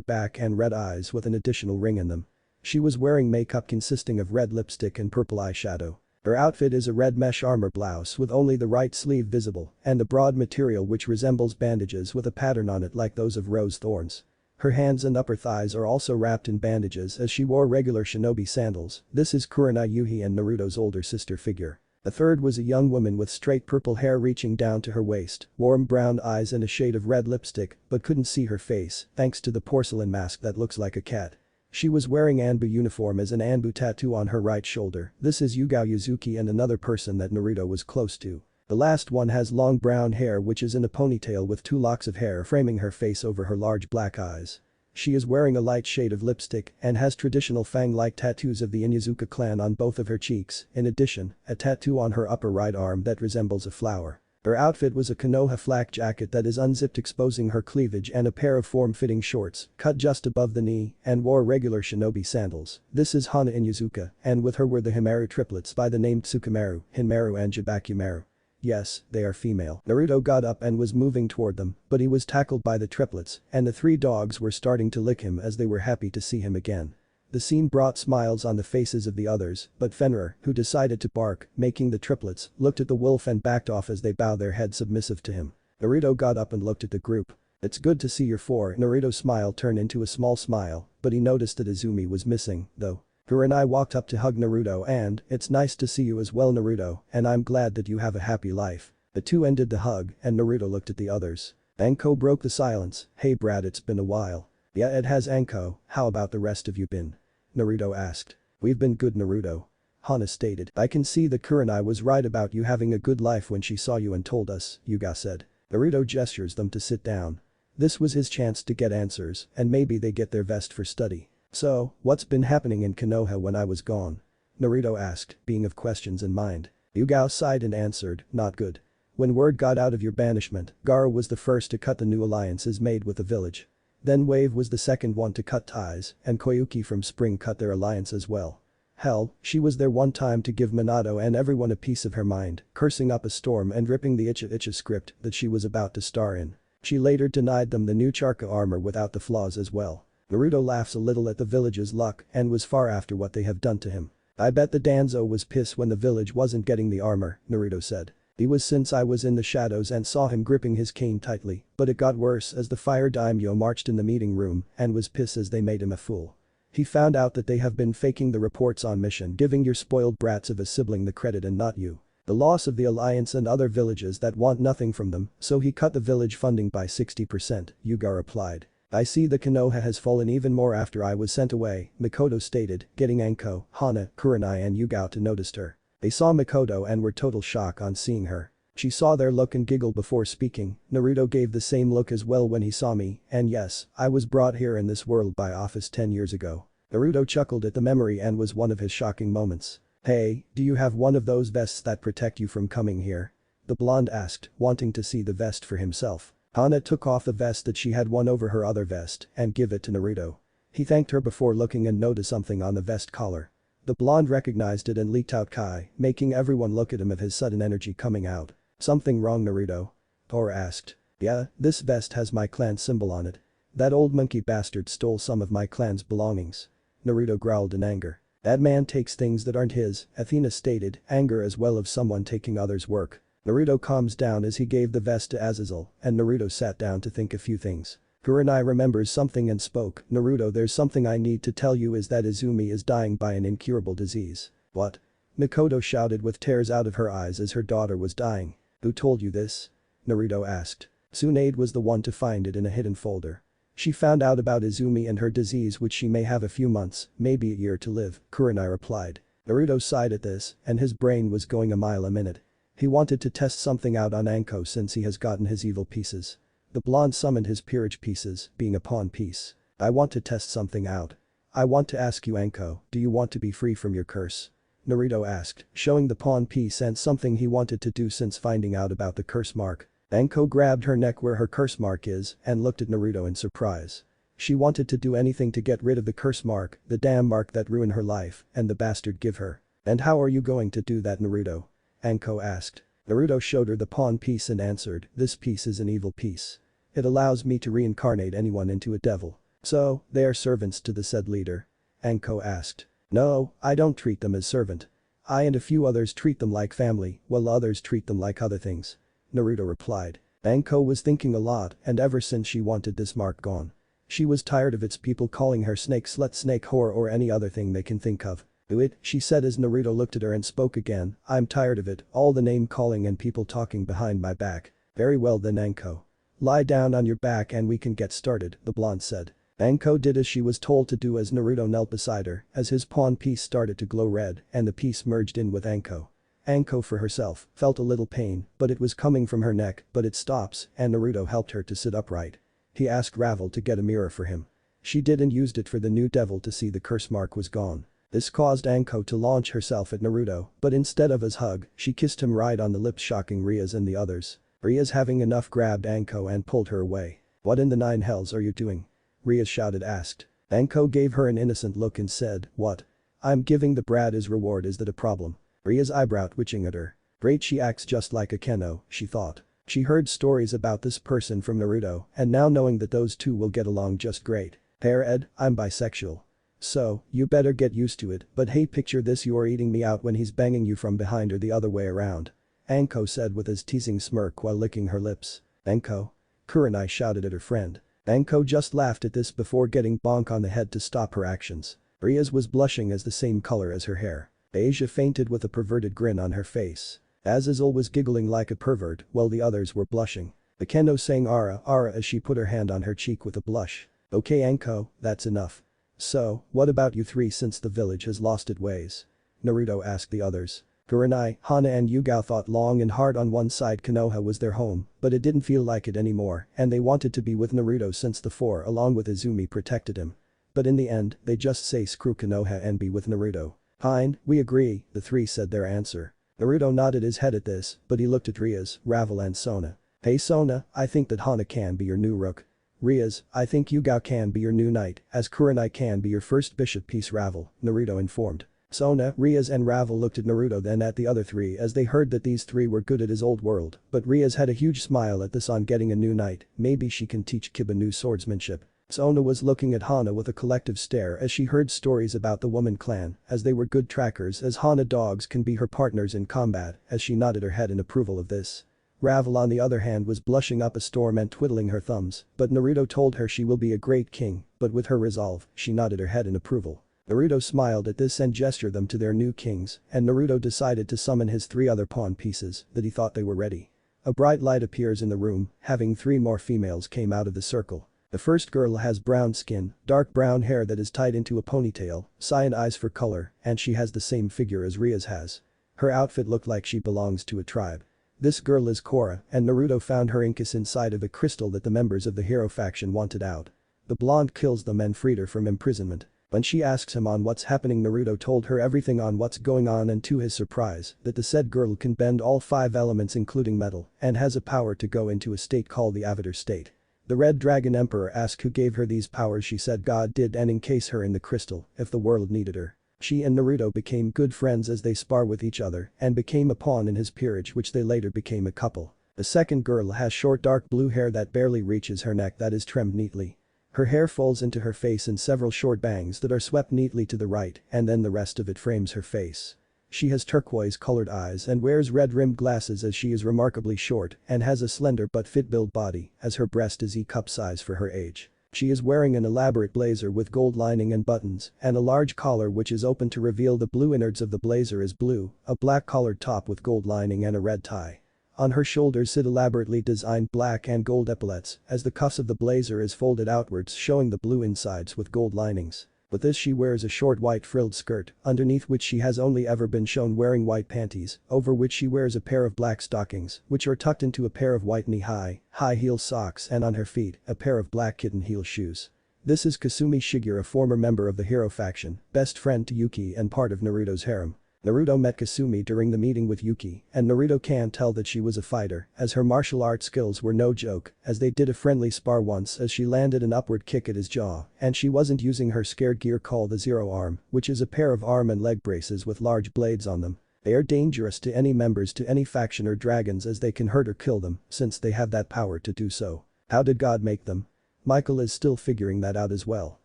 back and red eyes with an additional ring in them. She was wearing makeup consisting of red lipstick and purple eyeshadow. Her outfit is a red mesh armor blouse with only the right sleeve visible and the broad material which resembles bandages with a pattern on it like those of rose thorns. Her hands and upper thighs are also wrapped in bandages, as she wore regular shinobi sandals. This is Kurana Yuhi and Naruto's older sister figure. The third was a young woman with straight purple hair reaching down to her waist, warm brown eyes and a shade of red lipstick, but couldn't see her face thanks to the porcelain mask that looks like a cat. She was wearing Anbu uniform as an Anbu tattoo on her right shoulder. This is Yugao Yuzuki and another person that Naruto was close to. The last one has long brown hair which is in a ponytail with 2 locks of hair framing her face over her large black eyes. She is wearing a light shade of lipstick and has traditional fang-like tattoos of the Inyazuka clan on both of her cheeks, in addition, a tattoo on her upper right arm that resembles a flower. Her outfit was a Konoha flak jacket that is unzipped exposing her cleavage and a pair of form-fitting shorts cut just above the knee and wore regular shinobi sandals. This is Hana Inyazuka, and with her were the Himaru triplets by the name Tsukumaru, Hinmaru and Jibakumaru. Yes, they are female. Naruto got up and was moving toward them, but he was tackled by the triplets and the 3 dogs were starting to lick him as they were happy to see him again. The scene brought smiles on the faces of the others, but Fenrir, who decided to bark, making the triplets, looked at the wolf and backed off as they bowed their heads submissive to him. Naruto got up and looked at the group. "It's good to see you 4. Naruto's smile turned into a small smile, but he noticed that Izumi was missing, though. Her and I walked up to hug Naruto and, "It's nice to see you as well, Naruto, and I'm glad that you have a happy life." The 2 ended the hug and Naruto looked at the others. Anko broke the silence. "Hey Brad, it's been a while." "Yeah, it has, Anko. How about the rest of you been?" Naruto asked. "We've been good, Naruto," Hana stated. "I can see that Kurenai was right about you having a good life when she saw you and told us," Yuga said. Naruto gestures them to sit down. This was his chance to get answers and maybe they get their best for study. "So, what's been happening in Konoha when I was gone?" Naruto asked, being of questions in mind. Yugao sighed and answered, "Not good. When word got out of your banishment, Gaara was the first to cut the new alliances made with the village. Then Wave was the second one to cut ties, and Koyuki from Spring cut their alliance as well. Hell, she was there one time to give Minato and everyone a piece of her mind, cursing up a storm and ripping the Icha Icha script that she was about to star in. She later denied them the new Charka armor without the flaws as well." Naruto laughs a little at the village's luck and was far after what they have done to him. "I bet the Danzo was pissed when the village wasn't getting the armor," Naruto said. "He was, since I was in the shadows and saw him gripping his cane tightly, but it got worse as the fire daimyo marched in the meeting room and was pissed as they made him a fool. He found out that they have been faking the reports on mission, giving your spoiled brats of a sibling the credit and not you. The loss of the alliance and other villages that want nothing from them, so he cut the village funding by 60%, Yuga replied. I see the Konoha has fallen even more after I was sent away, Mikoto stated, getting Anko, Hana, Kurenai and Yuga to notice her. They saw Mikoto and were total shock on seeing her. She saw their look and giggled before speaking. Naruto gave the same look as well when he saw me, and yes, I was brought here in this world by Office 10 years ago. Naruto chuckled at the memory and was one of his shocking moments. Hey, do you have one of those vests that protect you from coming here? The blonde asked, wanting to see the vest for himself. Hana took off the vest that she had won over her other vest and give it to Naruto. He thanked her before looking and noticed something on the vest collar. The blonde recognized it and leaked out Kai, making everyone look at him at his sudden energy coming out. Something wrong, Naruto? Tora asked. Yeah, this vest has my clan symbol on it. That old monkey bastard stole some of my clan's belongings. Naruto growled in anger. That man takes things that aren't his, Athena stated, anger as well of someone taking others' work. Naruto calms down as he gave the vest to Azazel, and Naruto sat down to think a few things. Kurenai remembers something and spoke, Naruto, there's something I need to tell you, is that Izumi is dying by an incurable disease. What? Mikoto shouted with tears out of her eyes as her daughter was dying. Who told you this? Naruto asked. Tsunade was the one to find it in a hidden folder. She found out about Izumi and her disease, which she may have a few months, maybe a year to live, Kurenai replied. Naruto sighed at this, and his brain was going a mile a minute. He wanted to test something out on Anko since he has gotten his evil pieces. The blonde summoned his peerage pieces, being a pawn piece. I want to test something out. I want to ask you, Anko, do you want to be free from your curse? Naruto asked, showing the pawn piece and something he wanted to do since finding out about the curse mark. Anko grabbed her neck where her curse mark is and looked at Naruto in surprise. She wanted to do anything to get rid of the curse mark, the damn mark that ruined her life, and the bastard give her. And how are you going to do that, Naruto? Anko asked. Naruto showed her the pawn piece and answered, this piece is an evil piece. It allows me to reincarnate anyone into a devil. So, they are servants to the said leader? Anko asked. No, I don't treat them as servant. I and a few others treat them like family, while others treat them like other things. Naruto replied. Anko was thinking a lot, and ever since she wanted this mark gone. She was tired of its people calling her snake slut, snake whore or any other thing they can think of. Do it, she said as Naruto looked at her and spoke again, I'm tired of it, all the name calling and people talking behind my back. Very well then, Anko. Lie down on your back and we can get started, the blonde said. Anko did as she was told to do as Naruto knelt beside her as his pawn piece started to glow red and the piece merged in with Anko. Anko for herself felt a little pain, but it was coming from her neck, but it stops, and Naruto helped her to sit upright. He asked Ravel to get a mirror for him. She did and used it for the new devil to see the curse mark was gone. This caused Anko to launch herself at Naruto, but instead of his hug, she kissed him right on the lips, shocking Rias and the others. Rias, having enough, grabbed Anko and pulled her away. What in the nine hells are you doing? Rias shouted asked. Anko gave her an innocent look and said, what? I'm giving the brat his reward, is that a problem? Rias' eyebrow twitching at her. Great, she acts just like Akeno, she thought. She heard stories about this person from Naruto, and now knowing that those two will get along just great. Hair Ed, I'm bisexual. So, you better get used to it, but hey, picture this, you're eating me out when he's banging you from behind or the other way around. Anko said with his teasing smirk while licking her lips. Anko? Kurenai shouted at her friend. Anko just laughed at this before getting bonk on the head to stop her actions. Rias was blushing as the same color as her hair. Asia fainted with a perverted grin on her face. Azazel was giggling like a pervert while the others were blushing. Akeno sang Ara, Ara as she put her hand on her cheek with a blush. Okay, Anko, that's enough. So, what about you three since the village has lost its ways? Naruto asked the others. Kurenai, Hana and Yuga thought long and hard. On one side Konoha was their home, but it didn't feel like it anymore and they wanted to be with Naruto since the four along with Izumi protected him. But in the end, they just say screw Konoha and be with Naruto. Fine, we agree, the three said their answer. Naruto nodded his head at this, but he looked at Rias, Ravel and Sona. Hey Sona, I think that Hana can be your new rook. Rias, I think Yuga can be your new knight, as Kurenai can be your first bishop piece, Ravel, Naruto informed. Sona, Rias and Ravel looked at Naruto then at the other three as they heard that these three were good at his old world, but Rias had a huge smile at this. On getting a new knight, maybe she can teach Kiba new swordsmanship. Sona was looking at Hana with a collective stare as she heard stories about the woman clan, as they were good trackers, as Hana dogs can be her partners in combat, as she nodded her head in approval of this. Ravel on the other hand was blushing up a storm and twiddling her thumbs, but Naruto told her she will be a great king, but with her resolve, she nodded her head in approval. Naruto smiled at this and gestured them to their new kings, and Naruto decided to summon his 3 other pawn pieces that he thought they were ready. A bright light appears in the room, having 3 more females came out of the circle. The first girl has brown skin, dark brown hair that is tied into a ponytail, cyan eyes for color, and she has the same figure as Rias has. Her outfit looked like she belongs to a tribe. This girl is Korra, and Naruto found her incus inside of a crystal that the members of the hero faction wanted out. The blonde kills them and freed her from imprisonment. When she asks him on what's happening, Naruto told her everything on what's going on, and to his surprise, that the said girl can bend all 5 elements including metal and has a power to go into a state called the Avatar state. The Red Dragon Emperor asked who gave her these powers. She said God did, and encase her in the crystal if the world needed her. She and Naruto became good friends as they spar with each other and became a pawn in his peerage, which they later became a couple. The second girl has short dark blue hair that barely reaches her neck that is trimmed neatly. Her hair falls into her face in several short bangs that are swept neatly to the right, and then the rest of it frames her face. She has turquoise-colored eyes and wears red-rimmed glasses as she is remarkably short and has a slender but fit-built body as her breast is E-cup size for her age. She is wearing an elaborate blazer with gold lining and buttons and a large collar which is open to reveal the blue innards of the blazer is blue, a black collared top with gold lining and a red tie. On her shoulders sit elaborately designed black and gold epaulets as the cuffs of the blazer is folded outwards showing the blue insides with gold linings. With this she wears a short white frilled skirt, underneath which she has only ever been shown wearing white panties, over which she wears a pair of black stockings which are tucked into a pair of white knee-high, high-heel socks, and on her feet, a pair of black kitten heel shoes. This is Kasumi Shigeru, a former member of the hero faction, best friend to Yuki and part of Naruto's harem. Naruto met Kasumi during the meeting with Yuki, and Naruto can tell that she was a fighter as her martial arts skills were no joke as they did a friendly spar once as she landed an upward kick at his jaw and she wasn't using her scared gear called the zero arm, which is a pair of arm and leg braces with large blades on them. They are dangerous to any members to any faction or dragons as they can hurt or kill them since they have that power to do so. How did God make them? Michael is still figuring that out as well.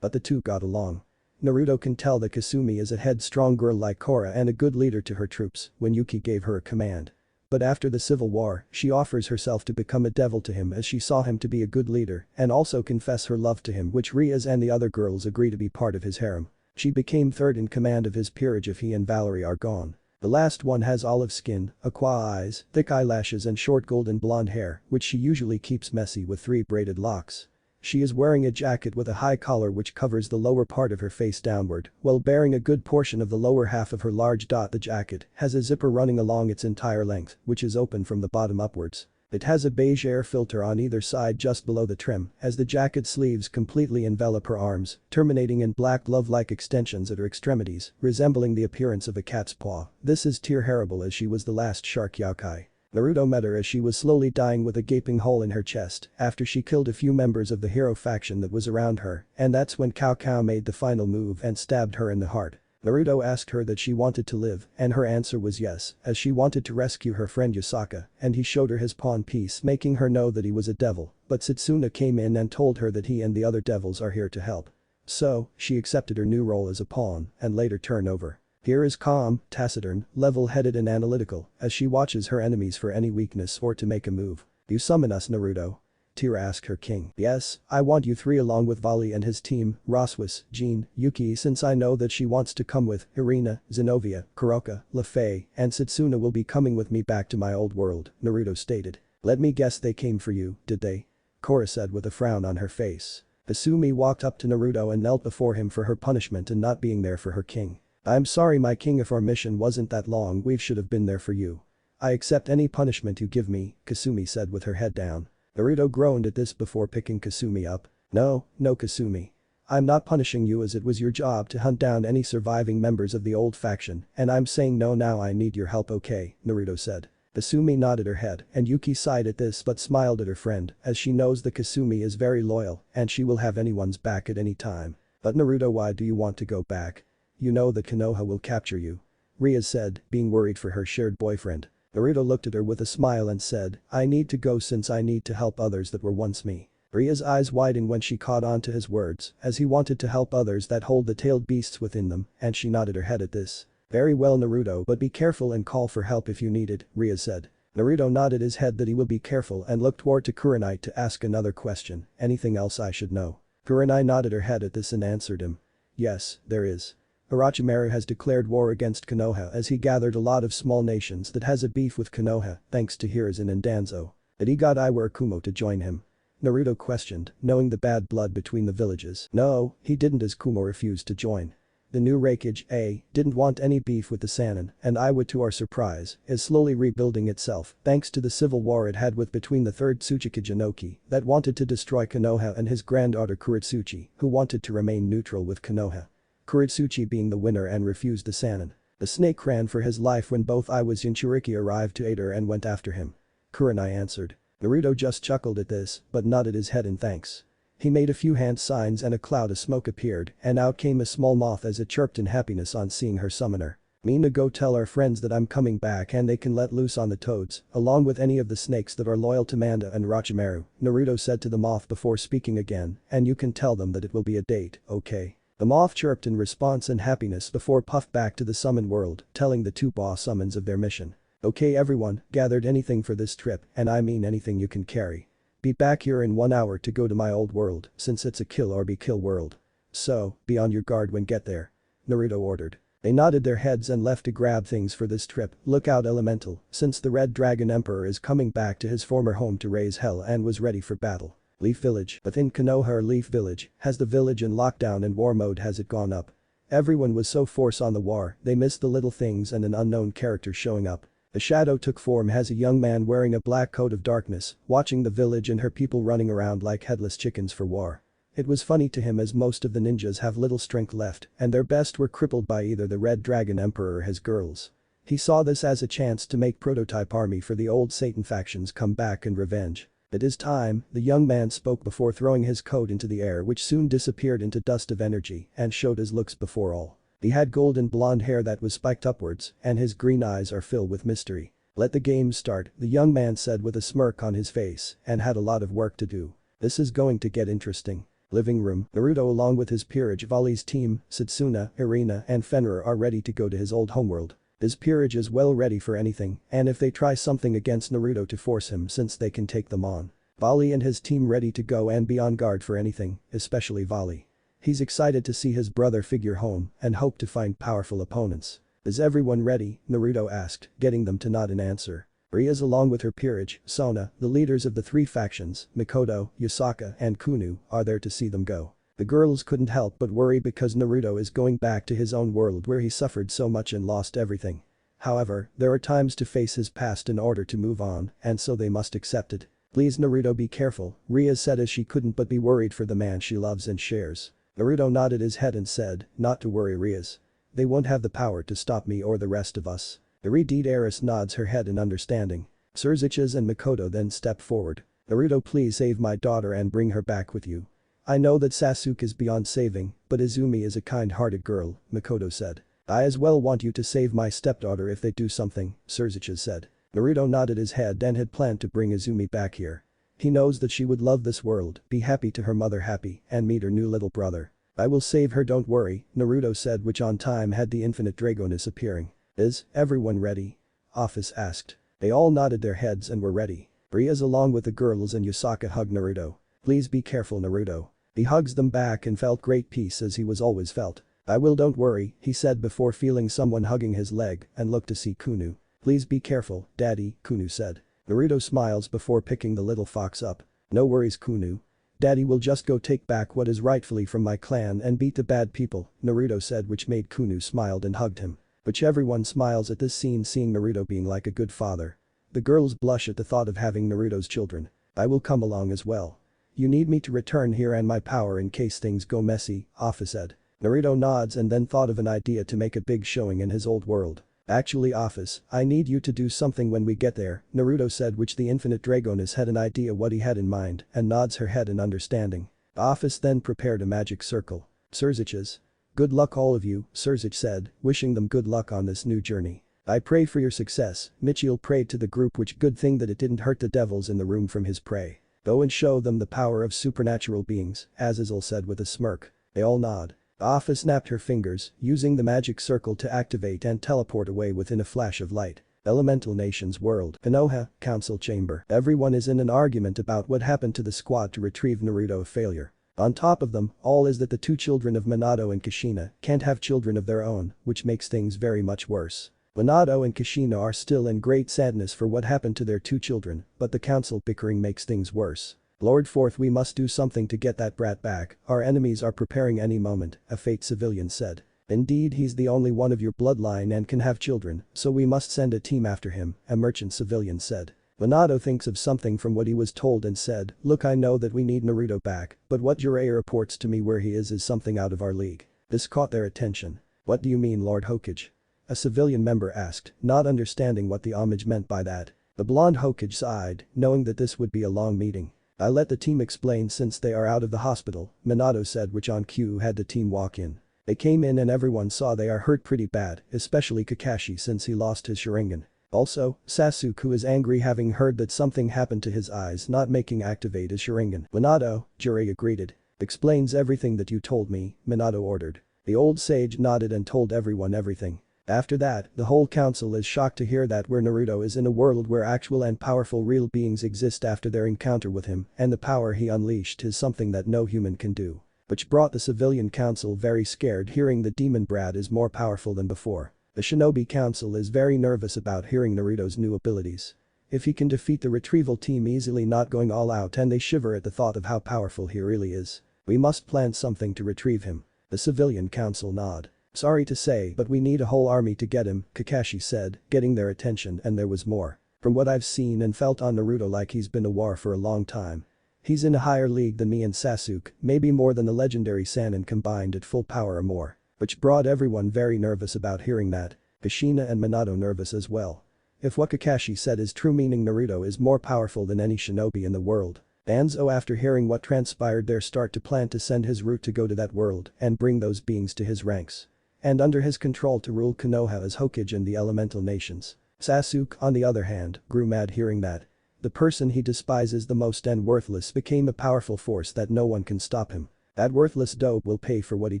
But the two got along. Naruto can tell that Kasumi is a headstrong girl like Korra and a good leader to her troops when Yuki gave her a command. But after the civil war, she offers herself to become a devil to him as she saw him to be a good leader and also confess her love to him, which Rias and the other girls agree to be part of his harem. She became third in command of his peerage if he and Valerie are gone. The last one has olive skin, aqua eyes, thick eyelashes and short golden blonde hair, which she usually keeps messy with 3 braided locks. She is wearing a jacket with a high collar which covers the lower part of her face downward, while bearing a good portion of the lower half of her large dot. The jacket has a zipper running along its entire length, which is open from the bottom upwards. It has a beige air filter on either side just below the trim, as the jacket sleeves completely envelop her arms, terminating in black glove-like extensions at her extremities, resembling the appearance of a cat's paw. This is Tear Terrible as she was the last shark yokai. Naruto met her as she was slowly dying with a gaping hole in her chest after she killed a few members of the hero faction that was around her, and that's when Cao Cao made the final move and stabbed her in the heart. Naruto asked her that she wanted to live and her answer was yes, as she wanted to rescue her friend Yasaka, and he showed her his pawn piece making her know that he was a devil, but Satsuna came in and told her that he and the other devils are here to help. So, she accepted her new role as a pawn and later turned over. Here is calm, taciturn, level-headed and analytical as she watches her enemies for any weakness or to make a move. You summon us, Naruto? Tira asked her king. Yes, I want you 3 along with Vali and his team, Rossweisse, Jean, Yuki, since I know that she wants to come with Irina, Xenovia, Kuroka, Lefei, and Satsuna will be coming with me back to my old world, Naruto stated. Let me guess, they came for you, did they? Korra said with a frown on her face. Asumi walked up to Naruto and knelt before him for her punishment and not being there for her king. I'm sorry my king, if our mission wasn't that long we should have been there for you. I accept any punishment you give me, Kasumi said with her head down. Naruto groaned at this before picking Kasumi up. No, Kasumi. I'm not punishing you as it was your job to hunt down any surviving members of the old faction and I'm saying no now, I need your help, okay, Naruto said. Kasumi nodded her head and Yuki sighed at this but smiled at her friend as she knows that Kasumi is very loyal and she will have anyone's back at any time. But Naruto, why do you want to go back? You know that Konoha will capture you. Rias said, being worried for her shared boyfriend. Naruto looked at her with a smile and said, I need to go since I need to help others that were once me. Ria's eyes widened when she caught on to his words as he wanted to help others that hold the tailed beasts within them and she nodded her head at this. Very well, Naruto, but be careful and call for help if you need it, Rias said. Naruto nodded his head that he will be careful and looked toward to Kuronite to ask another question. Anything else I should know? Kurenai nodded her head at this and answered him. Yes, there is. Orochimaru has declared war against Konoha as he gathered a lot of small nations that has a beef with Konoha thanks to Hiruzen and Danzo. Did he got Kumo to join him? Naruto questioned, knowing the bad blood between the villages. No, he didn't as Kumo refused to join. The new Raikage, didn't want any beef with the Sannin, and Iwa to our surprise, is slowly rebuilding itself thanks to the civil war it had with between the 3rd Tsuchikage Inoki that wanted to destroy Konoha and his granddaughter Kuritsuchi who wanted to remain neutral with Konoha. Kuritsuchi being the winner and refused the Sannin. The snake ran for his life when both Iwas Jinchuriki arrived to aid her and went after him. Kurenai answered. Naruto just chuckled at this, but nodded his head in thanks. He made a few hand signs and a cloud of smoke appeared and out came a small moth as it chirped in happiness on seeing her summoner. Mina, go tell our friends that I'm coming back and they can let loose on the toads, along with any of the snakes that are loyal to Manda and Orochimaru, Naruto said to the moth before speaking again, and you can tell them that it will be a date, okay? The moth chirped in response and happiness before puffed back to the summon world, telling the 2 boss summons of their mission. Okay everyone, gathered anything for this trip, and I mean anything you can carry. Be back here in 1 hour to go to my old world, since it's a kill or be kill world. So, be on your guard when get there. Naruto ordered. They nodded their heads and left to grab things for this trip. Look out elemental, since the Red Dragon Emperor is coming back to his former home to raise hell and was ready for battle. Leaf Village, within Konoha or Leaf Village, has the village in lockdown and war mode has it gone up. Everyone was so force on the war, they missed the little things and an unknown character showing up. The shadow took form as a young man wearing a black coat of darkness, watching the village and her people running around like headless chickens for war. It was funny to him as most of the ninjas have little strength left and their best were crippled by either the Red Dragon Emperor or his girls. He saw this as a chance to make prototype army for the old Satan factions come back and revenge. It is time, the young man spoke before throwing his coat into the air which soon disappeared into dust of energy and showed his looks before all. He had golden blonde hair that was spiked upwards and his green eyes are filled with mystery. Let the games start, the young man said with a smirk on his face and had a lot of work to do. This is going to get interesting. Living room, Naruto along with his peerage Vali's team, Satsuna, Irina and Fenrir are ready to go to his old homeworld. His peerage is well ready for anything and if they try something against Naruto to force him since they can take them on. Vali and his team ready to go and be on guard for anything, especially Vali. He's excited to see his brother figure home and hope to find powerful opponents. Is everyone ready? Naruto asked, getting them to nod in answer. Rias along with her peerage, Sona, the leaders of the 3 factions, Mikoto, Yasaka and Kuno, are there to see them go. The girls couldn't help but worry because Naruto is going back to his own world where he suffered so much and lost everything. However, there are times to face his past in order to move on, and so they must accept it. Please Naruto be careful, Rias said as she couldn't but be worried for the man she loves and shares. Naruto nodded his head and said, not to worry Rias. They won't have the power to stop me or the rest of us. Iridid Eris nods her head in understanding. Surziches and Mikoto then step forward. Naruto please save my daughter and bring her back with you. I know that Sasuke is beyond saving, but Izumi is a kind-hearted girl, Mikoto said. I as well want you to save my stepdaughter if they do something, Surziches said. Naruto nodded his head and had planned to bring Izumi back here. He knows that she would love this world, be happy to her mother happy, and meet her new little brother. I will save her don't worry, Naruto said which on time had the infinite Dragoness appearing. Is everyone ready? Office asked. They all nodded their heads and were ready. Rias along with the girls and Yasaka hugged Naruto. Please be careful Naruto. He hugs them back and felt great peace as he was always felt. I will don't worry, he said before feeling someone hugging his leg and looked to see Kuno. Please be careful, Daddy, Kuno said. Naruto smiles before picking the little fox up. No worries Kuno. Daddy will just go take back what is rightfully from my clan and beat the bad people, Naruto said which made Kuno smiled and hugged him. Which everyone smiles at this scene seeing Naruto being like a good father. The girls blush at the thought of having Naruto's children. I will come along as well. You need me to return here and my power in case things go messy, Appa said. Naruto nods and then thought of an idea to make a big showing in his old world. Actually Office, I need you to do something when we get there, Naruto said which the infinite Dragoness had an idea what he had in mind and nods her head in understanding. Office then prepared a magic circle. Surziches. Good luck all of you, Surzich said, wishing them good luck on this new journey. I pray for your success, Michiel prayed to the group which good thing that it didn't hurt the devils in the room from his prey. Go and show them the power of supernatural beings, Azazel said with a smirk. They all nod. Office snapped her fingers, using the magic circle to activate and teleport away within a flash of light. Elemental Nation's world. Konoha, council chamber. Everyone is in an argument about what happened to the squad to retrieve Naruto a failure. On top of them, all is that the two children of Minato and Kushina can't have children of their own, which makes things very much worse. Minato and Kushina are still in great sadness for what happened to their two children, but the council bickering makes things worse. Lord Fourth, we must do something to get that brat back, our enemies are preparing any moment, a fate civilian said. Indeed, he's the only one of your bloodline and can have children, so we must send a team after him, a merchant civilian said. Minato thinks of something from what he was told and said, look, I know that we need Naruto back, but what Jiraiya reports to me where he is something out of our league. This caught their attention. What do you mean, Lord Hokage? A civilian member asked, not understanding what the homage meant by that. The blonde Hokage sighed, knowing that this would be a long meeting. I let the team explain since they are out of the hospital, Minato said, which on cue had the team walk in. They came in and everyone saw they are hurt pretty bad, especially Kakashi since he lost his Sharingan. Also, Sasuke, who is angry having heard that something happened to his eyes not making activate his Sharingan. Minato, Jiraiya greeted. Explains everything that you told me, Minato ordered. The old sage nodded and told everyone everything. After that, the whole council is shocked to hear that where Naruto is in a world where actual and powerful real beings exist after their encounter with him, and the power he unleashed is something that no human can do. Which brought the civilian council very scared hearing the demon brat is more powerful than before. The shinobi council is very nervous about hearing Naruto's new abilities. If he can defeat the retrieval team easily, not going all out, and they shiver at the thought of how powerful he really is. We must plan something to retrieve him. The civilian council nod. Sorry to say, but we need a whole army to get him, Kakashi said, getting their attention, and there was more. From what I've seen and felt on Naruto, like he's been a war for a long time. He's in a higher league than me and Sasuke, maybe more than the legendary Sannin combined at full power or more. Which brought everyone very nervous about hearing that. Kushina and Minato nervous as well. If what Kakashi said is true, meaning Naruto is more powerful than any shinobi in the world. Danzo, after hearing what transpired there, start to plan to send his route to go to that world and bring those beings to his ranks. And under his control to rule Konoha as Hokage in the elemental nations. Sasuke, on the other hand, grew mad hearing that. The person he despises the most and worthless became a powerful force that no one can stop him. That worthless dope will pay for what he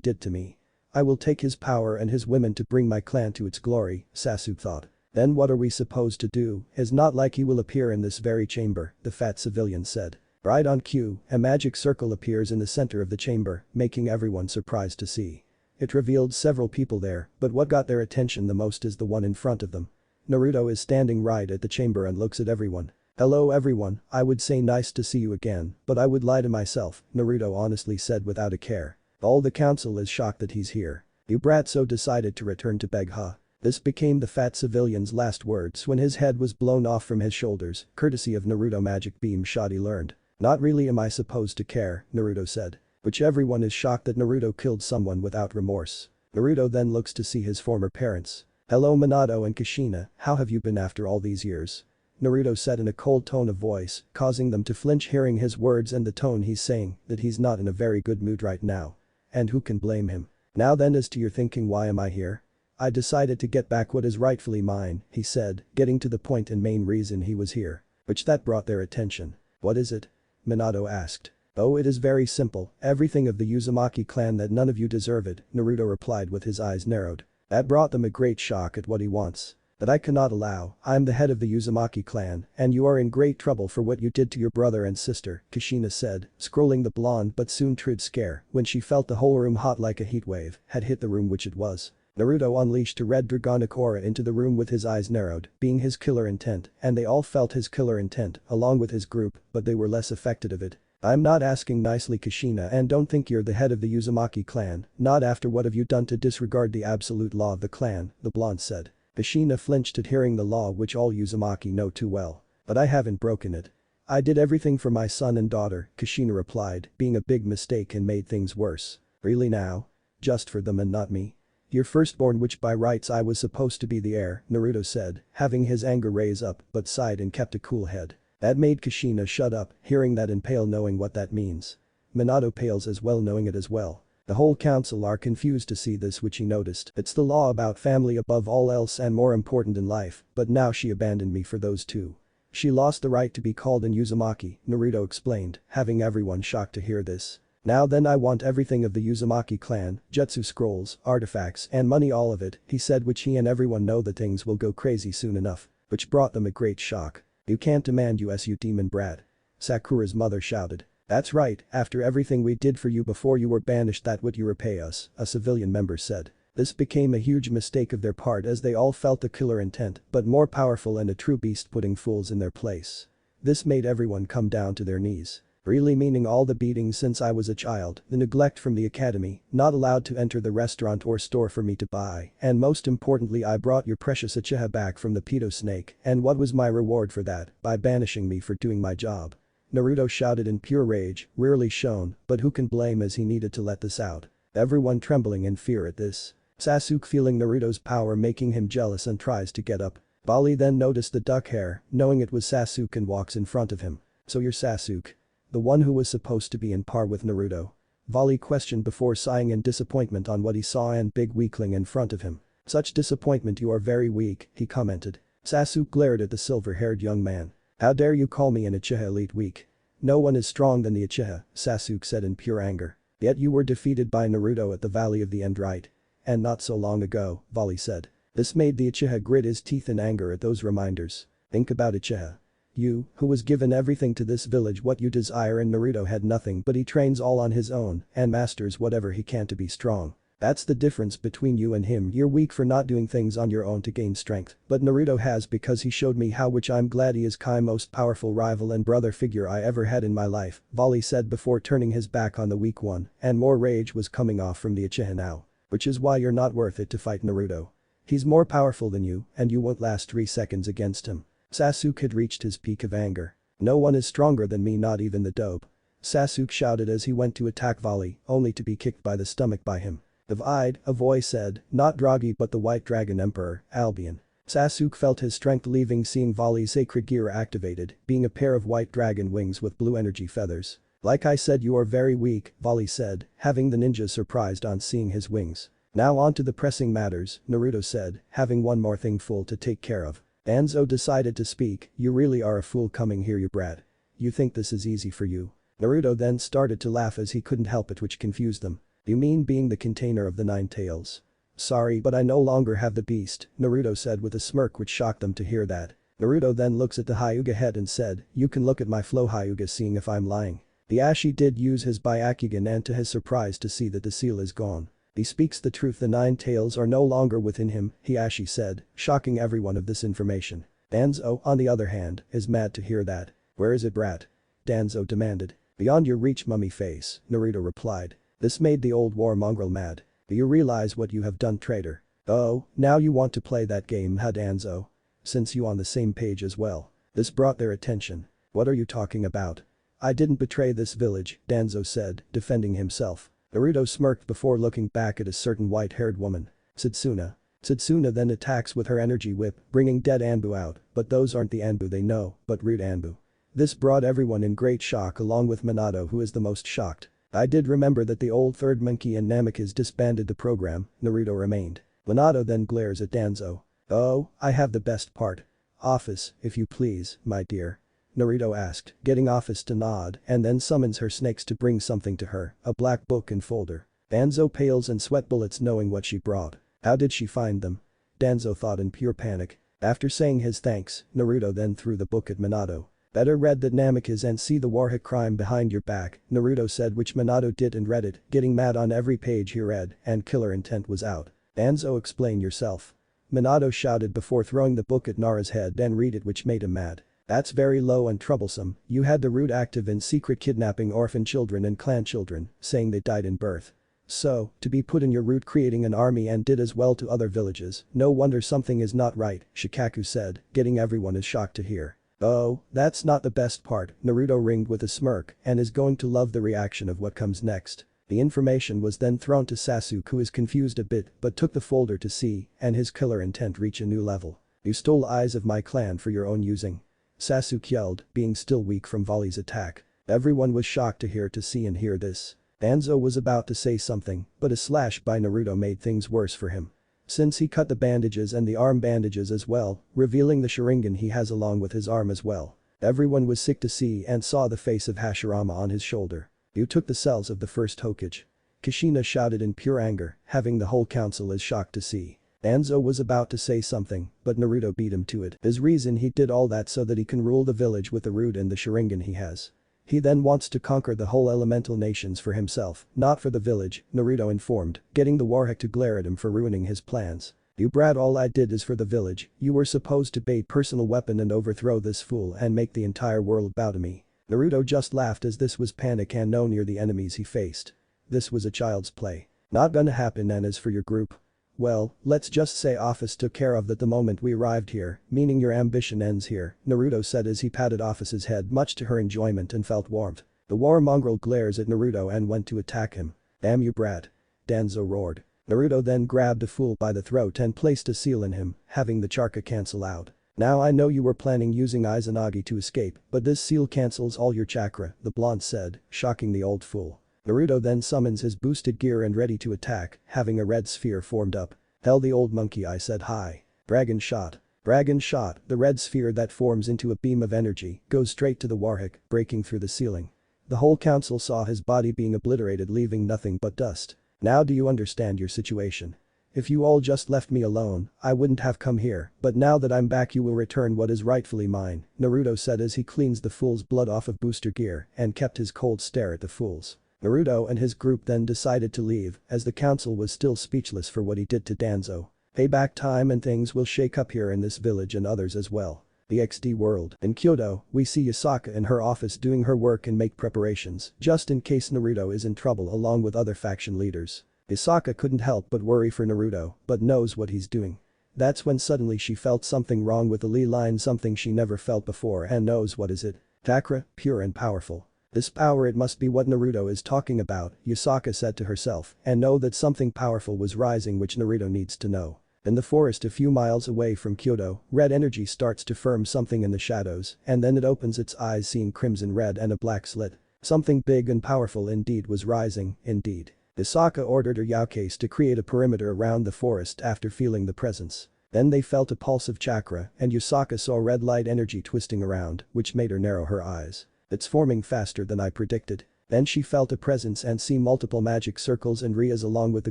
did to me. I will take his power and his women to bring my clan to its glory, Sasuke thought. Then what are we supposed to do? It's not like he will appear in this very chamber, the fat civilian said. Right on cue, a magic circle appears in the center of the chamber, making everyone surprised to see. It revealed several people there, but what got their attention the most is the one in front of them. Naruto is standing right at the chamber and looks at everyone. Hello everyone, I would say nice to see you again, but I would lie to myself, Naruto honestly said without a care. All the council is shocked that he's here. You brat, so decided to return to beg, huh? This became the fat civilian's last words when his head was blown off from his shoulders, courtesy of Naruto magic beam shot he learned. Not really, am I supposed to care, Naruto said. Which everyone is shocked that Naruto killed someone without remorse. Naruto then looks to see his former parents. Hello Minato and Kushina, how have you been after all these years? Naruto said in a cold tone of voice, causing them to flinch hearing his words and the tone he's saying, that he's not in a very good mood right now. And who can blame him? Now then, as to your thinking, why am I here? I decided to get back what is rightfully mine, he said, getting to the point and main reason he was here. Which that brought their attention. What is it? Minato asked. Oh, it is very simple, everything of the Uzumaki clan, that none of you deserve it, Naruto replied with his eyes narrowed. That brought them a great shock at what he wants. That I cannot allow, I am the head of the Uzumaki clan, and you are in great trouble for what you did to your brother and sister, Kushina said, scrolling the blonde but soon trued scare when she felt the whole room hot like a heat wave had hit the room, which it was. Naruto unleashed a red dragonic aura into the room with his eyes narrowed, being his killer intent, and they all felt his killer intent along with his group, but they were less affected of it. I'm not asking nicely, Kushina, and don't think you're the head of the Uzumaki clan, not after what have you done to disregard the absolute law of the clan, the blonde said. Kushina flinched at hearing the law, which all Uzumaki know too well. But I haven't broken it. I did everything for my son and daughter, Kushina replied, being a big mistake and made things worse. Really now? Just for them and not me? Your firstborn, which by rights I was supposed to be the heir, Naruto said, having his anger raise up, but sighed and kept a cool head. That made Kushina shut up, hearing that, and pale knowing what that means. Minato pales as well, knowing it as well. The whole council are confused to see this, which he noticed. It's the law about family above all else and more important in life, but now she abandoned me for those two. She lost the right to be called an Uzumaki, Naruto explained, having everyone shocked to hear this. Now then, I want everything of the Uzumaki clan, jutsu scrolls, artifacts, and money, all of it, he said, which he and everyone know that things will go crazy soon enough, which brought them a great shock. You can't demand us, you demon brat. Sakura's mother shouted. That's right, after everything we did for you before you were banished, that what you repay us, a civilian member said. This became a huge mistake of their part as they all felt the killer intent, but more powerful and a true beast putting fools in their place. This made everyone come down to their knees. Really meaning all the beatings since I was a child, the neglect from the academy, not allowed to enter the restaurant or store for me to buy, and most importantly I brought your precious Uchiha back from the pedo snake, and what was my reward for that? By banishing me for doing my job. Naruto shouted in pure rage, rarely shown, but who can blame as he needed to let this out. Everyone trembling in fear at this. Sasuke feeling Naruto's power making him jealous and tries to get up. Bali then noticed the duck hair, knowing it was Sasuke and walks in front of him. So you're Sasuke? The one who was supposed to be in par with Naruto? Vali questioned before sighing in disappointment on what he saw and big weakling in front of him. Such disappointment, you are very weak, he commented. Sasuke glared at the silver-haired young man. How dare you call me an Uchiha elite weak? No one is strong than the Uchiha, Sasuke said in pure anger. Yet you were defeated by Naruto at the Valley of the End, right? And not so long ago, Vali said. This made the Uchiha grit his teeth in anger at those reminders. Think about Uchiha. You, who was given everything to this village what you desire, and Naruto had nothing but he trains all on his own and masters whatever he can to be strong. That's the difference between you and him. You're weak for not doing things on your own to gain strength, but Naruto has because he showed me how, which I'm glad he is Kai most powerful rival and brother figure I ever had in my life, Vali said before turning his back on the weak one, and more rage was coming off from the Uchiha now. Which is why you're not worth it to fight Naruto. He's more powerful than you and you won't last 3 seconds against him. Sasuke had reached his peak of anger. No one is stronger than me, not even the dope. Sasuke shouted as he went to attack Vali, only to be kicked by the stomach by him. Divide, a voice said, not Draghi but the White Dragon Emperor, Albion. Sasuke felt his strength leaving seeing Vali's sacred gear activated, being a pair of white dragon wings with blue energy feathers. Like I said, you are very weak, Vali said, having the ninja surprised on seeing his wings. Now on to the pressing matters, Naruto said, having one more thing full to take care of. Danzo decided to speak, you really are a fool coming here, you brat. You think this is easy for you? Naruto then started to laugh as he couldn't help it, which confused them. You mean being the container of the 9 tails? Sorry, but I no longer have the beast, Naruto said with a smirk which shocked them to hear that. Naruto then looks at the Hyuga head and said, you can look at my flow Hyuga, seeing if I'm lying. The Ashi did use his Byakugan and to his surprise to see that the seal is gone. He speaks the truth, the 9 tails are no longer within him, Hiashi said, shocking everyone of this information. Danzo, on the other hand, is mad to hear that. Where is it, brat? Danzo demanded. Beyond your reach, mummy face, Naruto replied. This made the old war mongrel mad. Do you realize what you have done, traitor? Oh, now you want to play that game, huh, Danzo? Since you on the same page as well. This brought their attention. What are you talking about? I didn't betray this village, Danzo said, defending himself. Naruto smirked before looking back at a certain white-haired woman. Satsuna. Satsuna then attacks with her energy whip, bringing dead Anbu out, but those aren't the Anbu they know, but root Anbu. This brought everyone in great shock along with Minato, who is the most shocked. I did remember that the old third monkey and Namikaze disbanded the program, Naruto remained. Minato then glares at Danzo. Oh, I have the best part. Office, if you please, my dear. Naruto asked, getting Office to nod and then summons her snakes to bring something to her, a black book and folder. Danzo pales and sweat bullets knowing what she brought. How did she find them? Danzo thought in pure panic. After saying his thanks, Naruto then threw the book at Minato. Better read that Namikaze and see the warhit crime behind your back, Naruto said, which Minato did and read it, getting mad on every page he read, and killer intent was out. Danzo, explain yourself. Minato shouted before throwing the book at Nara's head and read it, which made him mad. That's very low and troublesome. You had the root active in secret kidnapping orphan children and clan children, saying they died in birth. So, to be put in your root creating an army and did as well to other villages, no wonder something is not right, Shikaku said, getting everyone as shocked to hear. Oh, that's not the best part, Naruto ringed with a smirk and is going to love the reaction of what comes next. The information was then thrown to Sasuke, who is confused a bit but took the folder to see and his killer intent reach a new level. You stole eyes of my clan for your own using. Sasuke yelled, being still weak from Vali's attack. Everyone was shocked to see and hear this. Danzo was about to say something, but a slash by Naruto made things worse for him. Since he cut the bandages and the arm bandages as well, revealing the Sharingan he has along with his arm as well. Everyone was sick to see and saw the face of Hashirama on his shoulder. You took the cells of the first Hokage. Kushina shouted in pure anger, having the whole council as shocked to see. Danzo was about to say something, but Naruto beat him to it. His reason he did all that so that he can rule the village with the root and the Sharingan he has. He then wants to conquer the whole elemental nations for himself, not for the village, Naruto informed, getting the Warhawk to glare at him for ruining his plans. You brat, all I did is for the village, you were supposed to bait personal weapon and overthrow this fool and make the entire world bow to me. Naruto just laughed as this was panic and no near the enemies he faced. This was a child's play. Not gonna happen. And as for your group? Well, let's just say Office took care of that the moment we arrived here, meaning your ambition ends here, Naruto said as he patted Office's head much to her enjoyment and felt warmth. The war mongrel glares at Naruto and went to attack him. Damn you brat. Danzo roared. Naruto then grabbed a fool by the throat and placed a seal in him, having the chakra cancel out. Now I know you were planning using Izanagi to escape, but this seal cancels all your chakra, the blonde said, shocking the old fool. Naruto then summons his boosted gear and ready to attack, having a red sphere formed up. Hell, the old monkey, I said hi. Dragon shot. Dragon shot, the red sphere that forms into a beam of energy, goes straight to the Warhawk, breaking through the ceiling. The whole council saw his body being obliterated, leaving nothing but dust. Now do you understand your situation? If you all just left me alone, I wouldn't have come here, but now that I'm back you will return what is rightfully mine, Naruto said as he cleans the fool's blood off of booster gear and kept his cold stare at the fools. Naruto and his group then decided to leave as the council was still speechless for what he did to Danzo. Payback time, and things will shake up here in this village and others as well. The XD world. In Kyoto, we see Yasaka in her office doing her work and make preparations just in case Naruto is in trouble along with other faction leaders. Yasaka couldn't help but worry for Naruto, but knows what he's doing. That's when suddenly she felt something wrong with the Lee line, something she never felt before, and knows what is it. Chakra, pure and powerful. This power, it must be what Naruto is talking about, Yasaka said to herself, and know that something powerful was rising which Naruto needs to know. In the forest a few miles away from Kyoto, red energy starts to form something in the shadows, and then it opens its eyes seeing crimson red and a black slit. Something big and powerful indeed was rising, indeed. Yasaka ordered her Yaokais to create a perimeter around the forest after feeling the presence. Then they felt a pulse of chakra and Yasaka saw red light energy twisting around, which made her narrow her eyes. It's forming faster than I predicted. Then she felt a presence and see multiple magic circles and Rias along with the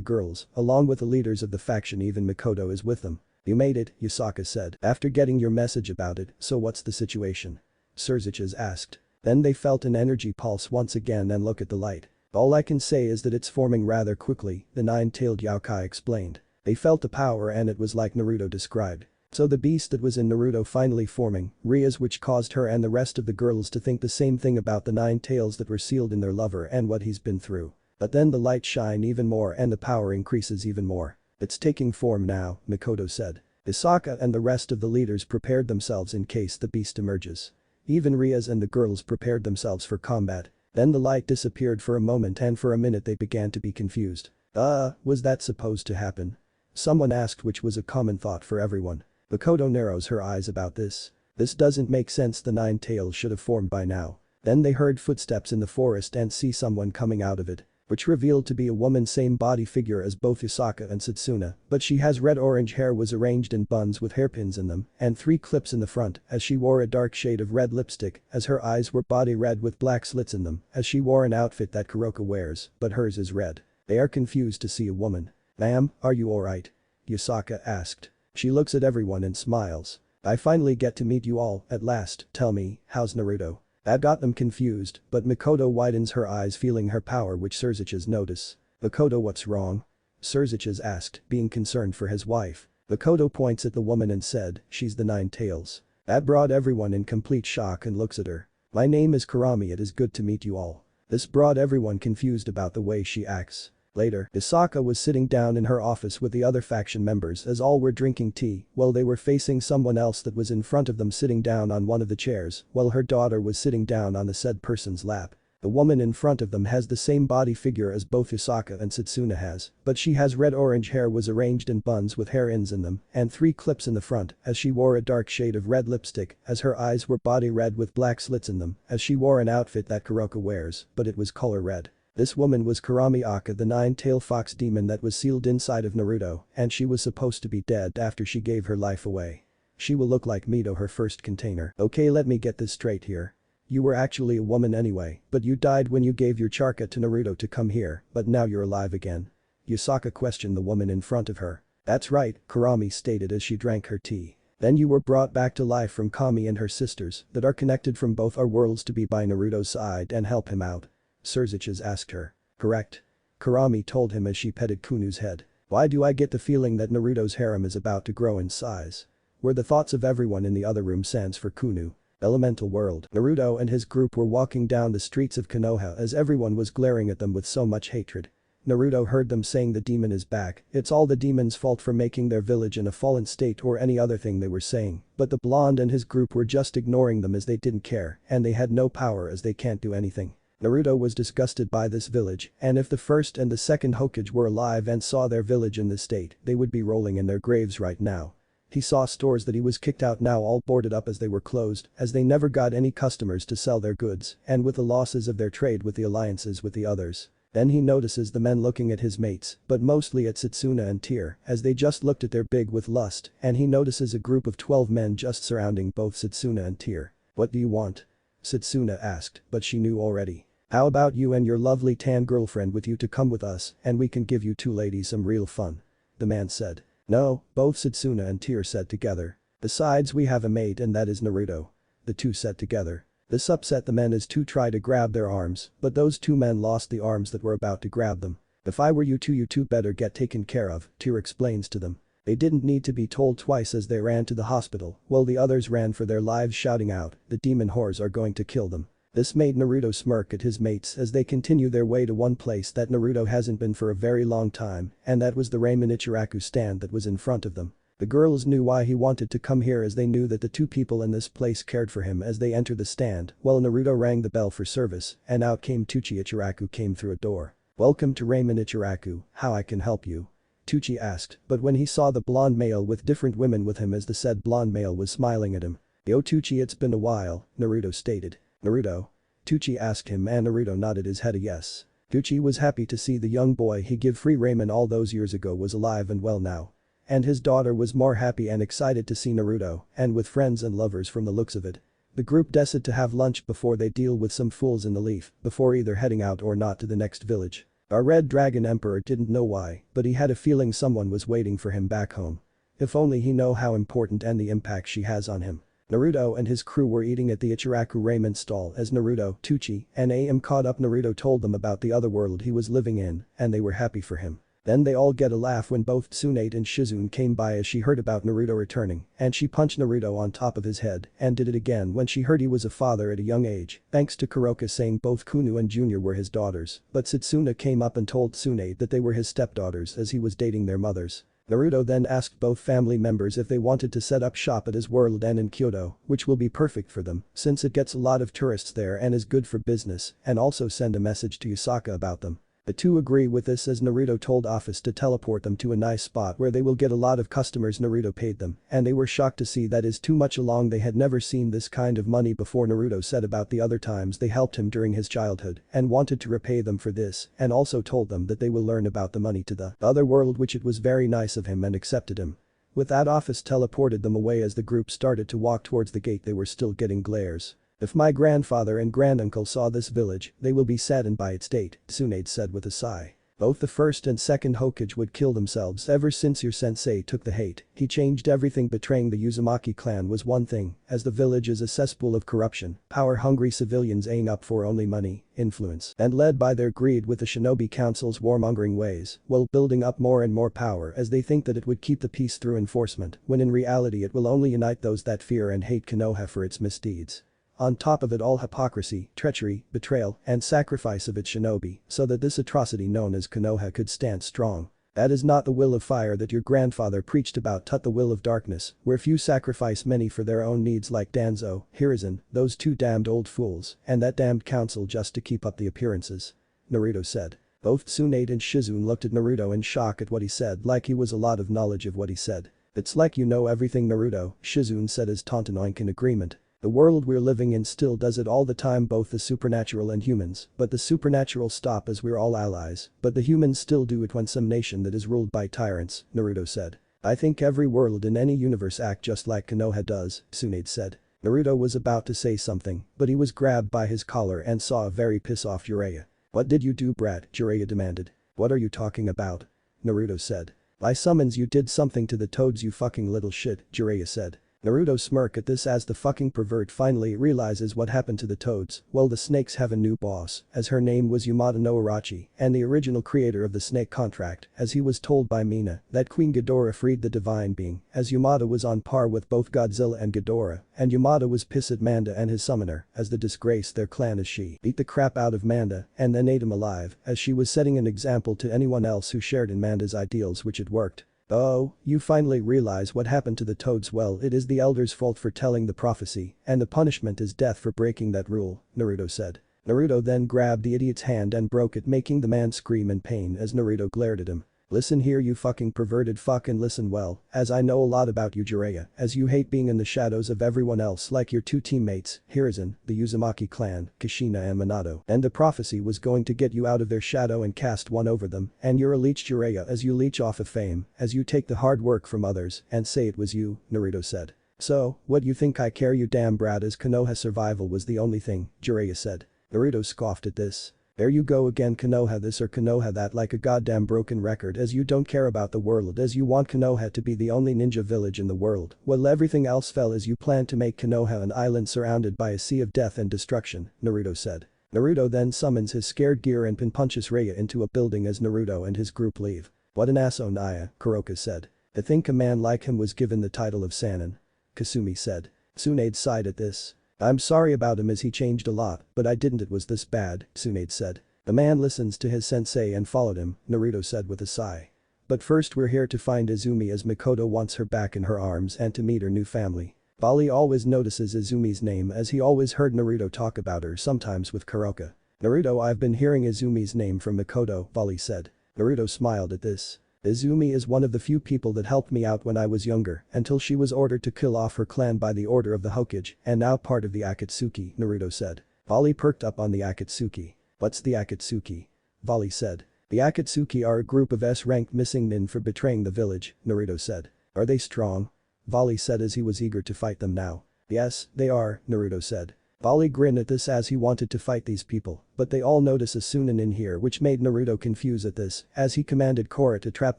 girls, along with the leaders of the faction, even Mikoto is with them. You made it, Yasaka said, after getting your message about it, so what's the situation? Surziches asked. Then they felt an energy pulse once again and look at the light. All I can say is that it's forming rather quickly, the nine-tailed Yaokai explained. They felt the power and it was like Naruto described. So the beast that was in Naruto finally forming, Rias, which caused her and the rest of the girls to think the same thing about the 9 tails that were sealed in their lover and what he's been through. But then the light shine even more and the power increases even more. It's taking form now, Mikoto said. Yasaka and the rest of the leaders prepared themselves in case the beast emerges. Even Rias and the girls prepared themselves for combat. Then the light disappeared for a moment and for a minute they began to be confused. Was that supposed to happen? Someone asked, which was a common thought for everyone. Mikoto narrows her eyes about this. This doesn't make sense, the 9 tails should have formed by now. Then they heard footsteps in the forest and see someone coming out of it, which revealed to be a woman, same body figure as both Yasaka and Satsuna, but she has red-orange hair, was arranged in buns with hairpins in them and 3 clips in the front, as she wore a dark shade of red lipstick, as her eyes were body red with black slits in them, as she wore an outfit that Kuroka wears, but hers is red. They are confused to see a woman. Ma'am, are you alright? Yasaka asked. She looks at everyone and smiles. I finally get to meet you all, at last, tell me, how's Naruto? That got them confused, but Mikoto widens her eyes feeling her power, which Surziches notice. Mikoto, what's wrong? Surziches asked, being concerned for his wife. Mikoto points at the woman and said, she's the 9 tails. That brought everyone in complete shock and looks at her. My name is Kurami, it is good to meet you all. This brought everyone confused about the way she acts. Later, Yasaka was sitting down in her office with the other faction members as all were drinking tea while they were facing someone else that was in front of them sitting down on one of the chairs while her daughter was sitting down on the said person's lap. The woman in front of them has the same body figure as both Yasaka and Satsuna has, but she has red-orange hair, was arranged in buns with hair ends in them and 3 clips in the front, as she wore a dark shade of red lipstick, as her eyes were body red with black slits in them, as she wore an outfit that Kuroka wears, but it was color red. This woman was Kurami Aka, the 9-tailed fox demon that was sealed inside of Naruto, and she was supposed to be dead after she gave her life away. She will look like Mito, her first container. Okay, let me get this straight here. You were actually a woman anyway, but you died when you gave your chakra to Naruto to come here, but now you're alive again. Yasaka questioned the woman in front of her. That's right, Kurami stated as she drank her tea. Then you were brought back to life from Kami and her sisters that are connected from both our worlds to be by Naruto's side and help him out. Surziches asked her. Correct. Kurami told him as she petted Kuno's head. Why do I get the feeling that Naruto's harem is about to grow in size? Were the thoughts of everyone in the other room sans for Kuno. Elemental world. Naruto and his group were walking down the streets of Konoha as everyone was glaring at them with so much hatred. Naruto heard them saying the demon is back, it's all the demon's fault for making their village in a fallen state or any other thing they were saying, but the blonde and his group were just ignoring them as they didn't care and they had no power as they can't do anything. Naruto was disgusted by this village, and if the first and the second Hokage were alive and saw their village in this state, they would be rolling in their graves right now. He saw stores that he was kicked out now all boarded up as they were closed, as they never got any customers to sell their goods, and with the losses of their trade with the alliances with the others. Then he notices the men looking at his mates, but mostly at Satsuna and Tear, as they just looked at their big with lust, and he notices a group of 12 men just surrounding both Satsuna and Tear. What do you want? Satsuna asked, but she knew already. How about you and your lovely tan girlfriend with you to come with us and we can give you two ladies some real fun? The man said. No, both Satsuna and Tear said together. Besides we have a mate and that is Naruto. The two said together. This upset the men as two tried to grab their arms, but those two men lost the arms that were about to grab them. If I were you two better get taken care of, Tear explains to them. They didn't need to be told twice as they ran to the hospital, while the others ran for their lives shouting out, the demon whores are going to kill them. This made Naruto smirk at his mates as they continue their way to one place that Naruto hasn't been for a very long time, and that was the Ramen Ichiraku stand that was in front of them. The girls knew why he wanted to come here as they knew that the two people in this place cared for him as they entered the stand, while Naruto rang the bell for service, and out came Tuchi Ichiraku came through a door. Welcome to Ramen Ichiraku, how I can help you? Tuchi asked, but when he saw the blonde male with different women with him as the said blonde male was smiling at him. Yo Tuchi, it's been a while, Naruto stated. Naruto? Tuchi asked him and Naruto nodded his head a yes. Tuchi was happy to see the young boy he gave free ramen all those years ago was alive and well now. And his daughter was more happy and excited to see Naruto, and with friends and lovers from the looks of it. The group decided to have lunch before they deal with some fools in the leaf, before either heading out or not to the next village. Our Red Dragon Emperor didn't know why, but he had a feeling someone was waiting for him back home. If only he know how important and the impact she has on him. Naruto and his crew were eating at the Ichiraku ramen stall as Naruto, Tuchi, and Am caught up. Naruto told them about the other world he was living in, and they were happy for him. Then they all get a laugh when both Tsunade and Shizune came by as she heard about Naruto returning, and she punched Naruto on top of his head and did it again when she heard he was a father at a young age, thanks to Kuroka saying both Kuno and Junior were his daughters, but Satsuna came up and told Tsunade that they were his stepdaughters as he was dating their mothers. Naruto then asked both family members if they wanted to set up shop at his world and in Kyoto, which will be perfect for them since it gets a lot of tourists there and is good for business, and also send a message to Yasaka about them. The two agree with this as Naruto told Office to teleport them to a nice spot where they will get a lot of customers. Naruto paid them, and they were shocked to see that is too much along. They had never seen this kind of money before. Naruto said about the other times they helped him during his childhood and wanted to repay them for this, and also told them that they will learn about the money to the other world, which it was very nice of him and accepted him. With that, Office teleported them away as the group started to walk towards the gate. They were still getting glares. If my grandfather and granduncle saw this village, they will be saddened by its state, Tsunade said with a sigh. Both the first and second Hokage would kill themselves ever since your sensei took the hate. He changed everything. Betraying the Uzumaki clan was one thing, as the village is a cesspool of corruption, power-hungry civilians aiming up for only money, influence, and led by their greed with the Shinobi Council's warmongering ways, while building up more and more power as they think that it would keep the peace through enforcement, when in reality it will only unite those that fear and hate Konoha for its misdeeds. On top of it all, hypocrisy, treachery, betrayal, and sacrifice of its shinobi, so that this atrocity known as Konoha could stand strong. That is not the will of fire that your grandfather preached about, but the will of darkness, where few sacrifice many for their own needs like Danzo, Hiruzen, those two damned old fools, and that damned council just to keep up the appearances. Naruto said. Both Tsunade and Shizune looked at Naruto in shock at what he said, like he was a lot of knowledge of what he said. It's like you know everything, Naruto, Shizune said as Tontonoink in agreement. The world we're living in still does it all the time, both the supernatural and humans, but the supernatural stop as we're all allies, but the humans still do it when some nation that is ruled by tyrants, Naruto said. I think every world in any universe act just like Konoha does, Tsunade said. Naruto was about to say something, but he was grabbed by his collar and saw a very piss-off Jiraiya. What did you do, brat? Jiraiya demanded. What are you talking about? Naruto said. By summons you did something to the toads, you fucking little shit, Jiraiya said. Naruto smirk at this as the fucking pervert finally realizes what happened to the toads. Well, the snakes have a new boss, as her name was Yamada no Orochi, and the original creator of the snake contract, as he was told by Mina, that Queen Ghidorah freed the divine being, as Yamada was on par with both Godzilla and Ghidorah, and Yamada was pissed at Manda and his summoner, as the disgrace their clan as she beat the crap out of Manda and then ate him alive, as she was setting an example to anyone else who shared in Manda's ideals, which it worked. Oh, you finally realize what happened to the toads. Well, it is the elder's fault for telling the prophecy, and the punishment is death for breaking that rule, Naruto said. Naruto then grabbed the idiot's hand and broke it, making the man scream in pain as Naruto glared at him. Listen here, you fucking perverted fuck, and listen well, as I know a lot about you, Jiraiya, as you hate being in the shadows of everyone else like your two teammates, Hiruzen, the Uzumaki clan, Kushina and Minato, and the prophecy was going to get you out of their shadow and cast one over them, and you're a leech, Jiraiya, as you leech off of fame, as you take the hard work from others and say it was you, Naruto said. So, what you think I care, you damn brat, as Konoha's survival was the only thing, Jiraiya said. Naruto scoffed at this. There you go again, Konoha this or Konoha that, like a goddamn broken record, as you don't care about the world, as you want Konoha to be the only ninja village in the world, while everything else fell, as you plan to make Konoha an island surrounded by a sea of death and destruction, Naruto said. Naruto then summons his scared gear and punches Raya into a building as Naruto and his group leave. What an ass, Naya, Kuroka said. To think a man like him was given the title of Sannin. Kasumi said. Tsunade sighed at this. I'm sorry about him, as he changed a lot, but I didn't, it was this bad, Tsunade said. The man listens to his sensei and followed him, Naruto said with a sigh. But first we're here to find Izumi, as Mikoto wants her back in her arms and to meet her new family. Bali always notices Izumi's name, as he always heard Naruto talk about her, sometimes with Kuroka. Naruto, I've been hearing Izumi's name from Mikoto, Bali said. Naruto smiled at this. Izumi is one of the few people that helped me out when I was younger, until she was ordered to kill off her clan by the order of the Hokage, and now part of the Akatsuki, Naruto said. Bali perked up on the Akatsuki. What's the Akatsuki? Bali said. The Akatsuki are a group of S-ranked missing men for betraying the village, Naruto said. Are they strong? Bali said as he was eager to fight them now. Yes, they are, Naruto said. Bali grinned at this as he wanted to fight these people, but they all notice a Sunin in here, which made Naruto confused at this, as he commanded Korra to trap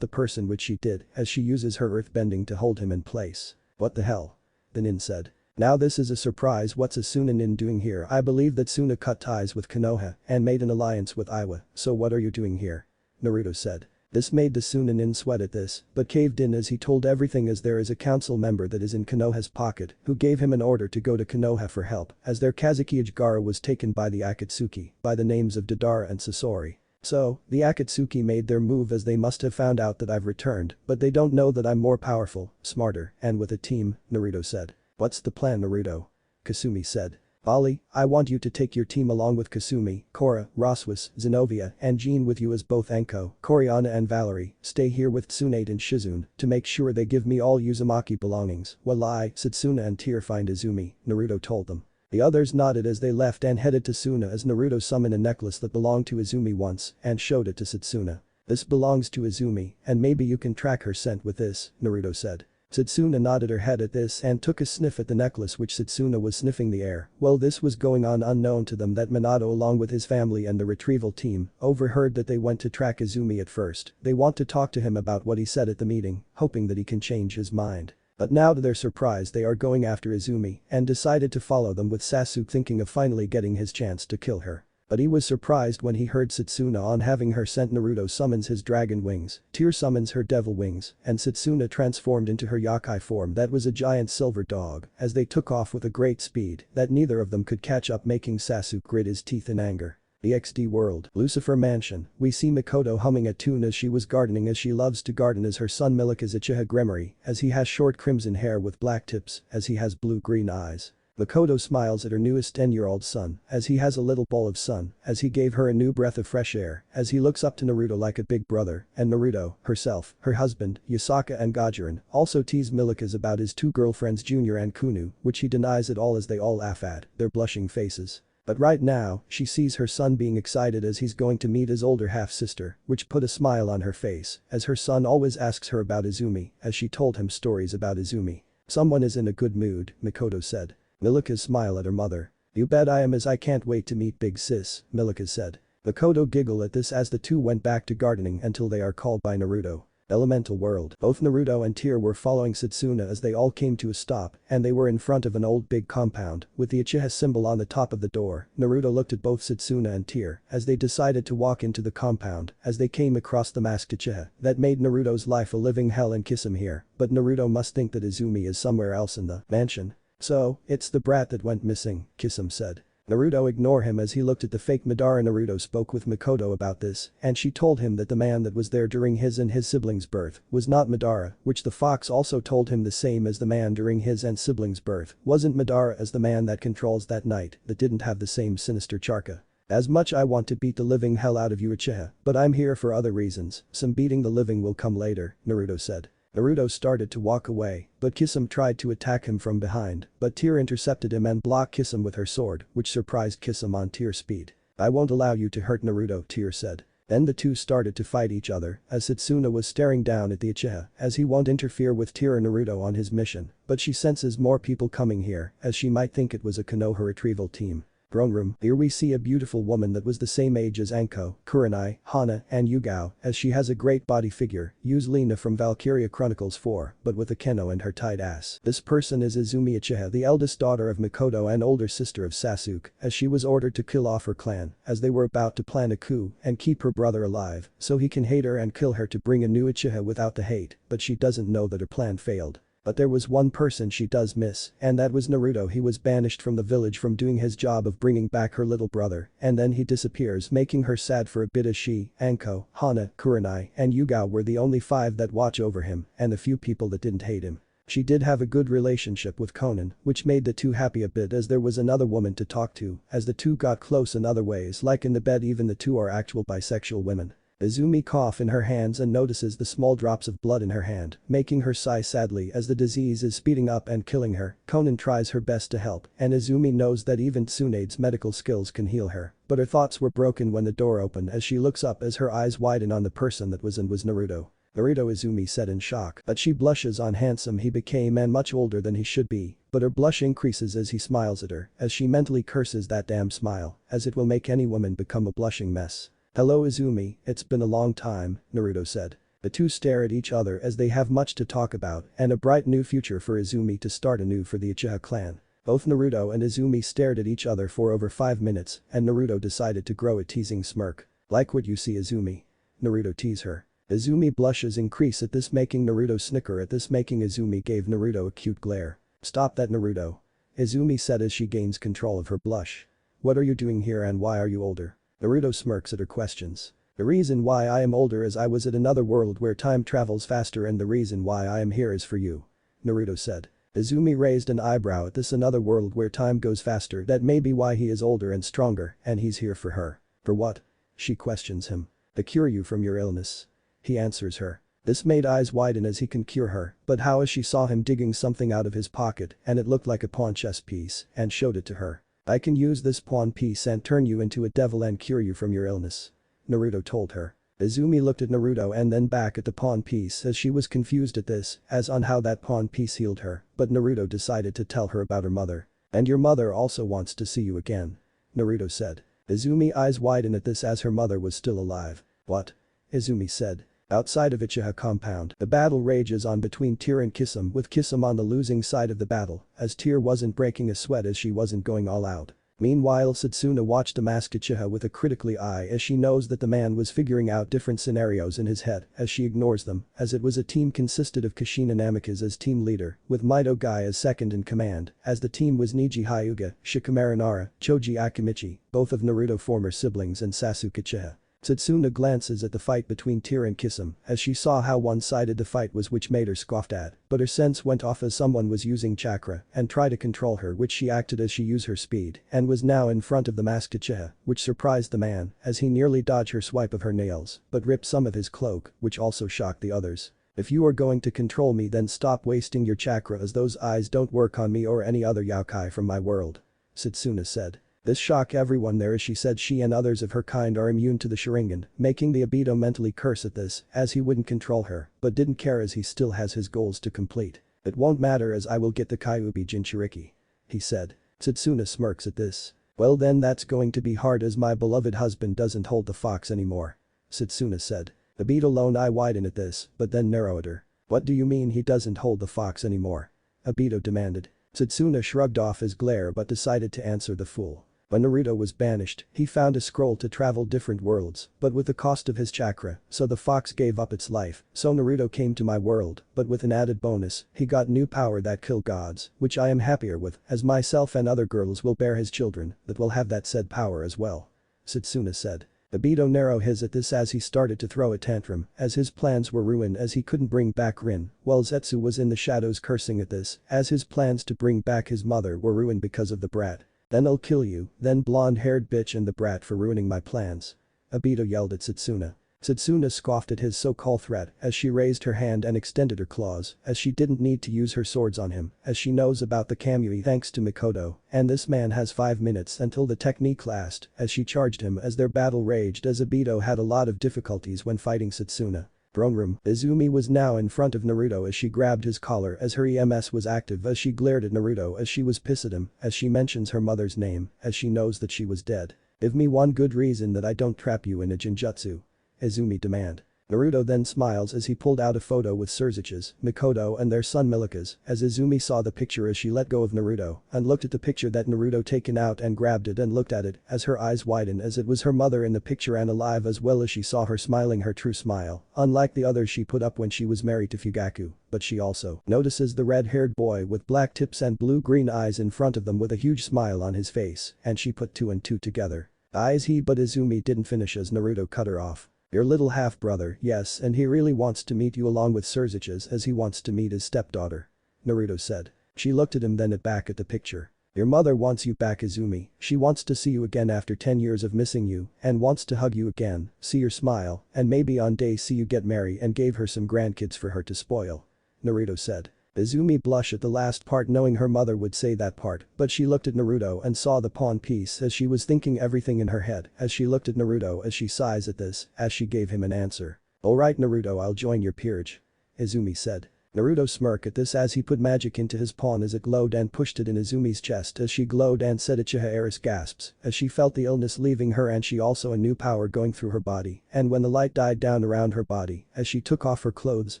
the person, which she did, as she uses her earthbending to hold him in place. What the hell? The nin said. Now this is a surprise, what's a Sunin nin doing here? I believe that Suna cut ties with Konoha and made an alliance with Iwa, so what are you doing here? Naruto said. This made the Sunin nin sweat at this, but caved in as he told everything, as there is a council member that is in Konoha's pocket who gave him an order to go to Konoha for help, as their Kazuki Gara was taken by the Akatsuki by the names of Dodara and Sasori. So, the Akatsuki made their move, as they must have found out that I've returned, but they don't know that I'm more powerful, smarter, and with a team, Naruto said. What's the plan, Naruto? Kasumi said. Bali, I want you to take your team along with Kasumi, Korra, Rossweisse, Xenovia, and Jean with you as both Anko, Coriana and Valerie, stay here with Tsunade and Shizune to make sure they give me all Uzumaki belongings while I, Satsuna and Tear find Izumi, Naruto told them. The others nodded as they left and headed to Suna, as Naruto summoned a necklace that belonged to Izumi once and showed it to Satsuna. This belongs to Izumi, and maybe you can track her scent with this, Naruto said. Satsuna nodded her head at this and took a sniff at the necklace, which Satsuna was sniffing the air. Well, this was going on unknown to them that Minato, along with his family and the retrieval team, overheard that they went to track Izumi at first. They want to talk to him about what he said at the meeting, hoping that he can change his mind. But now to their surprise they are going after Izumi and decided to follow them, with Sasuke thinking of finally getting his chance to kill her. But he was surprised when he heard Satsuna on having her sent. Naruto summons his dragon wings, Tear summons her devil wings, and Satsuna transformed into her yokai form that was a giant silver dog, as they took off with a great speed that neither of them could catch up, making Sasuke grit his teeth in anger. DxD World, Lucifer Mansion, we see Mikoto humming a tune as she was gardening, as she loves to garden, as her son Milika's Uchiha Gremory, as he has short crimson hair with black tips, as he has blue-green eyes. Mikoto smiles at her newest 10-year-old son, as he has a little bowl of sun, as he gave her a new breath of fresh air, as he looks up to Naruto like a big brother, and Naruto, herself, her husband, Yasaka and Gajiran, also tease Milika's about his two girlfriends Junior and Kuno, which he denies at all as they all laugh at their blushing faces. But right now, she sees her son being excited as he's going to meet his older half-sister, which put a smile on her face, as her son always asks her about Izumi, as she told him stories about Izumi. Someone is in a good mood, Mikoto said. Milika smiled at her mother. You bet I am, as I can't wait to meet big sis, Milika said. Mikoto giggled at this as the two went back to gardening until they are called by Naruto. Elemental world. Both Naruto and Tear were following Satsuna as they all came to a stop, and they were in front of an old big compound with the Uchiha symbol on the top of the door. Naruto looked at both Satsuna and Tear as they decided to walk into the compound as they came across the masked Uchiha that made Naruto's life a living hell and kiss him here, but Naruto must think that Izumi is somewhere else in the mansion. So, it's the brat that went missing, Kisame said. Naruto ignored him as he looked at the fake Madara. Naruto spoke with Mikoto about this, and she told him that the man that was there during his and his siblings' birth was not Madara, which the fox also told him the same as the man during his and siblings' birth wasn't Madara as the man that controls that night that didn't have the same sinister chakra. As much I want to beat the living hell out of you Uchiha, but I'm here for other reasons, some beating the living will come later, Naruto said. Naruto started to walk away, but Kisame tried to attack him from behind, but Tear intercepted him and blocked Kisame with her sword, which surprised Kisame on Tear's speed. I won't allow you to hurt Naruto, Tear said. Then the two started to fight each other as Satsuna was staring down at the Uchiha as he won't interfere with Tear or Naruto on his mission, but she senses more people coming here as she might think it was a Konoha retrieval team. Throne room. Here we see a beautiful woman that was the same age as Anko, Kurenai, Hana, and Yugao, as she has a great body figure, use Lena from Valkyria Chronicles 4, but with Akeno and her tight ass. This person is Izumi Uchiha, the eldest daughter of Mikoto and older sister of Sasuke, as she was ordered to kill off her clan, as they were about to plan a coup and keep her brother alive, so he can hate her and kill her to bring a new Uchiha without the hate, but she doesn't know that her plan failed. But there was one person she does miss, and that was Naruto. He was banished from the village from doing his job of bringing back her little brother, and then he disappears, making her sad for a bit as she, Anko, Hana, Kurenai, and Yugao were the only 5 that watch over him and the few people that didn't hate him. She did have a good relationship with Conan, which made the two happy a bit as there was another woman to talk to, as the two got close in other ways like in the bed. Even the two are actual bisexual women. Izumi coughs in her hands and notices the small drops of blood in her hand, making her sigh sadly as the disease is speeding up and killing her. Conan tries her best to help, and Izumi knows that even Tsunade's medical skills can heal her, but her thoughts were broken when the door opened as she looks up as her eyes widen on the person that was Naruto. Naruto, Izumi said in shock, but she blushes on handsome he became and much older than he should be, but her blush increases as he smiles at her, as she mentally curses that damn smile, as it will make any woman become a blushing mess. Hello Izumi, it's been a long time, Naruto said. The two stare at each other as they have much to talk about and a bright new future for Izumi to start anew for the Uchiha clan. Both Naruto and Izumi stared at each other for over 5 minutes and Naruto decided to grow a teasing smirk. Like what you see Izumi? Naruto tease her. Izumi blushes increase at this, making Naruto snicker at this, making Izumi gave Naruto a cute glare. Stop that Naruto. Izumi said as she gains control of her blush. What are you doing here and why are you older? Naruto smirks at her questions. The reason why I am older is I was at another world where time travels faster and the reason why I am here is for you. Naruto said. Izumi raised an eyebrow at this, another world where time goes faster, that may be why he is older and stronger and he's here for her. For what? She questions him. To cure you from your illness. He answers her. This made eyes widen as he can cure her, but how as she saw him digging something out of his pocket and it looked like a pawn chess piece and showed it to her. I can use this pawn piece and turn you into a devil and cure you from your illness. Naruto told her. Izumi looked at Naruto and then back at the pawn piece as she was confused at this as on how that pawn piece healed her, but Naruto decided to tell her about her mother. And your mother also wants to see you again. Naruto said. Izumi eyes widen at this as her mother was still alive. What? Izumi said. Outside of Uchiha compound, the battle rages on between Tear and Kisame, with Kisame on the losing side of the battle, as Tear wasn't breaking a sweat as she wasn't going all out. Meanwhile Satsuna watched the masked Uchiha with a critically eye as she knows that the man was figuring out different scenarios in his head as she ignores them, as it was a team consisted of Kushina Namikaze as team leader, with Mito Guy as second in command, as the team was Niji Hyuga, Shikamaru Nara, Choji Akimichi, both of Naruto former siblings and Sasuke Uchiha. Satsuna glances at the fight between Tear and Kisame as she saw how one-sided the fight was, which made her scoffed at, but her sense went off as someone was using chakra and tried to control her, which she acted as she used her speed and was now in front of the masked Uchiha, which surprised the man as he nearly dodged her swipe of her nails but ripped some of his cloak, which also shocked the others. If you are going to control me then stop wasting your chakra as those eyes don't work on me or any other yokai from my world. Satsuna said. This shocked everyone there as she said she and others of her kind are immune to the Sharingan, making the Obito mentally curse at this as he wouldn't control her but didn't care as he still has his goals to complete. It won't matter as I will get the Kyuubi Jinchuriki. He said. Satsuna smirks at this. Well then that's going to be hard as my beloved husband doesn't hold the fox anymore. Satsuna said. Obito lone eye widened at this, but then narrowed at her. What do you mean he doesn't hold the fox anymore? Obito demanded. Satsuna shrugged off his glare but decided to answer the fool. When Naruto was banished, he found a scroll to travel different worlds, but with the cost of his chakra, so the fox gave up its life, so Naruto came to my world, but with an added bonus, he got new power that kill gods, which I am happier with, as myself and other girls will bear his children, that will have that said power as well. Satsuna said. Obito narrowed his at this as he started to throw a tantrum, as his plans were ruined as he couldn't bring back Rin, while Zetsu was in the shadows cursing at this, as his plans to bring back his mother were ruined because of the brat. Then I'll kill you, then blonde-haired bitch and the brat for ruining my plans. Obito yelled at Satsuna. Satsuna scoffed at his so-called threat as she raised her hand and extended her claws, as she didn't need to use her swords on him, as she knows about the Kamui thanks to Mikoto, and this man has 5 minutes until the technique lasts, as she charged him as their battle raged as Obito had a lot of difficulties when fighting Satsuna. Throne room. Izumi was now in front of Naruto as she grabbed his collar as her EMS was active as she glared at Naruto as she was pissed at him as she mentions her mother's name as she knows that she was dead. Give me one good reason that I don't trap you in a genjutsu. Izumi demand. Naruto then smiles as he pulled out a photo with Sasuke's, Mikoto and their son Milika's as Izumi saw the picture as she let go of Naruto and looked at the picture that Naruto taken out and grabbed it and looked at it as her eyes widened as it was her mother in the picture and alive as well as she saw her smiling her true smile, unlike the others she put up when she was married to Fugaku, but she also notices the red-haired boy with black tips and blue-green eyes in front of them with a huge smile on his face and she put 2 and 2 together. Eyes he but Izumi didn't finish as Naruto cut her off. Your little half-brother, yes, and he really wants to meet you along with Sasuke's as he wants to meet his stepdaughter. Naruto said. She looked at him then back at the picture. Your mother wants you back Izumi, she wants to see you again after 10 years of missing you and wants to hug you again, see your smile, and maybe on day see you get married and gave her some grandkids for her to spoil. Naruto said. Izumi blushed at the last part knowing her mother would say that part, but she looked at Naruto and saw the pawn piece as she was thinking everything in her head as she looked at Naruto as she sighs at this as she gave him an answer. Alright Naruto, I'll join your peerage. Izumi said. Naruto smirked at this as he put magic into his pawn as it glowed and pushed it in Izumi's chest as she glowed and said Uchiha Eris gasps as she felt the illness leaving her and she also a new power going through her body and when the light died down around her body as she took off her clothes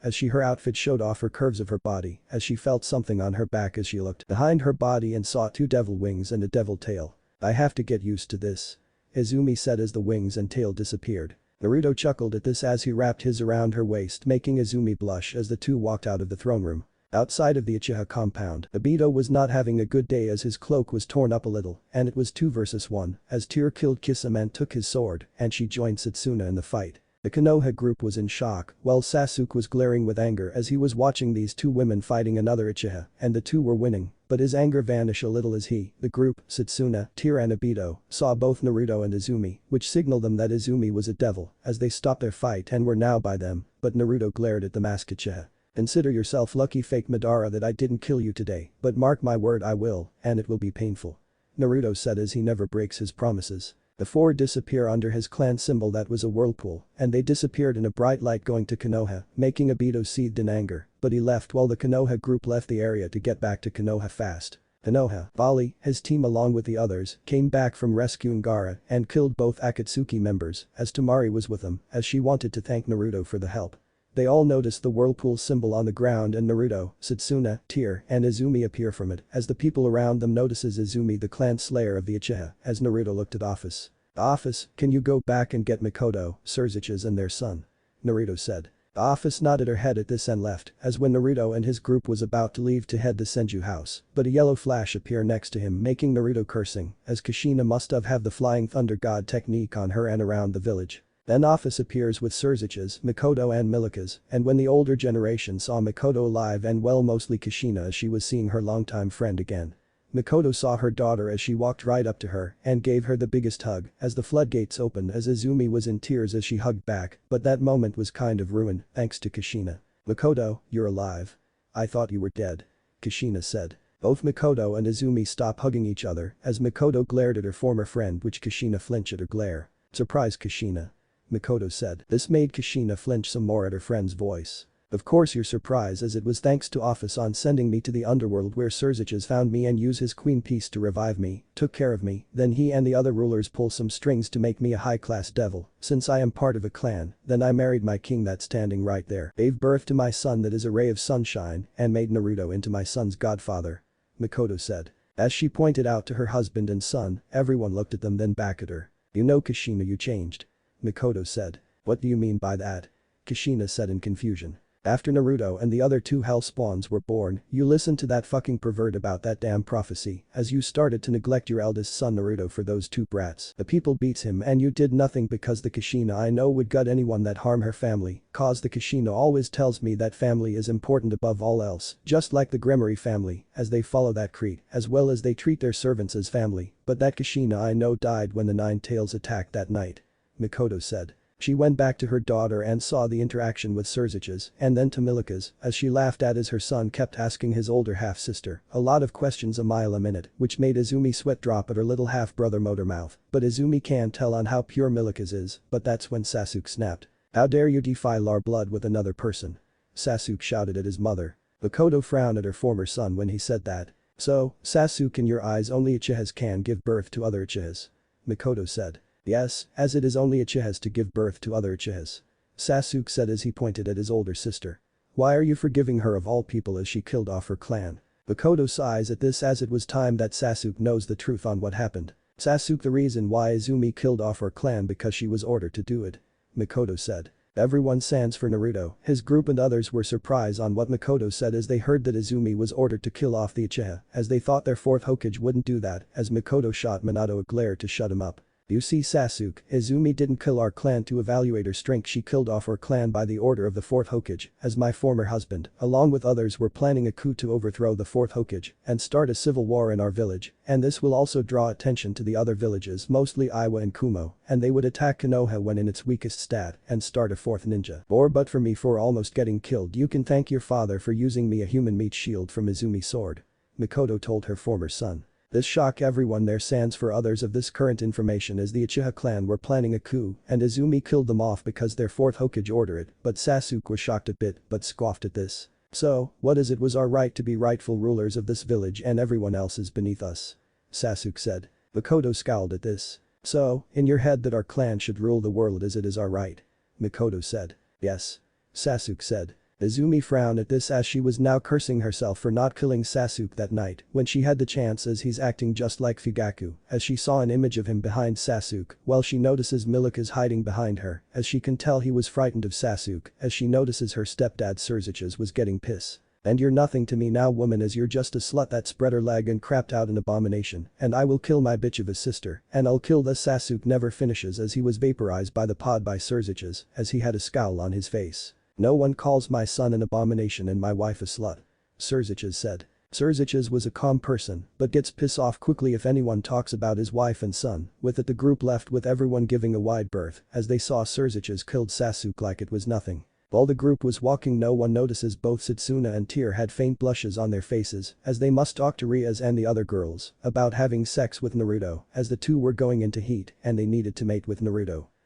as her outfit showed off her curves of her body as she felt something on her back as she looked behind her body and saw 2 devil wings and a devil tail. I have to get used to this. Izumi said as the wings and tail disappeared. Naruto chuckled at this as he wrapped his around her waist making Izumi blush as the two walked out of the throne room. Outside of the Uchiha compound, Obito was not having a good day as his cloak was torn up a little and it was 2 versus 1 as Tear killed Kisame and took his sword and she joined Satsuna in the fight. The Konoha group was in shock while Sasuke was glaring with anger as he was watching these 2 women fighting another Uchiha and the 2 were winning, but his anger vanished a little as he, the group, Satsuna, Tear and Obito, saw both Naruto and Izumi, which signaled them that Izumi was a devil as they stopped their fight and were now by them, but Naruto glared at the masked Uchiha. Consider yourself lucky fake Madara that I didn't kill you today, but mark my word I will, and it will be painful. Naruto said as he never breaks his promises. The 4 disappear under his clan symbol that was a whirlpool, and they disappeared in a bright light going to Konoha, making Obito seethed in anger, but he left while the Konoha group left the area to get back to Konoha fast. Konoha, Bali, his team along with the others, came back from rescuing Gaara and killed both Akatsuki members, as Temari was with them, as she wanted to thank Naruto for the help. They all noticed the whirlpool symbol on the ground and Naruto, Satsuna, Tear, and Izumi appear from it as the people around them notices Izumi the clan slayer of the Uchiha as Naruto looked at Office. Office, can you go back and get Mikoto, Sasuke and their son? Naruto said. Office nodded her head at this and left as when Naruto and his group was about to leave to head to Senju house, but a yellow flash appeared next to him making Naruto cursing as Kushina must have the flying thunder god technique on her and around the village. Then Office appears with Sasuke's, Mikoto and Milika's, and when the older generation saw Mikoto alive and well mostly Kushina as she was seeing her longtime friend again. Mikoto saw her daughter as she walked right up to her and gave her the biggest hug as the floodgates opened as Izumi was in tears as she hugged back, but that moment was kind of ruined thanks to Kushina. Mikoto, you're alive. I thought you were dead. Kushina said. Both Mikoto and Izumi stopped hugging each other as Mikoto glared at her former friend which Kushina flinched at her glare. Surprise Kushina. Mikoto said. This made Kushina flinch some more at her friend's voice. Of course you're surprised, as it was thanks to Office on sending me to the underworld where Surziches found me and used his queen piece to revive me, took care of me, then he and the other rulers pull some strings to make me a high-class devil. Since I am part of a clan, then I married my king that's standing right there, gave birth to my son that is a ray of sunshine, and made Naruto into my son's godfather," Makoto said. As she pointed out to her husband and son, everyone looked at them then back at her. "You know Kushina, you changed," Makoto said. "What do you mean by that?" Kushina said in confusion. "After Naruto and the other two hell spawns were born, you listened to that fucking pervert about that damn prophecy, as you started to neglect your eldest son Naruto for those two brats. The people beats him and you did nothing because the Kushina I know would gut anyone that harm her family, cause the Kushina always tells me that family is important above all else, just like the Gremory family, as they follow that creed, as well as they treat their servants as family, but that Kushina I know died when the Nine Tails attacked that night," Makoto said. She went back to her daughter and saw the interaction with Surziches and then to Milika's as she laughed at as her son kept asking his older half-sister a lot of questions a mile a minute, which made Izumi sweat drop at her little half-brother motor mouth. But Izumi can't tell on how pure Milika's is, but that's when Sasuke snapped. "How dare you defile our blood with another person?" Sasuke shouted at his mother. Makoto frowned at her former son when he said that. "So, Sasuke, in your eyes only Uchihas can give birth to other Uchihas?" Makoto said. "Yes, as it is only Uchihas to give birth to other Uchihas," Sasuke said as he pointed at his older sister. "Why are you forgiving her of all people as she killed off her clan?" Makoto sighs at this as it was time that Sasuke knows the truth on what happened. "Sasuke, the reason why Izumi killed off her clan because she was ordered to do it," Makoto said. Everyone stands for Naruto, his group and others were surprised on what Makoto said as they heard that Izumi was ordered to kill off the Uchiha, as they thought their fourth Hokage wouldn't do that, as Makoto shot Minato a glare to shut him up. "You see, Sasuke, Izumi didn't kill our clan to evaluate her strength, she killed off our clan by the order of the fourth Hokage, as my former husband, along with others, were planning a coup to overthrow the fourth Hokage and start a civil war in our village, and this will also draw attention to the other villages, mostly Iwa and Kumo, and they would attack Konoha when in its weakest stat and start a fourth ninja. Or but for me for almost getting killed, you can thank your father for using me a human meat shield from Izumi's sword," Makoto told her former son. This shocked everyone. There stands for others of this current information as the Uchiha clan were planning a coup and Izumi killed them off because their fourth Hokage ordered it, but Sasuke was shocked a bit but scoffed at this. "So, what is it was our right to be rightful rulers of this village and everyone else is beneath us," Sasuke said. Makoto scowled at this. "So, in your head that our clan should rule the world as it is our right?" Makoto said. "Yes," Sasuke said. Izumi frowned at this as she was now cursing herself for not killing Sasuke that night when she had the chance, as he's acting just like Fugaku, as she saw an image of him behind Sasuke while she notices Milika's hiding behind her as she can tell he was frightened of Sasuke as she notices her stepdad Surziches was getting pissed. "And you're nothing to me now, woman, as you're just a slut that spread her leg and crapped out an abomination, and I will kill my bitch of a sister and I'll kill the Sasuke never finishes as he was vaporized by the pod by Surziches as he had a scowl on his face. "No one calls my son an abomination and my wife a slut," Surziches said. Surziches was a calm person but gets pissed off quickly if anyone talks about his wife and son, with it the group left with everyone giving a wide berth as they saw Surziches killed Sasuke like it was nothing. While the group was walking, no one notices both Satsuna and Tear had faint blushes on their faces as they must talk to Rias and the other girls about having sex with Naruto as the two were going into heat and they needed to mate with Naruto.